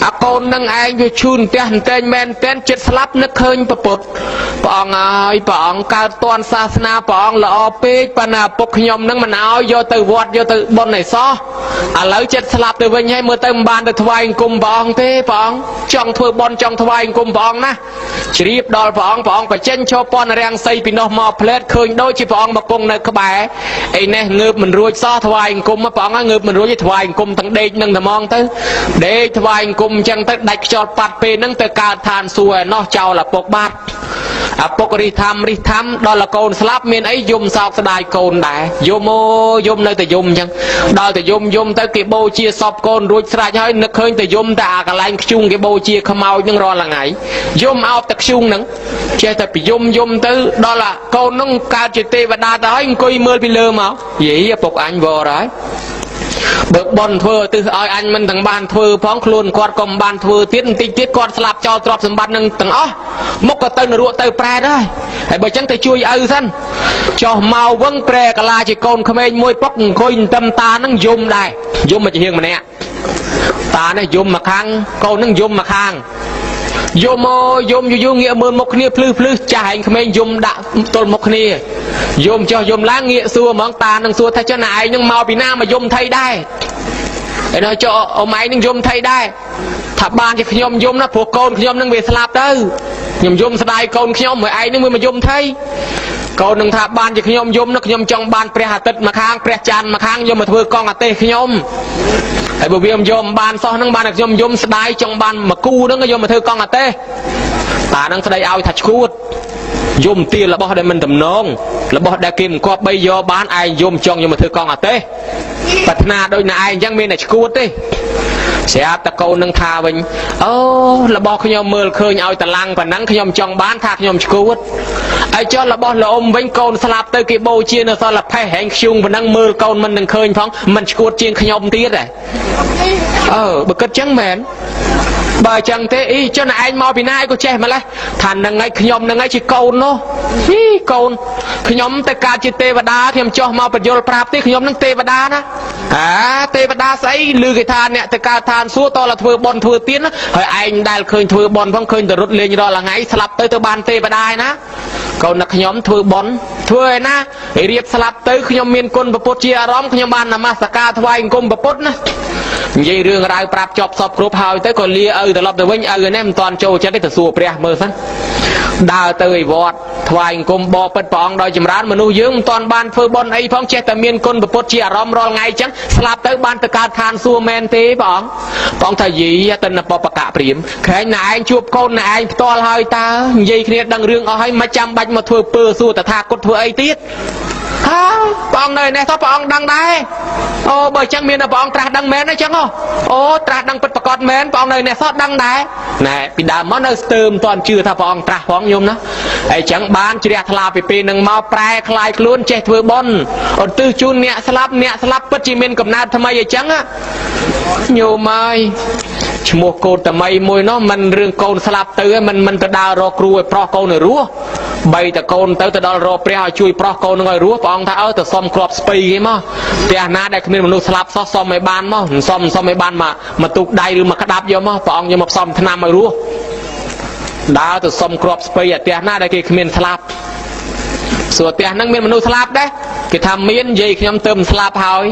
អាកូននឹងឯងវាឈូនផ្ទះតែងមែនតែនចិត្តស្លាប់នឹកឃើញប្រពុតព្រះអង្គហើយព្រះអង្គកើតតនសាសនាព្រះអង្គល្អពេកប៉ុន្តែពុកខ្ញុំនឹងមិនឲ្យយកទៅវត្តយកទៅបុណ្យឯសោះឥឡូវចិត្តស្លាប់ទៅវិញហើយមើលទៅមិនបានទៅថ្វាយអង្គមព្រះអង្គទេព្រះអង្គចង់ធ្វើបុណ្យចង់ថ្វាយអង្គមព្រះអង្គណាជ្រាបដល់ព្រះអង្គបញ្ចេញឈរពន្ធរាំងសីពីនោះមកផ្លែតឃើញដូចជាព្រះអង្គមកគង់នៅក្បែរអីនេះងើបមិនរួចសោះថ្វាយអង្គមព្រះអង្គងើបមិនរួចទេថ្វាយអង្គមទាំងដេកនឹងតែមកទៅដេកថ្វាយអង្គមអញ្ចឹងទៅដាច់ខ្យល់ប៉ាត់ពេលហ្នឹងទៅកើតឋានសួគ៌ឯណោះចោលឪពុកបាត់ឪពុករិះធម្មដល់កូនស្លាប់មានអីយំសោកស្ដាយកូនដែរយំយំនៅតែយំអញ្ចឹងដល់តែយំទៅគេបូជាសពកូនរួចស្រេចហើយនឹកឃើញតែយំតែអាកន្លែងខ្ជុងគេបូជាខ្មោចនឹងរាល់ថ្ងៃយំអោបតែខ្ជុងហ្នឹងចេះតែពីយំទៅដល់អាកូនហ្នឹងកើតជាទេវតាទៅហើយអង្គុយមើលពីលើមកយីឪពុកអញវរហើយបើបនធ្វើទិសឲ្យអញមិនទាំងបានធ្វើផងខ្លួនគាត់ក៏មិនបានធ្វើទៀតបន្តិចទៀតគាត់ស្លាប់ចោលទ្រព្យសម្បត្តិនឹងទាំងអស់មុខក៏ទៅនរកទៅប្រែដែរហើយបើចឹងទៅជួយឪសិនចោះមកវឹងប្រែកាឡាជាកូនក្មេងមួយពុកអង្គុយតាមតានឹងយំដែរយំមកជាហៀងម្នាក់តានេះយំមកខាងកូននឹងយំមកខាងយំយំយូរងាកមើលមុខគ្នាភ្លឺចាស់ឯងក្មេងយំដាក់ទល់មុខគ្នាយំចោះយំឡើងងាកសួរហ្មងតានឹងសួរថាចុះណាឯងនឹងមកពីណាមកយំថៃដែរឯនោះចុះអមឯងនឹងយំថៃដែរថាបានជាខ្ញុំយំណាព្រោះកូនខ្ញុំនឹងវាស្លាប់ទៅខ្ញុំយំស្ដាយកូនខ្ញុំហើយឯងនឹងវាមកយំថៃកូននឹងថាបានជាខ្ញុំយំណាខ្ញុំចង់បានព្រះអាទិត្យមកខាងព្រះច័ន្ទមកខាងយកមកធ្វើកងអាទេសខ្ញុំហើយបើវាមិនយកបានសោះហ្នឹងបានតែខ្ញុំយំស្ដាយចង់បានមកគូហ្នឹងយកមកធ្វើកងអាទេសតានឹងស្ដីឲ្យថាឈួតយំទារបស់ដែលមិនតំណងរបស់ដែលគេមិនគប់បីយកបានឯងយំចង់យកមកធ្វើកងអាទេសប្រាថ្នាដូចណាឯងអញ្ចឹងមានតែឈួតទេស្រាប់តែកូននឹងថាវិញអូរបស់ខ្ញុំមើលឃើញឲ្យតឡាំងប៉ុណ្ណឹងខ្ញុំចង់បានថាខ្ញុំឈួតហើយចុះរបស់លោកអ៊ំវិញកូនស្លាប់ទៅគេបូជានៅសល់ផេះហែងខ្ជុងប៉ុណ្ណឹងមើលកូនមិននឹងឃើញផងមិនឈួតជាងខ្ញុំទៀតហ៎បើគិតចឹងមែនបើចឹងទេអីចុះឯងមកពីណាឯងក៏ចេះម្លេះថានឹងឯងខ្ញុំនឹងឯងជាកូននោះកូនខ្ញុំទៅកើតជាទេវតាខ្ញុំចុះមកបញ្យលប្រាប់ទេខ្ញុំនឹងទេវតាណាទេវតាស្អីឮគេថាអ្នកទៅកើតឋានសួគ៌តលធ្វើបន់ធ្វើទៀនហើយឯងដែលឃើញធ្វើបន់ផងឃើញតែរត់លេងរាល់ថ្ងៃស្លាប់ទៅបានទេវតាឯណាកូនខ្ញុំធ្វើបន់ធ្វើឯណារៀបស្លាប់ទៅខ្ញុំមានគុណព្រះពុទ្ធជាអារម្មណ៍ខ្ញុំបាននមស្ការថ្វាយអង្គមព្រះពុទ្ធណានិយាយរឿងរ៉ាវប្រាប់ចប់សពគ្រប់ហើយទៅក៏លាឪត្រឡប់ទៅវិញឪនេះមិនតាន់ចូលចិត្តទេទៅសួរព្រះមើលសិនដើរទៅឯវត្តថ្វាយអង្គមបបិទ្ធព្រះអង្គដោយចម្រើនមនុស្សយើងមិនតាន់បានធ្វើបុណ្យអីផងចេះតែមានគុណព្រះពុទ្ធជាអារម្មណ៍រាល់ថ្ងៃចឹងស្លាប់ទៅបានទៅកើតឋានសួគ៌មែនទេព្រះអង្គថាយីទៅនបបកៈព្រាមក្រែងណែឯងជួបកូនណែឯងផ្ទាល់ហើយតើនិយាយគ្នាដឹងរឿងអស់ហើយមិនចាំបាច់មកធ្វើពើសួរតថាគតធ្វើអីទៀតព្រះអង្គនៅនេះទៅព្រះអង្គដឹងដែរអូបើអញ្ចឹងមានតែព្រះអង្គត្រាស់ដឹងមែនអញ្ចឹងអូត្រាស់ដឹងពិតប្រាកដមែនព្រះអង្គនៅនេះសោះដឹងដែរណែពីដើមមកនៅស្ទើមិនទាន់ជឿថាព្រះអង្គត្រាស់ផងញោមណាហើយអញ្ចឹងបានជ្រះថ្លាពីពេលនឹងមកប្រែคลายខ្លួនចេះធ្វើបុណ្យឧទ្ទិសជូនអ្នកស្លាប់ពិតជាមានកំណើតថ្មីអញ្ចឹងញោមអើយឈ្មោះកូនតមីមួយនោះមិនរឿងកូនស្លាប់ទៅមិនទៅដើររកគ្រូឲ្យប្រោះកូនឲ្យរស់បីតកូនទៅដល់រកព្រះឲ្យជួយប្រោះកូននឹងឲ្យរស់ព្រះអង្គថាទៅសុំគ្រាប់ស្ពៃគេមកផ្ទះណាដែលគ្មានមនុស្សស្លាប់សោះសុំឲ្យបានមកសុំឲ្យបានមកទូកដៃឬមកក្តាប់យកមកព្រះអង្គយកមកផ្សំថ្នាំឲ្យរស់ដើរទៅសុំគ្រាប់ស្ពៃឲ្យផ្ទះណាដែលគេគ្មានស្លាប់សួរផ្ទះហ្នឹងមានមនុស្សស្លាប់ដែរគេថាមាននិយាយខ្ញុំទៅមិនស្លាប់ហើយ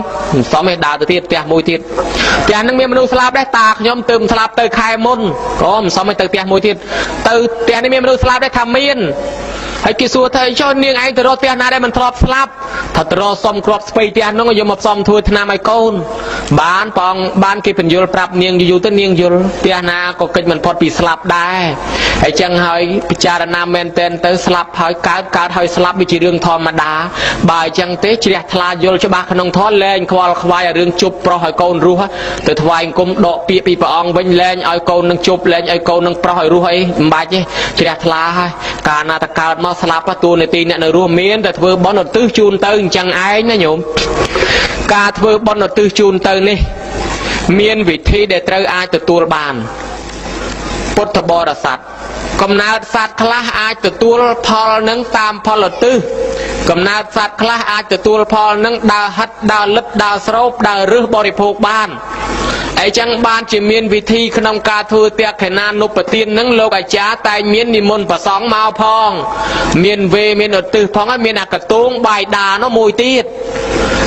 សុំឲ្យដើរទៅទៀតផ្ទះមួយទៀតផ្ទះហ្នឹងមានមនុស្សស្លាប់ដែរតាខ្ញុំទៅមិនស្លាប់ទៅខែមុនក៏មិនសុំឲ្យទៅផ្ទះមួយទៀតទៅផ្ទះនេះមានមនុស្សស្លាប់ដែរថាមាន ហើយគេសួរថាចុះនាងឯងទៅរកផ្ទះណាដែលមិនធ្លាប់ស្លាប់ថាទៅរកសុំគ្រាប់ស្ពៃផ្ទះនោះយកមកផ្សំធ្វើថ្នាំឲ្យកូនបានបងបានគេបញ្យល់ប្រាប់នាងយូរទៅនាងយល់ផ្ទះណាក៏កិច្ចមិនផុតពីស្លាប់ដែរហើយចឹងហើយពិចារណាមែនតែនទៅស្លាប់ហើយកើតហើយស្លាប់វាជារឿងធម្មតាបើអញ្ចឹងទេជ្រះថ្លាយល់ច្បាស់ក្នុងធម៌លែងខ្វល់ខ្វាយឲ្យរឿងជប់ប្រុសឲ្យកូនរស់ទៅថ្វាយអង្គមដកពាក្យពីព្រះអង្គវិញលែងឲ្យកូននឹងជប់លែងឲ្យកូននឹងប្រុសឲ្យរស់អីមិនបាច់ទេជ្រះថ្លាហើយកាលណាតកើតមកស្លាប់តួនាទីអ្នកនៅរស់មានតែធ្វើបុណ្យឧទ្ទិសជូនទៅអញ្ចឹងឯងណាញោមការធ្វើបុណ្យឧទ្ទិសជូនទៅនេះមានវិធីដែលត្រូវអាចទទួលបានពុទ្ធបរិស័ទកំណើតសត្វខ្លះអាចទទួលផលនឹងតាមផលឧទ្ទិសកំណើតសត្វខ្លះអាចទទួលផលនឹងដើរហិតដើរលិបដើរស្រោបដើររឹសបរិភោគបានអីចឹងបានជាមានវិធីក្នុងការធ្វើទក្ខិណានុបទាននឹងលោកអាចារ្យតែមាននិមន្តប្រសង់មកផងមានវេមានឧទ្ទិសផងហើយមានអកតូងបាយដានោះមួយទៀត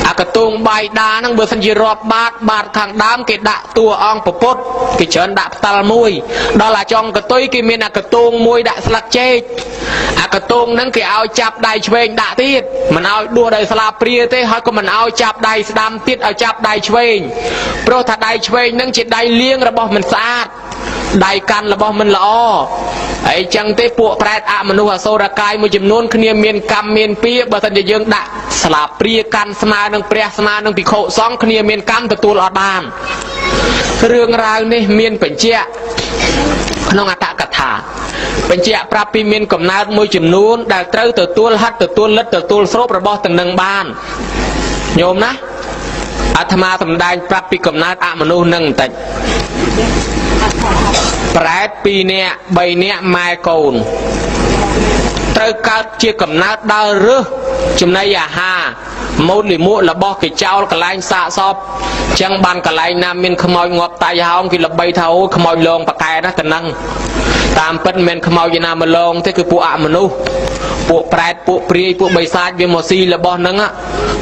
អកតូងបាយដាហ្នឹងបើសិនជារាប់បាតខាងដើមគេដាក់តួអង្គពុទ្ធគេច្រើនដាក់ផ្ដាល់មួយដល់អាចងកតុយគេមានអកតូងមួយដាក់ស្លឹកចេកអកតូងហ្នឹងគេឲ្យចាប់ដៃឆ្វេងដាក់ទៀតមិនឲ្យដួសដោយស្លាបព្រាទេហើយក៏មិនឲ្យចាប់ដៃស្ដាំទៀតឲ្យចាប់ដៃឆ្វេងព្រោះថាដៃឆ្វេងហ្នឹងជាដៃលាងរបស់មិនស្អាតដៃកាន់របស់មិនល្អហើយចឹងទេពួកប្រែតអមនុស្សអសូរកាយមួយចំនួនគ្នាមានកម្មមានពៀបើសិនជាយើងដាក់ស្លាបព្រាកាន់ស្មើនឹងព្រះស្មើនឹងភិក្ខុសង្ឃគ្នាមានកម្មទទួលអត់បានរឿងរ៉ាវនេះមានបញ្ជាក់ក្នុងអត្តកថាបញ្ជាក់ប្រាប់ពីមានកំណើតមួយចំនួនដែលត្រូវទទួលហិតទទួលលិតទទួលស្រូបរបស់ទាំងនឹងបានញោមណាអាត្មាសម្ដែងប្រាប់ពីកំណើតអមនុស្សនឹងបន្តិចប្រែត2នាក់3នាក់ម៉ែកូនត្រូវកើតជាកំណើតដើររើសចំណីអាហារមូលលិមួករបស់គេចោលកន្លែងសាកសពចឹងបានកន្លែងណាមានខ្មោចងាប់តៃហោងគេល្បីថាអូខ្មោចលងប៉កែណាតំណឹងតាមពិតមិនមែនខ្មោចណាមកលងទេគឺពួកអមនុស្សពួកប្រែតពួកព្រាយពួកបិសាចវាមកស៊ីរបស់ហ្នឹង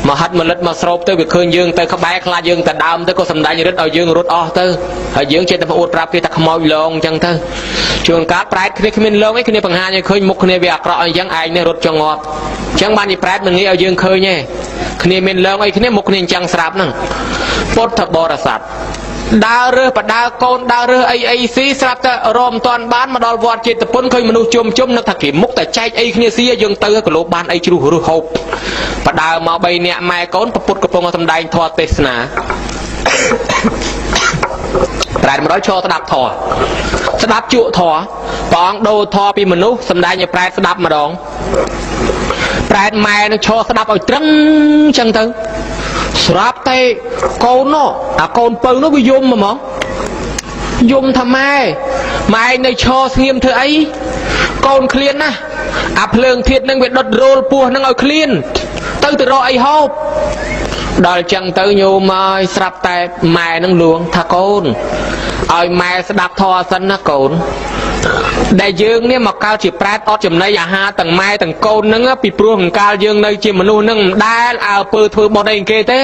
មកហិតមកលិតមកស្រោបទៅវាឃើញយើងទៅក្បែរខ្លាចយើងទៅដើមទៅក៏សម្ដែងរឹតឲ្យយើងរត់អស់ទៅហើយយើងចេះតែប្អូនប្រាប់គេថាខ្មោចលងអញ្ចឹងទៅជួនកាលប្រែតគ្នាគ្មានលងអីគ្នាបង្ហាញឲ្យឃើញមុខគ្នាវាអាក្រក់អីចឹងឯងនេះរត់ចងាប់អញ្ចឹងបានជាប្រែតមិនងាយឲ្យយើងឃើញទេគ្នាមានលងអីគ្នាមុខគ្នាអញ្ចឹងស្រាប់ហ្នឹងពុទ្ធបរិស័ទដើររើសបដើកូនដើររើសអីស៊ីស្រាប់តែរមមិនតាន់បានមកដល់វត្តចេតពុនឃើញមនុស្សជុំនឹកថាគេមុខតែចែកអីគ្នាស៊ីយើងទៅក៏លោបានអីជ្រុះរស់ហូបបដើមក3នាក់ម៉ែកូនពុទ្ធកំពុងសម្ដែងធម៌ទេសនាប្រែតម្ដងឈរស្ដាប់ធម៌ស្ដាប់ជក់ធម៌ព្រះអង្គដូរធម៌ពីមនុស្សសម្ដែងឲ្យប្រែស្ដាប់ម្ដងប្រែតម៉ែនឹងឈរស្ដាប់ឲ្យត្រឹងចឹងទៅស្រាប់តែកូននោះអាកូនពៅនោះវាយំហ្មងយំថាម៉ែនៅឈរស្ងៀមធ្វើអីកូនឃ្លានណាស់អាភ្លើងធាតុនឹងវាដុតរោលពោះនឹងឲ្យឃ្លានទៅរកអីហូបដល់ចឹងទៅញោមហើយស្រាប់តែម៉ែនឹងលួងថាកូនឲ្យម៉ែស្ដាប់ធម៌សិនណាកូនដែលយើងនេះមកកើតជាប្រែតអត់ចំណីអាហារទាំងម៉ែទាំងកូនហ្នឹងពីព្រោះអង្កាលយើងនៅជាមនុស្សហ្នឹងមិនដែលអើពើធ្វើបុណ្យអីគេទេ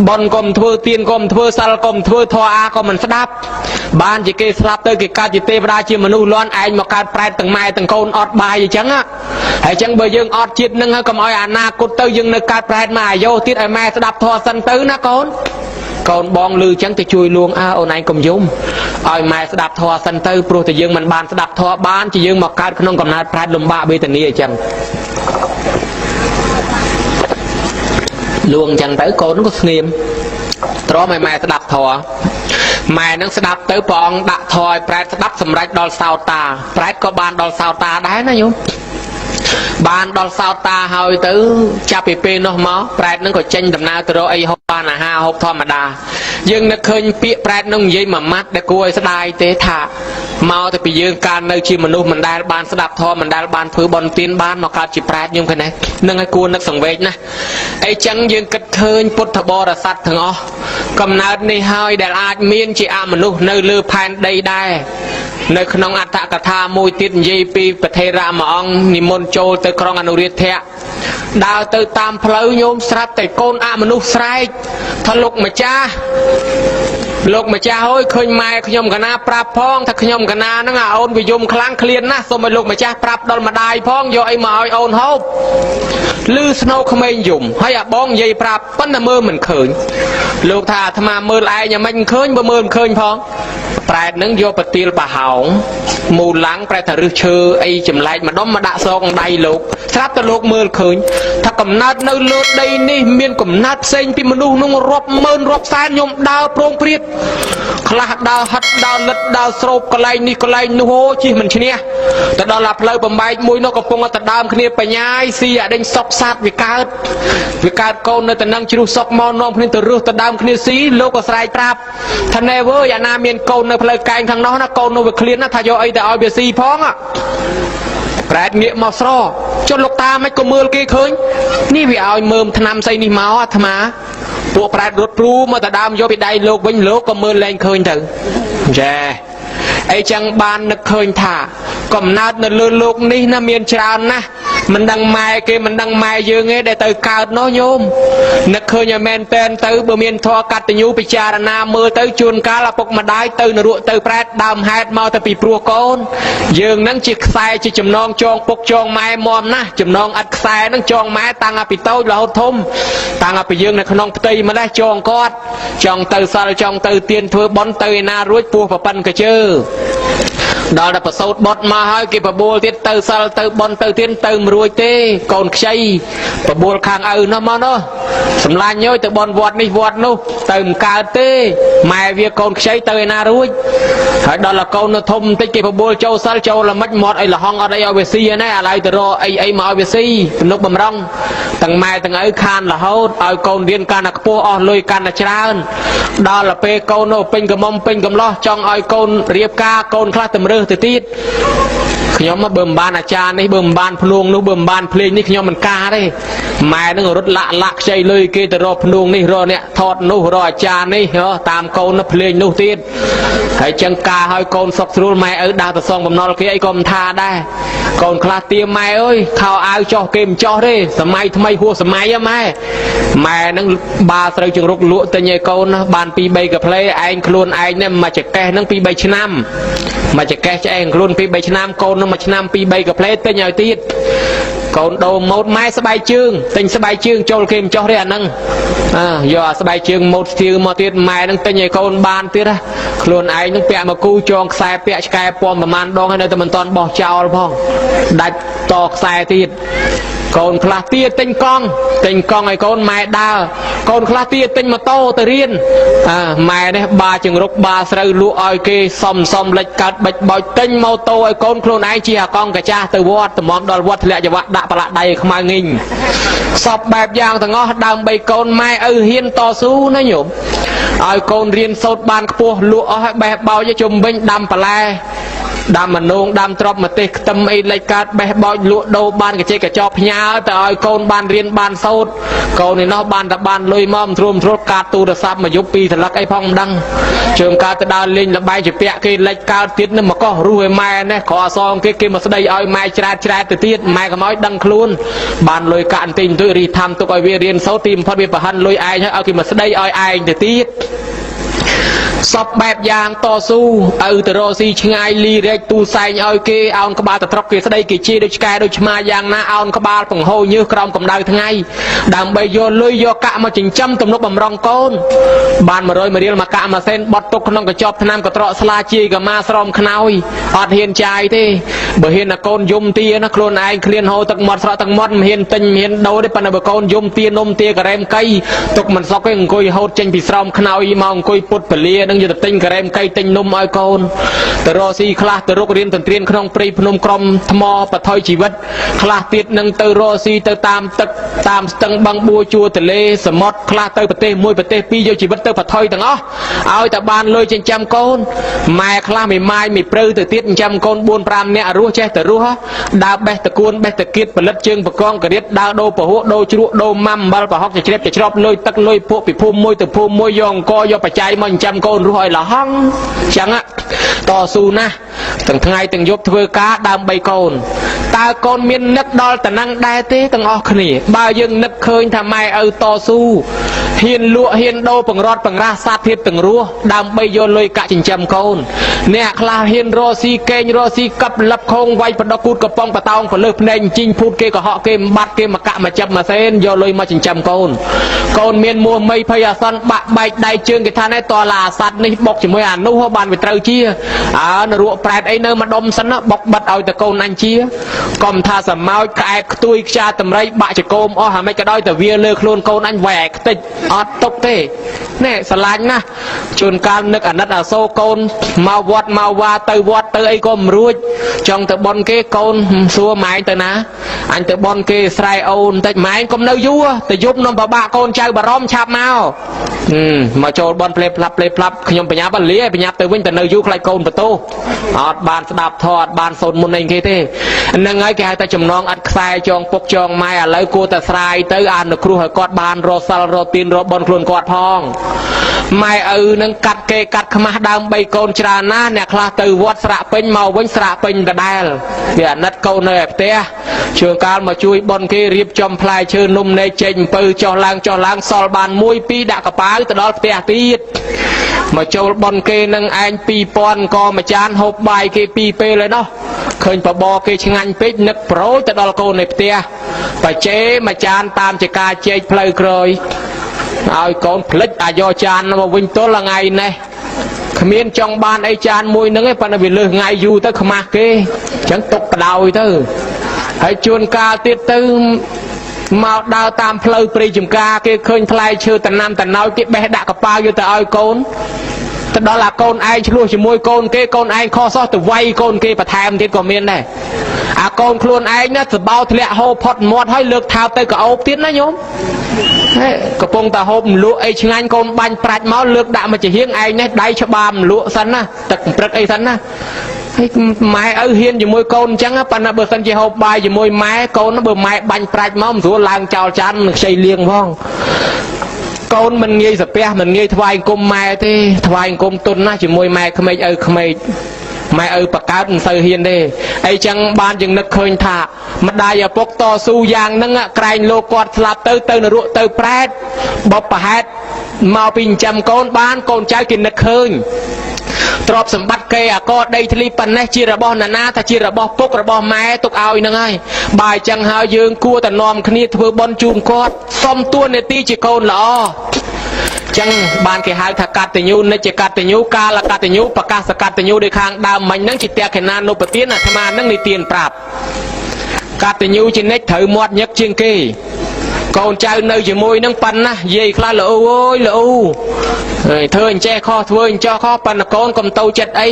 បុណ្យកុំធ្វើទានកុំធ្វើសិលកុំធ្វើធម៌អាក៏មិនស្ដាប់បានជាគេស្លាប់ទៅគេកើតជាទេវតាជាមនុស្សលាន់ឯងមកកើតប្រែតទាំងម៉ែទាំងកូនអត់បាយអញ្ចឹងហើយអញ្ចឹងបើយើងអត់ជាតិហ្នឹងហើយកុំឲ្យអនាគតទៅយើងនៅកើតប្រែតមកអាយុទៀតឲ្យម៉ែស្ដាប់ធម៌សិនទៅណាកូនកូនបងលឺចឹងទៅជួយលួងអូនឯងកុំយំឲ្យម៉ែស្ដាប់ធម៌សិនទៅព្រោះតែយើងមិនបានស្ដាប់ធម៌បានជាយើងមកកើតក្នុងកំណើតប្រែតលំបាកវេទនាអញ្ចឹងលួងអញ្ចឹងទៅកូនក៏ស្ងៀមទ្រាំឲ្យម៉ែស្ដាប់ធម៌ម៉ែនឹងស្ដាប់ទៅព្រះអង្គដាក់ធម៌ឲ្យប្រែតស្ដាប់សម្រេចដល់សោតាប្រែតក៏បានដល់សោតាដែរណាញោមបានដល់សោតាហើយទៅចាប់ពីពេលនោះមកប្រែតនឹងក៏ចេញដំណើរទៅរកអីហូបបានអាហារហូបធម្មតាយើងនឹកឃើញពាក្យប្រែតនឹងនិយាយមួយម៉ាត់ដែលគួរឲ្យស្ដាយទេថាមកទៅពីយើងកាលនៅជាមនុស្សមិនដែលបានស្ដាប់ធម៌មិនដែលបានធ្វើបុណ្យទានបានមកកើតជាប្រែតញោមឃើញទេនឹងឲ្យគួរនឹកសង្វេគណាអីចឹងយើងគិតឃើញពុទ្ធបរិស័ទទាំងអស់កំណើតនេះហើយដែលអាចមានជាអមនុស្សនៅលើផែនដីដែរនៅក្នុងអត្ថកថាមួយទៀតនិយាយពីប្រធេរៈមួយអង្គនិមន្តចូលទៅក្រុងអនុរាធៈដើរទៅតាមផ្លូវញោមស្រាប់តែកូនអមនុស្សស្រែក ថាលោកម្ចាស់អើយឃើញម៉ែខ្ញុំកណាប្រាប់ផងថាខ្ញុំកណាហ្នឹងអូនវិយមខ្លាំងឃ្លានណាស់សូមឲ្យលោកម្ចាស់ប្រាប់ដល់ម្ដាយផងយកអីមកឲ្យអូនហូបលឺស្នូក្មេងយំហើយអាបងនិយាយប្រាប់ប៉ុន្តែមើលមិនឃើញលោកថាអាត្មាមើលឯងយ៉ាងម៉េចមិនឃើញបើមើលមិនឃើញផងប្រែតនឹងយកប្រទាលប្រហោងមូលឡាំងប្រែថារឹសឈើអីចម្លែកម្ដុំមកដាក់សងដៃលោកស្រាប់តែលោកមើលឃើញថាកំណើតនៅលើដីនេះមានកំណើតផ្សេងពីមនុស្សនោះរាប់ម៉ឺនរាប់សែនខ្ញុំដើរប្រងព្រាតខ្លះដើរហិតដើរលិតដើរស្រោបកន្លែងនេះកន្លែងនោះអូជិះមិនឈ្នះទៅដល់ឡាផ្លូវបំបែកមួយនោះកំពុងតែដើមគ្នាបញ្ញាយស៊ីអាដេញសុកសាតវាកើតកូននៅតែនឹងជ្រុះសុកមកនាំគ្នាទៅរស់ទៅដើមគ្នាស៊ីលោកក៏ស្រែកប្រាប់ថាណែវើយអាណាមានកូននៅផ្លូវកែងខាងនោះណាកូននោះវាឃ្លានណាថាយកអីទៅឲ្យវាស៊ីផងប្រែតងាកមកស្រចុះលោកតាមិនក៏មើលគេឃើញនេះវាឲ្យមើមថ្នាំស្អីនេះមកអាត្មាពួកប្រែតរត់ព្រូមកទៅដើមយកពីដៃលោកវិញលោកក៏មើលលែងឃើញទៅចាអីចឹងបាននឹកឃើញថាកំណើតនៅលើលោកនេះណាមានច្រើនណាស់មិនដឹងម៉ែគេមិនដឹងម៉ែយើងទេដែលទៅកើតនោះញោមនឹកឃើញឲ្យមែនតែនទៅបើមានធម៌កតញ្ញូពិចារណាមើលទៅជួនកាលឪពុកម្ដាយទៅនរកទៅប្រែតដើមហេតុមកទៅពីព្រោះកូនយើងនឹងជាខ្សែជាចំណងចងពុកចងម៉ែមមណាស់ចំណងអត់ខ្សែនឹងចងម៉ែតាំងពីតូចរហូតធំតាំងពីយើងនៅក្នុងផ្ទៃម្លេះចងគាត់ចង់ទៅសិលចង់ទៅទៀនធ្វើបន់ទៅឯណារួចពោះប្រប៉ិនកជើដល់តែប្រសូតបត់មកហើយគេបបួលទៀតទៅសិលទៅបន់ទៅទៀនទៅមិនរួចទេកូនខ្ចីបបួលខាងឪនោះមកនោះសម្លាញ់យទៅបន់វត្តនេះវត្តនោះទៅមិនកើតទេម៉ែវាកូនខ្ចីទៅឯណារួចហើយដល់តែកូននៅធំបន្តិចគេបបួលចូលសិលចូលល្មិចមាត់អីលហងអត់អីឲ្យវាស៊ីណាឥឡូវទៅរកអីមកឲ្យវាស៊ីទំនុកបំរុងទាំងម៉ែទាំងឪខានរហូតឲ្យកូនរៀនកាន់តែខ្ពស់អស់លុយកាន់តែច្រើនដល់ទៅពេលកូននោះពេញកំមុំពេញកំឡោះចង់ឲ្យកូនរៀបការកូនខ្លះតម្រើសទៅទៀតខ្ញុំបើមិនបានអាចារ្យនេះបើមិនបានភ្នួងនោះបើមិនបានភ្លេងនេះខ្ញុំមិនការទេម៉ែនឹងរត់លាក់ខ្ចីលុយគេទៅរកភ្នួងនេះរកអ្នកថតនោះរកអាចារ្យនេះតាមកូនភ្លេងនោះទៀតហើយចឹងការឲ្យកូនសុកស្រួលម៉ែឪដើរទៅសងបំណុលគេអីក៏មិនថាដែរកូនខ្លះទៀមម៉ែអើយខោអាវចោះគេមិនចោះទេសម័យថ្មីហួសសម័យម៉ែនឹងបាស្រូវជង្រុកលក់ទិញឲ្យកូនបាន 2-3 កាផ្លេឯងខ្លួនឯងនេះមកចកេះនឹង 2-3 ឆ្នាំមកចកេះឆ្អែងខ្លួន 2-3 ឆ្នាំកូននឹងមួយឆ្នាំ 2-3 កាផ្លេទិញឲ្យទៀតកូនដូរម៉ូតម៉ែស្បែកជើងទិញស្បែកជើងចូលគេមិនចោះទេអាហ្នឹងយកអាស្បែកជើងម៉ូតស្ទៀវមកទៀតម៉ែនឹងទិញឲ្យកូនបានទៀតខ្លួនឯងនឹងពាក់មកគូចងខ្សែពាក់ឆ្កែពំប្រមាណដងហើយនៅតែមិនតាន់បោះចោលផងដាច់តខ្សែទៀតកូនខ្លះទៀតទិញកង់ឲ្យកូនម៉ែដើរកូនខ្លះទៀតទិញម៉ូតូទៅរៀនម៉ែនេះបាចង្រុកបាស្រូវលក់ឲ្យគេសំលិចកើតបិចបោចទិញម៉ូតូឲ្យកូនខ្លួនឯងជិះអាកង់កាចាស់ទៅវត្តតម្រាំដល់វត្តធ្លាក់ចង្វាក់ដាក់ប្រឡាក់ដៃឲ្យខ្មៅងីងសពបែបយ៉ាងទាំងអស់ដើម្បីកូនម៉ែឪហ៊ានតស៊ូណាញោមឲ្យកូនរៀនសូត្របានខ្ពស់លក់អស់ឲ្យបេះបោចជុំវិញដាំបន្លែដាំមនងដាំទ្របម្ទេសខ្ទឹមអីលិចកើតបេះបោចលក់ដូរបានកញ្ចេកកញ្ចប់ផ្ញើទៅឲ្យកូនបានរៀនបានសូត្រកូននេះនោះបានតែបានលុយមកមិនទ្រុលកាតទូរស័ព្ទមកយប់2 ថលឹកអីផងមិនដឹងជើងកើតទៅដើរលេងលបែងជាពាក់គេលិចកើតទៀតនឹងមកកោះរស់ឲ្យម៉ែនេះក្រអសងគេមកស្ដីឲ្យម៉ែច្រែតទៅទៀតម៉ែកុំឲ្យដឹងខ្លួនបានលុយកាក់បន្តិចបន្តួចរីថាំទុកឲ្យវារៀនសូត្រទីបំផុតវាប្រហិនលុយឯងហើយឲ្យគេមកស្ដីឲ្យឯងទៅទៀតសពបែបយ៉ាងតស៊ូឪទៅរកស៊ីឆ្ងាយលីរែកទូសែងឲ្យគេអោនក្បាលទៅត្រប់គេស្ដីគេជេរដូចឆ្កែដូចឆ្មាយ៉ាងណាអោនក្បាលបង្ហូរញើសក្រោមកម្ដៅថ្ងៃដើម្បីយកលុយយកកាក់មកចិញ្ចឹមទំនុកបំរុងកូនបាន100 រៀលមកកាក់មួយសេនបត់ទុកក្នុងកញ្ចប់ថ្នាំកត្រកស្លាជាកាម៉ាស្រោមខ្នើយអត់ហ៊ានចាយទេបើហ៊ានតែកូនយំទាណាខ្លួនឯងឃ្លានហូរទឹកមាត់ស្រក់ទឹកមាត់មិនហ៊ានទិញមិនហ៊ានដូរទេប៉ុន្តែបើកូនយំទានំទាការ៉េមកៃទុកមិនសុកទេអង្គុយហូតចេញពីស្រោមខ្នើយមកអង្គុយពុតពលានឹងយកទៅទិញការ៉េមកៃទិញនំឲ្យកូនទៅរកស៊ីខ្លះទៅរុករៀនទន្ទ្រានក្នុងព្រៃភ្នំក្រំថ្មបថុយជីវិតខ្លះទៀតនឹងទៅរកស៊ីទៅតាមទឹកតាមស្ទឹងបឹងបួជួរទលេសមុទ្រខ្លះទៅប្រទេសមួយប្រទេសពីរយកជីវិតទៅបថុយទាំងអស់ឲ្យតែបានលុយចិញ្ចឹមកូនម៉ែខ្លះមិនម៉ាយមិនព្រៅទៅទៀតចិញ្ចឹមកូន 4-5 នាក់រស់ចេះតែរស់ដើរបេះតគួនបេះតគៀតផលិតជើងបកងករៀតដើរដូរពហុដូរជ្រក់ដូរម៉ាំអំបិលប្រហុកជ្រាបច្រប់លុយទឹកលុយពួកពីភូមិមួយទៅភូមិមួយយកអង្គយកបច្ច័យមកចិញ្ចឹមកូនរស់ឲ្យលហង់ចឹងតស៊ូណាស់ទាំងថ្ងៃទាំងយប់ធ្វើការដើម្បីកូនត តើកូនមាននឹកដល់តំណឹងដែរទេទាំងអស់គ្នាបើយើងនឹកឃើញថាម៉ែឪតស៊ូហ៊ានលក់ហ៊ានដូរបង្រត់បង្រាស់សត្វធាតុទាំងរស់ដើម្បីយកលុយកាក់ចិញ្ចឹមកូនអ្នកខ្លះហ៊ានរស់ស៊ីកេងរស់ស៊ីកັບលឹបខងវាយបដកគូតកំប៉ុងបតោងពលឹះភ្នែកជីងភូតគេកុហកគេបាត់គេមកកាក់មកចាប់មកសេនយកលុយមកចិញ្ចឹមកូនកូនមានមួមីភ័យអាសន្នបាក់បែកដៃជើងគេថាណែតឡាអាសត្វនេះបុកជាមួយអានោះបានវាត្រូវជានរកប្រែតអីនៅម្ដុំសិនបុកបិទឲ្យតកូនអញជាកុំថាសមោចក្អែបខ្ទួយខ្ចាតម្រៃបាក់ចកោមអស់ហើយមិនក៏ដោយតែវាលើខ្លួនកូនអញវែកខ្ទេចអត់ຕົកទេណែស្រឡាញ់ណាស់ជួនកាលនឹកអាណិតអាសូរកូនមកវត្តមកវ៉ាទៅវត្តទៅអីក៏មិនរួចចង់ទៅបន់គេកូនសួរម៉ែទៅណាអញទៅបន់គេស្រែអូនតិចម៉ែកុំនៅយូរទៅយប់នំប្របាក់កូនចៅបារម្ភឆាប់មកចូលបន់ផ្លេផ្លាប់ខ្ញុំបញ្ញាប់លាបញ្ញាប់ទៅវិញទៅនៅយូរខ្លាចកូនបន្ទោសអត់បានស្ដាប់ធម៌អត់បានសូត្រមុនអីគេទេហ្នឹងហើយគេហៅថាចំណងអត់ខ្សែចងពុកចងម៉ែឥឡូវគួរតែស្រាយទៅអានុគ្រោះឲ្យគាត់បានរកសិលរកទានរកបន់ខ្លួនគាត់ផងម៉ែឪនឹងកាត់គេកាត់ខ្មាស់ដើម្បីកូនច្រើនណាស់អ្នកខ្លះទៅវត្តស្រាក់ពេញមកវិញស្រាក់ពេញដដែលវាអាណិតកូននៅឯផ្ទះជឿកាលមកជួយបន់គេរៀបចំផ្លែឈើនំនែកចេញអំពៅចុះឡើងសល់បាន1 2ដាក់កប៉ាវទៅដល់ផ្ទះទៀតមកចូលបន់គេនឹងឯង2000ក៏មួយចានហូបបាយគេ2ពេលហើយណោះឃើញបបរគេឆ្ងាញ់ពេកនឹកប្រូចទៅដល់កូននៅផ្ទះបច្ចេមួយចានតាមចការជែកផ្លូវក្រោយឲ្យកូនផ្លិចអាយកចានមកវិញទល់ថ្ងៃនេះគ្មានចង់បានអីចានមួយហ្នឹងឯងប៉ុន្តែវាលើសថ្ងៃយូរទៅខ្មាស់គេអញ្ចឹងຕົកបដ ாய் ទៅហើយជួនកាលទៀតទៅមកដើរតាមផ្លូវព្រៃចំការគេឃើញផ្លែឈើតំណាំតំណោយគេបេះដាក់កប៉ាវយកទៅឲ្យកូនទៅដល់អាកូនឯងឆ្លោះជាមួយកូនគេកូនឯងខុសសោះទៅវាយកូនគេបន្ថែមទៀតក៏មានដែរអាកូនខ្លួនឯងណាសបោធ្លាក់ហូរផុតមាត់ហើយលើកថោទៅកោបទៀតណាញោមកំពុងតែហូបមលក់អីឆ្ងាញ់កូនបាញ់ប្រាច់មកលើកដាក់មកជាហៀងឯងនេះដៃច្បាមលក់សិនណាទឹកព្រឹកអីសិនណាហើយម៉ែឪហ៊ានជាមួយកូនអញ្ចឹងប៉ុន្តែបើសិនជាហូបបាយជាមួយម៉ែកូនបើម៉ែបាញ់ប្រាច់មកមិនស្រួលឡើងចោលចាននឹងខ្ចីលៀងផងកូនមិនងាយសាពះមិនងាយថ្វាយអង្គមម៉ែទេថ្វាយអង្គមទុនណាជាមួយម៉ែក្មេកឪក្មេកម៉ែឪបកើតមិនសូវហ៊ានទេអីចឹងបានយើងនឹកឃើញថាម្ដាយឪពុកតស៊ូយ៉ាងហ្នឹងក្រែងលោកគាត់ស្លាប់ទៅនរកទៅប្រែតបបប្រហែតមកពីចិញ្ចឹមកូនបានកូនចៅគេនឹកឃើញទ្រព្យសម្បត្តិគេអាកដីធ្លីប៉ុណ្ណេះជារបស់ណានាថាជារបស់ពុករបស់ម៉ែទុកឲ្យហ្នឹងហើយបើអញ្ចឹងហើយយើងគួរតែនាំគ្នាធ្វើបុណ្យជូនគាត់សុំទួនាទីជាកូនល្អចឹងបានគេហៅថាកតញ្ញូនិច្ចកតញ្ញូកាលកតញ្ញូប្រកាសកតញ្ញូដោយខាងដើមមិញហ្នឹងជាតេខេណានុបទានអាត្មាហ្នឹងនិទានប្រាប់កតញ្ញូជានិច្ចត្រូវមាត់ញឹកជាងគេកូនចៅនៅជាមួយនឹងប៉ុណ្ណាយាយខ្លះល្អអើយល្អធ្វើអញ្ចេះខុសធ្វើអញ្ចោះខុសប៉ុន្តែកូនកុំទៅចិត្តអី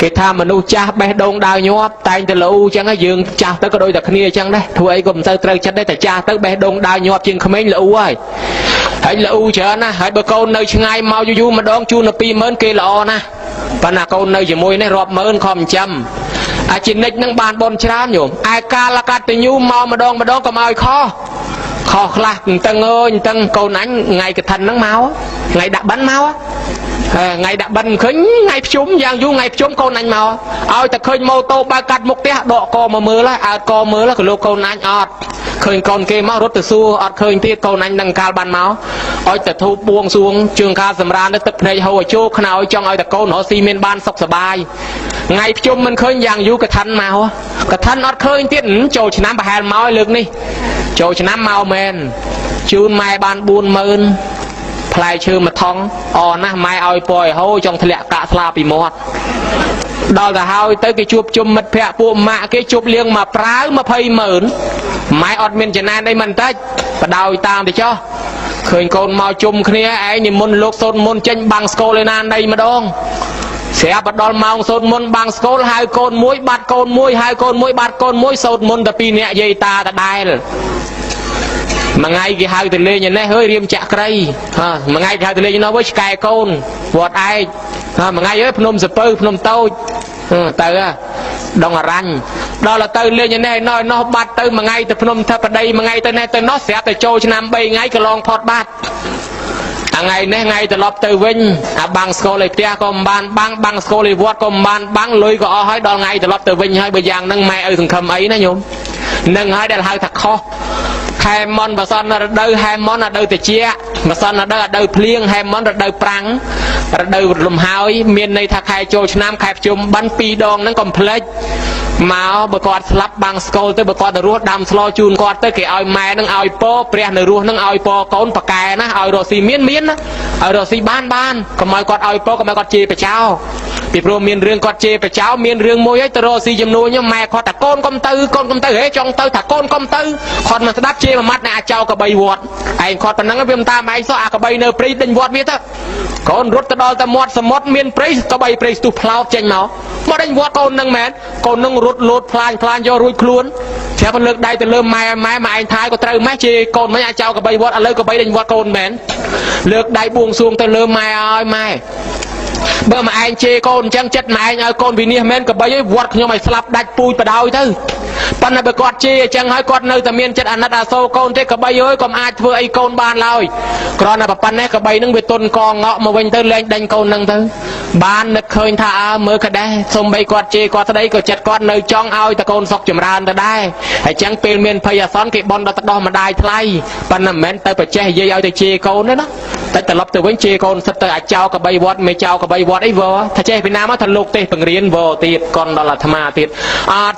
គេថាមនុស្សចាស់បេះដូងដើរញាប់តែងតែល្អអញ្ចឹងយើងចាស់ទៅក៏ដូចតែគ្នាអញ្ចឹងដែរធ្វើអីក៏មិនសូវត្រូវចិត្តដែរតែចាស់ទៅបេះដូងដើរញាប់ជាងក្មេងល្អហើយល្អច្រើនណាស់ហើយបើកូននៅឆ្ងាយមកយូរម្ដងជូនទៅ20000គេល្អណាស់ប៉ុន្តែកូននៅជាមួយនេះរាប់ម៉ឺនខំចិញ្ចឹមអាចិនិចនឹងបានបនច្រើនញោមឯកាលកតញ្ញូមកម្ដងកុំឲ្យខុសខ្លះតឹងអើយតឹងកូនអញថ្ងៃកឋិនហ្នឹងមកថ្ងៃដាក់បិណ្ឌមកថ្ងៃដាក់បិណ្ឌឃើញថ្ងៃភ្ជុំយ៉ាងយូរថ្ងៃភ្ជុំកូនអញមកឲ្យតែឃើញម៉ូតូបើកាត់មុខផ្ទះដកកមកមើលអើតកមើលក៏លោកកូនអញអត់ឃើញកូនគេមករត់ទៅសួរអត់ឃើញទៀតកូនអញនឹងកាលបានមកឲ្យតែធូបបួងសួងជើងកាលសម្រានទៅទឹកភ្នែកហូរឲ្យជោខ្នើយចង់ឲ្យតែកូនរស់ស៊ីមានបានសុខសប្បាយថ្ងៃភ្ជុំមិនឃើញយ៉ាងយូរកឋិនមកកឋិនអត់ឃើញទៀតចូលឆ្នាំប្រហែលមកលើកនេះចូលឆ្នាំមកមែនជូនម៉ែបាន40000ផ្លែឈើមួយថងអណាស់ម៉ែឲ្យពយហូរចង់ធ្លាក់កាក់ស្លាពីមាត់ដល់ទៅហើយទៅគេជួបជុំមិត្តភ័ក្តិពួកម៉ាក់គេជប់លៀងមកប្រាវ20000ម៉ែអត់មានចំណែនអីមិនតិចបដោយតាមទៅចុះឃើញកូនមកជុំគ្នាឯងនិមន្តលោកសូត្រមន្តចេញបាំងស្គលឯណាណីម្ដងស្រាប់ដល់ម៉ោងសូត្រមន្តបាំងស្គលហៅកូនមួយបាត់កូនមួយហៅកូនមួយបាត់កូនមួយសូត្រមន្តតែ2នាក់យាយតាដដែលមួយថ្ងៃគេហៅទៅលេងនេះហើយរៀមចាក់ក្រៃមួយថ្ងៃគេហៅទៅលេងនោះវិញឆ្កែកូនវត្តឯកមួយថ្ងៃហើយភ្នំសពៅភ្នំតូចទៅដងអរញ្ញដល់ទៅលេងនេះនោះបាត់ទៅមួយថ្ងៃទៅភ្នំថាបដីមួយថ្ងៃទៅនេះទៅនោះស្រាប់តែចូលឆ្នាំ3ថ្ងៃកន្លងផុតបាត់ ngày nay ngày từ lọp từ vinh bằng school lấy tia còn bằng school lấy vót còn bằng lưới gõ hỏi đo ngày từ lọp từ vinh hai bây giờ nâng mai ơi thằng khâm ấy nó nhôm nâng hai đây là hai thật khó hai món và son là đâu hai món là đâu từ chia mà son là đâu là đâu plieng hai món là đâu prang là đâu lùm hái miền này thạc hai châu nam khai chùm bắn pi đòn nó còn plei mà bờ quạt lắp bằng school tới bờ quạt ruột đầm slow chun quạt tới cái ao mai nâng ao po pre nửa ruột nâng ao po con bạc cài nó ao đồ xì miến á ao đồ xì ban còn mai quạt ao po còn mai quạt chê phải trao bị pro miền riêng quạt chê phải trao miền riêng môi ấy tơ xì dầm nuôi nhưng mai quạt thà con công tư hết trong tư thà con công tư còn mà đáp chê mà mắt này trao cả bầy vọt anh quạt phần nắng viêm ta mà anh sao cả bầy nơ pre tinh vọt biết á con rút tới đó ta mót sầm mót miền pre cả bầy pre tu plow chênh máu mót anh vọt con nâng mẹ con nâng rút lột plan cho ruồi khuôn theo phần lực đây từ lơm mai mà anh thái có trâu mấy chi con mấy anh cháu cả bay vót lấy có bay đánh vót con mến lực đây buông xuống từ lơm mai ơi mai bữa mà anh chê con chẳng chất mà anh ơi con vì nia men cả bay vót nhưng mày slap đạch pui và đau thôi pan này bữa quạt chê chẳng hỏi quạt nơi tầm miền chất anh đã sâu con thế cả bay ơi còn ai vừa ấy con ban lôi còn là pan này cả bay nâng về tôn con ngọ mà bên tới lên đánh con nâng tới ban nực khơi thả mưa cả đây xong bay quạt chê quạt đây có chặt quạt nơi trong ao ta con sọc chìm ran ta đây hãy chẳng pin miền phơi son cái bon đó ta đo mà đai thay pan này men tới phải chê dây ao tới chê con nữa đó tới từ lập từ với chê con sắp tới chào cả bay vót mày chào cả bay vót ấy vợ thà chê Việt Nam á thần lục tê bằng riêng vợ tiệt con đó là tham ma tiệt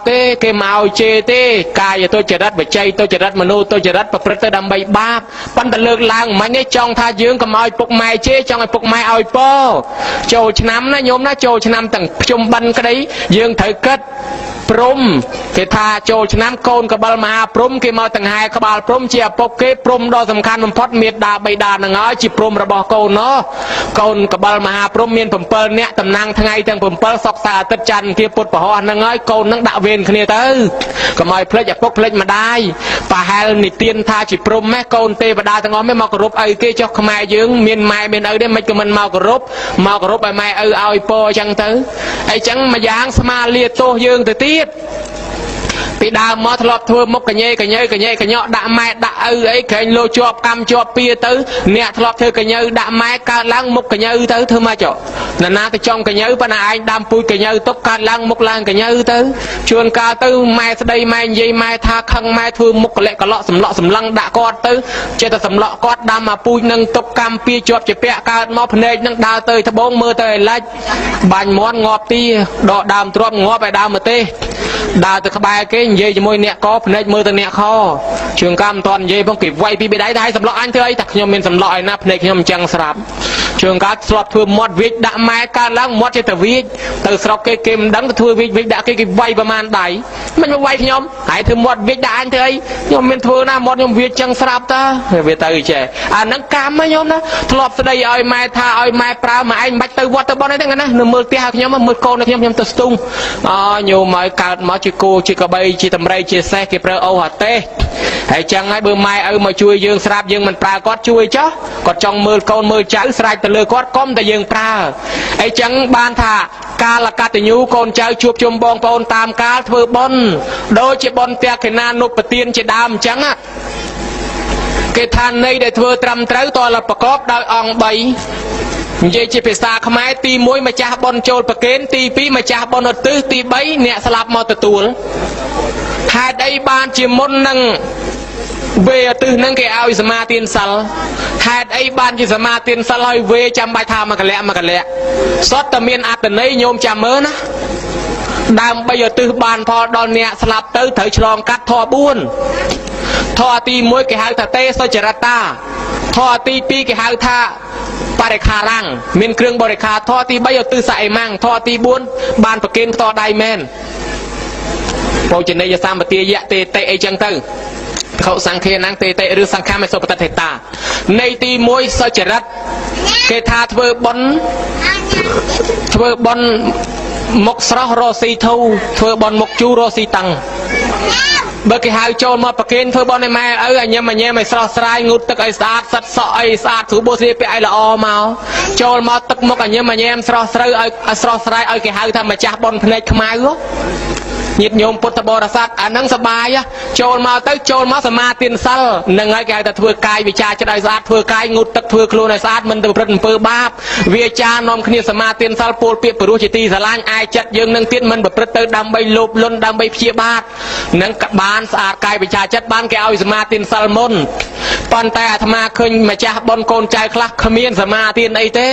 tê cái màu chê tê cài tôi chỉ đất phải chay tôi chỉ đất mà nô tôi chỉ đất và prết tới đâm bay ba pan ta lược làng mấy cái trong tha dương cầm ao phục mai chê trong ai phục mai ao po châu năm nó nhôm nó châu năm tầng chung ban cái đấy dương thời kết prom cái tha châu năm con cái bal ma prom cái màu tầng hai cái bal prom chia bọc cái prom đó tầm khăn phật miệt đà bay đà nó ngói chỉ prom là bỏ con nó con cái bal ma prom miền phẩm pơ nè tầm năng thằng ngày thằng phẩm pơ sọc xà tết chăn kia bột bỏ hoa nó ngói con nó đạo viên kia tới cái mày plei chặt bọc plei mà đai và hai nị tiên tha chỉ prom mấy con tê và đa thằng ngói mấy màu cột ấy kia cho mai dương miền mai miền ấy đấy mấy cái mình màu cột bài mai ao po chẳng tới ấy chẳng mà giang sama liệt tô dương từ tiết bị đào mót lọp thưa mốc cái nhọ đã mai đã ấy cái lô chọp cam chọp pia tới nè lọp thưa cái nhơ đã mai ca lang mốc cái nhơ tới thưa mai chỗ là na cái trong cái nhơ bên này anh đam pui cái nhơ tóc ca lang mốc lang cái nhơ tới chuồn ca tới mai đây mai dây mai tha khăng mai thưa mốc cái lệ cả lọ sầm lăng đã con tới chơi ta sầm lọ con đam mà pui nâng tóc cam pia chọp chỉ pẹ ca mót này nâng đào tới thà bông mưa tới lách bánh món ngọt ti đọ đàm trộm ngọt bài đàm mà tê đào từ bài cái dây cho môi nẹt có phần mưa từ nẹt kho trường cam toàn dây phong kịp quay pi đáy hai sầm lọ anh thưa ấy thật nhom miền sầm lọ nắp này nhom chẳng sạp trường cá sọt thưa mót vịt đã mai ca lăng mót chơi từ vịt từ sọt cái kim đắng thưa vịt đã cái quayประมาณđáy mình quay nhom hãy thưa mót vịt đã anh thưa ấy nhom miền thưa na mót nhom vịt chẳng sạp ta về từ trẻ nắng cam mấy nhom đó thọp từ đây ơi mai tha ơi mai prao mà anh bạch từ vót từ bọn này thế này nửa mưa tia nhom mà mưa con này nhom từ stung nhiều mai cả mót chỉ cô chỉ cả bay chỉ tầm đây chia sẻ cái pro ô hạt tê hãy chăng ai bữa mai mà chui dương sạp dương mình pra quát chui chứ còn trong mưa con mưa cháu sài từ lừa quát com tại dương pra hãy chăng ban thà ca là ca từ nhu con cháu chuột chôm bong pon tam cá thưa bon đôi chỉ bon tia cái na nộp tiền chỉ đam chăng á cái than này để thưa trầm trái to là bạc cóp đôi ong bay vậy chỉ phải xa không ai ti muối mà cha bon trôi bạc kén ti pi mà cha bon ở tứ ti bấy nè slap mò từ tuôn hai đây ban chỉ môn năng về từ năng cái ao sma tiền sal hai đây ban chỉ sma tiền sal hơi về chăm bài tham mà cái lẹ sót tầm miền ạt tận ấy nhôm chăm mớ ná đam bây giờ từ ban thò đòn nè slap tới thời tròn cắt thò buôn thò ti muối cái hai thà tê soi chả thò ti pi cái hai thàบริการลังมีเครื่องบริการทอตีใบยตือใส่มังทอตีบุญบานประเคนทอไดแมนโปรเจเนยสามปฏิยะเตเตไอจังตึงเขาสังเกตนังเตเตหรือสังฆาไม่สบปฏิเทตาในตีมวยสจรัตเกธาทเวบอนมกสระโรสีทูทเวบอนมกจูโรสีตังเบอร์กี่หายโจรมาประเคนเธอบอลในแม่อันนี้มันไม่สลายสลายงูตึกไอ้สะอาดสัตว์สอยสะอาดถูโบสีไปไอ้ละอมาโจรมาตึกมกอันนี้มันสลายสลายไอ้กี่หายทำมาจากบอลพนักขมายก็ ញាតិញោមពុទ្ធបរិស័ទអានឹងសបាយចូលមកទៅចូលមកសមាទានសិលនឹងហើយគេហៅថាធ្វើកាយវិចារចិត្តឲ្យស្អាតធ្វើកាយងូតទឹកធ្វើខ្លួនឲ្យស្អាតមិនទៅប្រព្រឹត្តអំពើបាបវាចានាំគ្នាសមាទានសិលពោលពាក្យព្រោះជាទីស្រឡាញ់អាយចិត្តយើងនឹងទៀតមិនប្រព្រឹត្តទៅដើម្បីលោភលន់ដើម្បីព្យាបាទនឹងបានស្អាតកាយវិចារចិត្តបានគេឲ្យសមាទានសិលមុនប៉ុន្តែអាត្មាឃើញម្ចាស់បុណ្យកូនចៅខ្លះគ្មានសមាទានអីទេ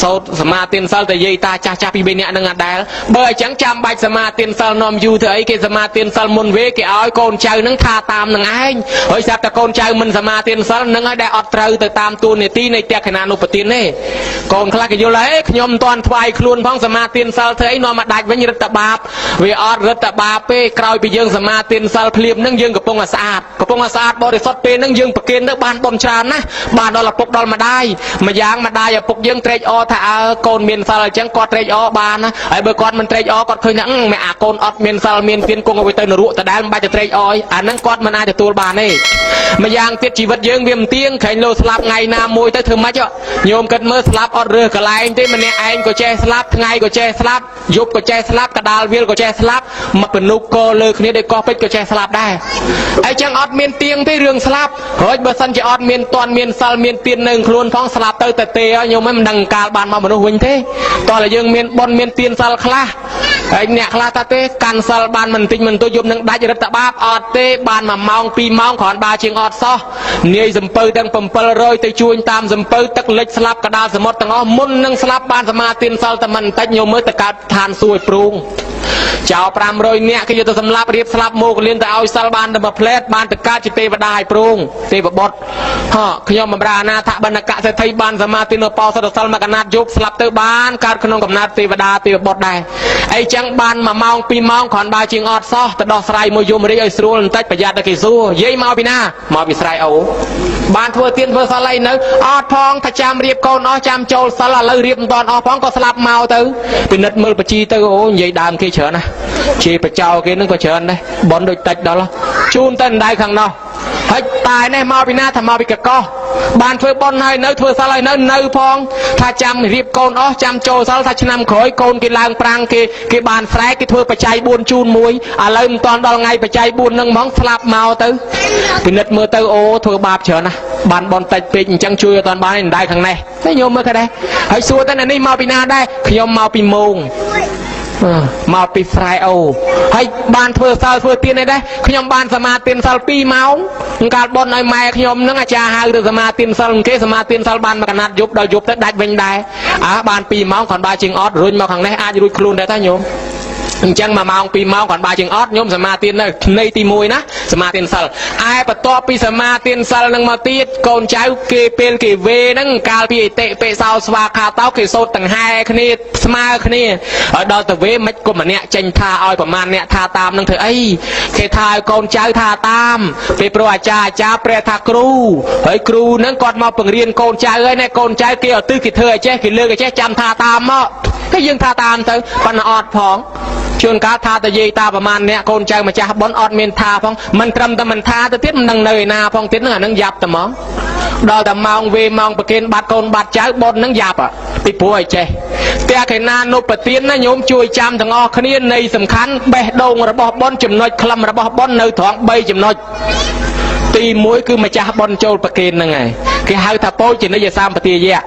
សោតសមាទានសិលតែយាយតាចាស់ពី3នាក់នឹងអដែលបើអញ្ចឹងចាំបាច់សមាទានសិលនាំយូរធ្វើអីគេសមាទានសិលមុនវេគេឲ្យកូនចៅនឹងថាតាមនឹងឯងហើយស្រាប់តែកូនចៅមិនសមាទានសិលនឹងឲ្យដែលអត់ត្រូវទៅតាមទូនីតិនៃតក្កណានុបទានទេកូនខ្លះគេយល់ហេខ្ញុំមិនទាន់ថ្វាយខ្លួនផងសមាទានសិលធ្វើអីនាំមកដាច់វិញរឹតបាបវាអត់រឹតបាបទេក្រោយពីយើងសមាទានសិលភ្លាមនឹងយើងកំពុងតែស្អាតបរិសុទ្ធពេលនឹងយើងប្រគេនទៅបានបំច្រើនណាស់បានដល់ឪពុកដល់ម្ដាយម្យ៉ាងម្ដាយឪពុកយើងត្រេកអរថាកូនមានសិលអញ្ចឹងគាត់ត្រេកអរបានណាហើយបើគាត់មិនត្រេកអរគាត់ឃើញថាម៉ែអាកូនអត់មានសិលមានទានគង់ឲ្យទៅនរកដដែលមិនបាច់ទៅត្រេកអរអាហ្នឹងគាត់មិនអាចទទួលបានទេម្យ៉ាងទៀតជីវិតយើងវាមិនទៀងក្រែងលោស្លាប់ថ្ងៃណាមួយទៅធ្វើម៉េចញោមគិតមើលស្លាប់អត់រើសកន្លែងទេម្នាក់ឯងក៏ចេះស្លាប់ថ្ងៃក៏ចេះស្លាប់យប់ក៏ចេះស្លាប់កដាលវាលក៏ចេះស្លាប់មកពនុកក៏លើគ្នាដោយកោះពេជ្រក៏ចេះស្លាប់ដែរអញ្ចឹងអត់មានទៀងទេរឿងស្លាប់ហើយបើសិនជាអត់មានតាន់មានសិលមានទាននៅខ្លួនផងស្លាប់ទៅតែទេញោមមិនដឹងកាលបានមកមនុស្សវិញទេតោះតែយើងមានបុណ្យមានទានសិលខ្លះហើយអ្នកខ្លះថាទេកាន់សិលបានមិនតិចមិនទួយយប់នឹងដាច់រឹតបាបអត់ទេបាន1ម៉ោង2ម៉ោងគ្រាន់បើជាងអត់សោះនាយសំពៅទាំង700ទៅជួញតាមសំពៅទឹកលិចស្លាប់កដាលសមុទ្រទាំងអស់មុននឹងស្លាប់បានសមាទានសិលតែមិនតិចញោមមើលទៅកើតឋានសួគ៌ព្រូងចោល500នាក់គេយកទៅសម្លាប់រៀបស្លាប់មកលៀនទៅឲ្យសិលបានតែមួយផ្លែតបានទៅកើតជាទេវតាឲ្យព្រូងទេវបុត្រខ្ញុំបម្រើអាណាថបណ្ណកសេដ្ឋីបានសមាទាននៅបោសិទ្ធសិលមកកណាត់យប់ស្លាប់ទៅបានកើតក្នុងកំណត់ទេវតាទេវបុត្រដែរអីចឹងបាន1ម៉ោង2ម៉ោងគ្រាន់បើជាងអត់សោះទៅដោះស្រាយមួយយមរាជឲ្យស្រួលបន្តិចប្រយ័ត្នតែគេសួរយាយមកពីណាមកពីស្រែអូបានធ្វើទានធ្វើសិលអីនៅអត់ផងថាចាំរៀបកូនអស់ចាំចូលសិលឥឡូវរៀបមិនតាន់អស់ផងក៏ស្លាប់មកទៅពិនិត្យមើលបជីទៅអូនិយាយដើមគេច្រើនណាជេរបចោគេនឹងក៏ច្រើនដែរបនដូចតិចដល់ជូនទៅដៅខាងនោះហើយតែនេះមកពីណាថាមកពីកកោះបានធ្វើបនហើយនៅធ្វើសិលហើយនៅផងថាចាំរៀបកូនអស់ចាំចូលសិលថាឆ្នាំក្រោយកូនគេឡើងប្រាំងគេបានស្រែគេធ្វើបច្ច័យ4ជូនមួយឥឡូវមិនតាន់ដល់ថ្ងៃបច្ច័យ4នឹងហ្មងស្លាប់មកទៅពិនិត្យមើលទៅអូធ្វើបាបច្រើនណាស់បានបនតិចពេកអញ្ចឹងជួយអត់តាន់បានឯដៅខាងនេះតែញោមមើលគេដែរហើយសួរទៅនេះមកពីណាដែរខ្ញុំមកពីមោងមកពីស្រែអូហើយបានធ្វើសិលធ្វើទានអីដែរខ្ញុំបានសមាទានសិល2ម៉ោងកាលបនឲ្យម៉ែខ្ញុំនឹងអាចារ្យហៅទៅសមាទានសិលគេសមាទានសិលបានមកកណាត់យប់ដល់យប់ទៅដាច់វិញដែរបាន2ម៉ោងគ្រាន់បើជាងអត់រុញមកខាងនេះអាចរួចខ្លួនដែរតាញោមអញ្ចឹង1ម៉ោង2ម៉ោងគ្រាន់បើជាងអត់ញោមសមាទាននៅនៃទី1ណាសមាទានសិលឯបន្ទាប់ពីសមាទានសិលនឹងមកទៀតកូនចៅគេពេលគេវេហ្នឹងកាលពីអតិបិសោស្វាខាតោគេសូត្រទាំងហែគ្នាស្មើគ្នាហើយដល់ទៅវេមិនគុំម្នាក់ចេញថាឲ្យប្រមាណអ្នកថាតាមនឹងធ្វើអីគេថាឲ្យកូនចៅថាតាមពេលព្រោះអាចារ្យព្រះថាគ្រូហើយគ្រូហ្នឹងគាត់មកបង្រៀនកូនចៅហើយណែកូនចៅគេឲ្យទិសគេធ្វើឲ្យចេះគេលើកឲ្យចេះចាំថាតាមមកតែយើងថាតាមទៅប៉ុន្តែអត់ផងជួនកាលថាតែយាយតាប្រមាណអ្នកកូនចៅម្ចាស់បុណ្យអត់មានថាផងមិនត្រឹមតែមិនថាទៅទៀតមិនដឹងនៅឯណាផងទៀតហ្នឹងអានឹងយ៉ាប់តែហ្មងដល់តែម៉ោងវេម៉ោងប្រគេនបាត់កូនបាត់ចៅបុណ្យហ្នឹងយ៉ាប់ពីព្រោះឲ្យចេះតែកេណានុបទានណាញោមជួយចាំទាំងអស់គ្នានៃសំខាន់បេះដូងរបស់បុណ្យចំណុចខ្លឹមរបស់បុណ្យនៅត្រង់3ចំណុចទី1គឺម្ចាស់បុណ្យចូលប្រគេនហ្នឹងហើយគេហៅថាពោជនិយសម្បទាយៈ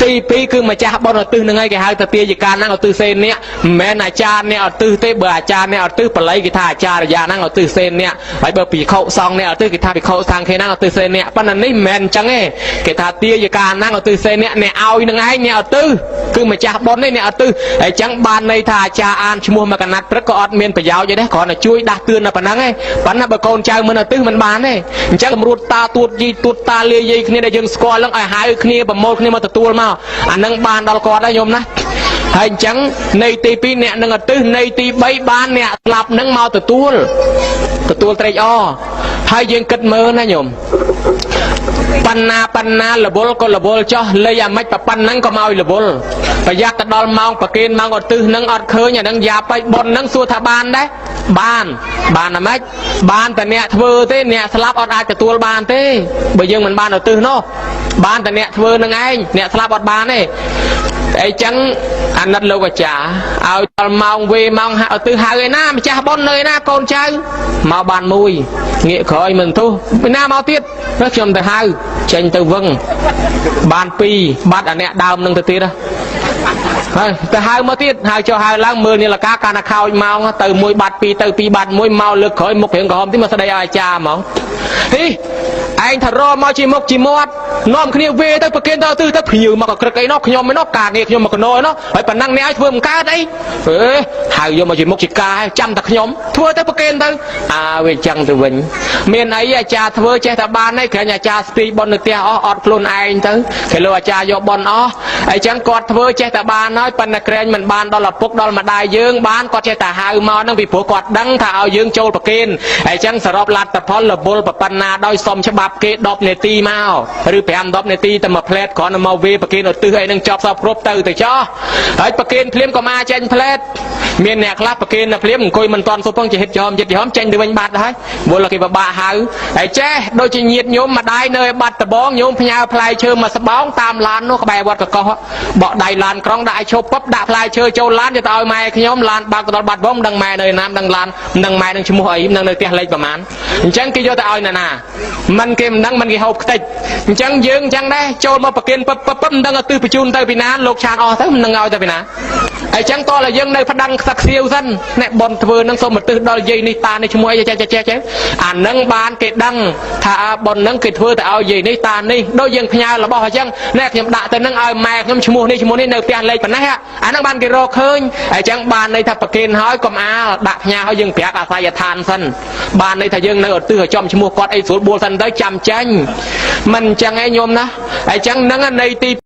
ទី2គឺម្ចាស់បុណ្យឧទ្ទិសហ្នឹងហើយគេហៅថាទាយិកាហ្នឹងឧទ្ទិសសេនអ្នកមិនមែនអាចារ្យអ្នកឧទ្ទិសទេបើអាចារ្យអ្នកឧទ្ទិសបល័យគេថាអាចារ្យហ្នឹងឧទ្ទិសសេនអ្នកហើយបើភិក្ខុសង្ឃអ្នកឧទ្ទិសគេថាភិក្ខុសង្ឃគេហ្នឹងឧទ្ទិសសេនអ្នកប៉ុន្តែនេះមិនមែនអញ្ចឹងទេគេថាទាយិកាហ្នឹងឧទ្ទិសសេនអ្នកឲ្យនឹងឯងអ្នកឧទ្ទិសគឺម្ចាស់បុណ្យនេះអ្នកឧទ្ទិសហើយអញ្ចឹងបានន័យថាអាចារ្យអានឈ្មោះមកកណាត់ព្រឹកក៏អត់មានប្រយោជន៍ទេគ្រាន់តែជួយដាស់តឿនតែប៉ុណ្្នឹងឯងប៉ុន្តែបើកូនចៅមិនឧទ្ទិសមិនបានទេអញ្ចឹងកម្រួតតាទួតយីទួតតាលាយាយគ្នាដែលយើងស្គាល់ហ្នឹងឲ្យហៅគ្នាប្រមូលគ្នាមកទទួលមកអានឹងបានដល់គាត់ហើយញោមណាហើយអញ្ចឹងនៃទី2អ្នកនឹងឧទ្ទិសនៃទី3បានអ្នកស្លាប់នឹងមកទទួលត្រេកអរហើយយើងគិតមើលណាញោមបណ្ណាលវលក៏លវលចោះលេអាម៉េចប៉ុណ្ណឹងក៏មកឲ្យលវលប្រយ័ត្នទៅដល់ម៉ោងប្រគេនម៉ោងឧទ្ទិសនឹងអត់ឃើញអានឹងយ៉ាប់ហើយបុណ្យនឹងសួរថាបានដែរ បានណាម៉េចបានតែអ្នកធ្វើទេអ្នកស្លាប់អត់អាចទទួលបានទេបើយើងមិនបានឧទ្ទិសនោះបានតែអ្នកធ្វើនឹងឯងអ្នកស្លាប់អត់បានទេអីចឹងអាណិតលោកអាចារ្យឲ្យដល់ម៉ោងវេម៉ោងឧទ្ទិសហៅឯណាម្ចាស់បុណ្យនៅឯណាកូនចៅមកបានមួយងាកក្រោយមិនទុះពីណាមកទៀតខ្ញុំទៅហៅចេញទៅវឹងបាន2បាត់អាអ្នកដើមនឹងទៅទៀតហើយទៅហៅមកទៀតហៅចុះហៅឡើងមើលនាឡិកាកាលណាខោចម៉ោងទៅ1បាត់2ទៅ2បាត់1មកលើកក្រោយមុខរៀងក្រហមទីមកស្ដីឲ្យអាចារ្យហ្មងហីឯងថារមកជាមុខជាមាត់នាំគ្នាវេទៅប្រគិនទៅទៅភៀវមកក្រឹកអីនោះខ្ញុំឯនោះការងារខ្ញុំមកកណោឯនោះហើយប៉ណ្ណឹងនេះឲ្យធ្វើមិនកើតអីហៅយកមកជាមុខជាការចាំតែខ្ញុំធ្វើទៅប្រគិនទៅវាចឹងទៅវិញមានអីអាចារ្យធ្វើចេះតែបានឯងគ្រាន់អាចារ្យស្ទីប៉ុននៅផ្ទះអត់ខ្លួនឯងទៅគេលើអាចារ្យយកប៉ុនអស់អញ្ចឹងគាត់ធ្វើចេះតែបានហើយប៉ុន្តែក្រែងមិនបានដល់ឪពុកដល់ម្ដាយយើងបានគាត់ចេះតែហៅមកហ្នឹងពីព្រោះគាត់ដឹងថាឲ្យយើងចូលប្រគិនអញ្ចឹងសរុបលទ្ធផលរបុលប៉ុណ្ណាដោយសុំច្បាប់គេ10នាទីមកឬ5-10នាទីតែមួយផ្លែតគ្រាន់តែមកវេប្រគិនឧទ្ទិសអីនឹងចប់សពគ្រប់ទៅចោះហើយប្រគិនភ្លាមក៏មកចេញផ្លែតមានអ្នកខ្លះប្រគិននៅភ្លាមអង្គុយមិនតាន់សុបផងជាហិតចំចិត្តចំចេញទៅវិញបាត់ហើយវល់គេពិបាកហៅហើយចេះដូចជាញាតញោមម្ដាយនៅបាត់ដបងញោមផ្ញើផ្លែឈើមកស្បោងតាមឡាននោះក្បែរវត្តកកោះបកដៃឡានក្រុងដាក់ឲ្យឈប់ពឹបដាក់ផ្លែឈើចូលឡានទៅឲ្យម៉ែខ្ញុំឡានបើកដល់បាត់បងដឹងម៉ែនៅណាដឹងឡានដឹងម៉ែនឹងឈ្មោះអីនឹងនៅផ្ទះលេខប្រហែលអញ្ចឹងគេយកទៅឲ្យណាមិនគេមិនដឹងមិនគេហូបខ្ទេចអញ្ចឹងយើងអញ្ចឹងដែរចូលមកប្រគិនពឹបមិនដឹងឲ្យទិសបញ្ជូនទៅពីណាលោកឆានអស់ទៅមិនដឹងឲ្យទៅពីណាអញ្ចឹងតោះតែយើងនៅផ្ដੰខ្សឹកសៀវសិនអ្នកបនធ្វើនឹងសូមឧទ្ទិសដល់យាយនេះតានេះឈ្មោះអីចេះអានឹងបានគេដឹងថាបននឹងគេធ្វើទៅឲ្យយាយនេះតានេះដូចយើងផ្ញើរបស់អញ្ចឹងណែខ្ញុំដាក់ទៅនឹងឲ្យម៉ែខ្ញុំឈ្មោះនេះនៅផ្ទះលេខប៉ុណ្ណេះអានឹងបានគេរកឃើញអញ្ចឹងបានន័យថាប្រគិនហើយកុំអាលដាក់ផ្ញើឲ្យយើងប្រាប់អាស័យដ្ឋានសិនបានន័យថាយើងនៅឧទ្ទិសឲ្យចំឈ្មោះគាត់អីស្រួលបួលសិនទៅចាំចាញ់មិនអញ្ចឹងឯងញោមណាអញ្ចឹងនឹងន័យទី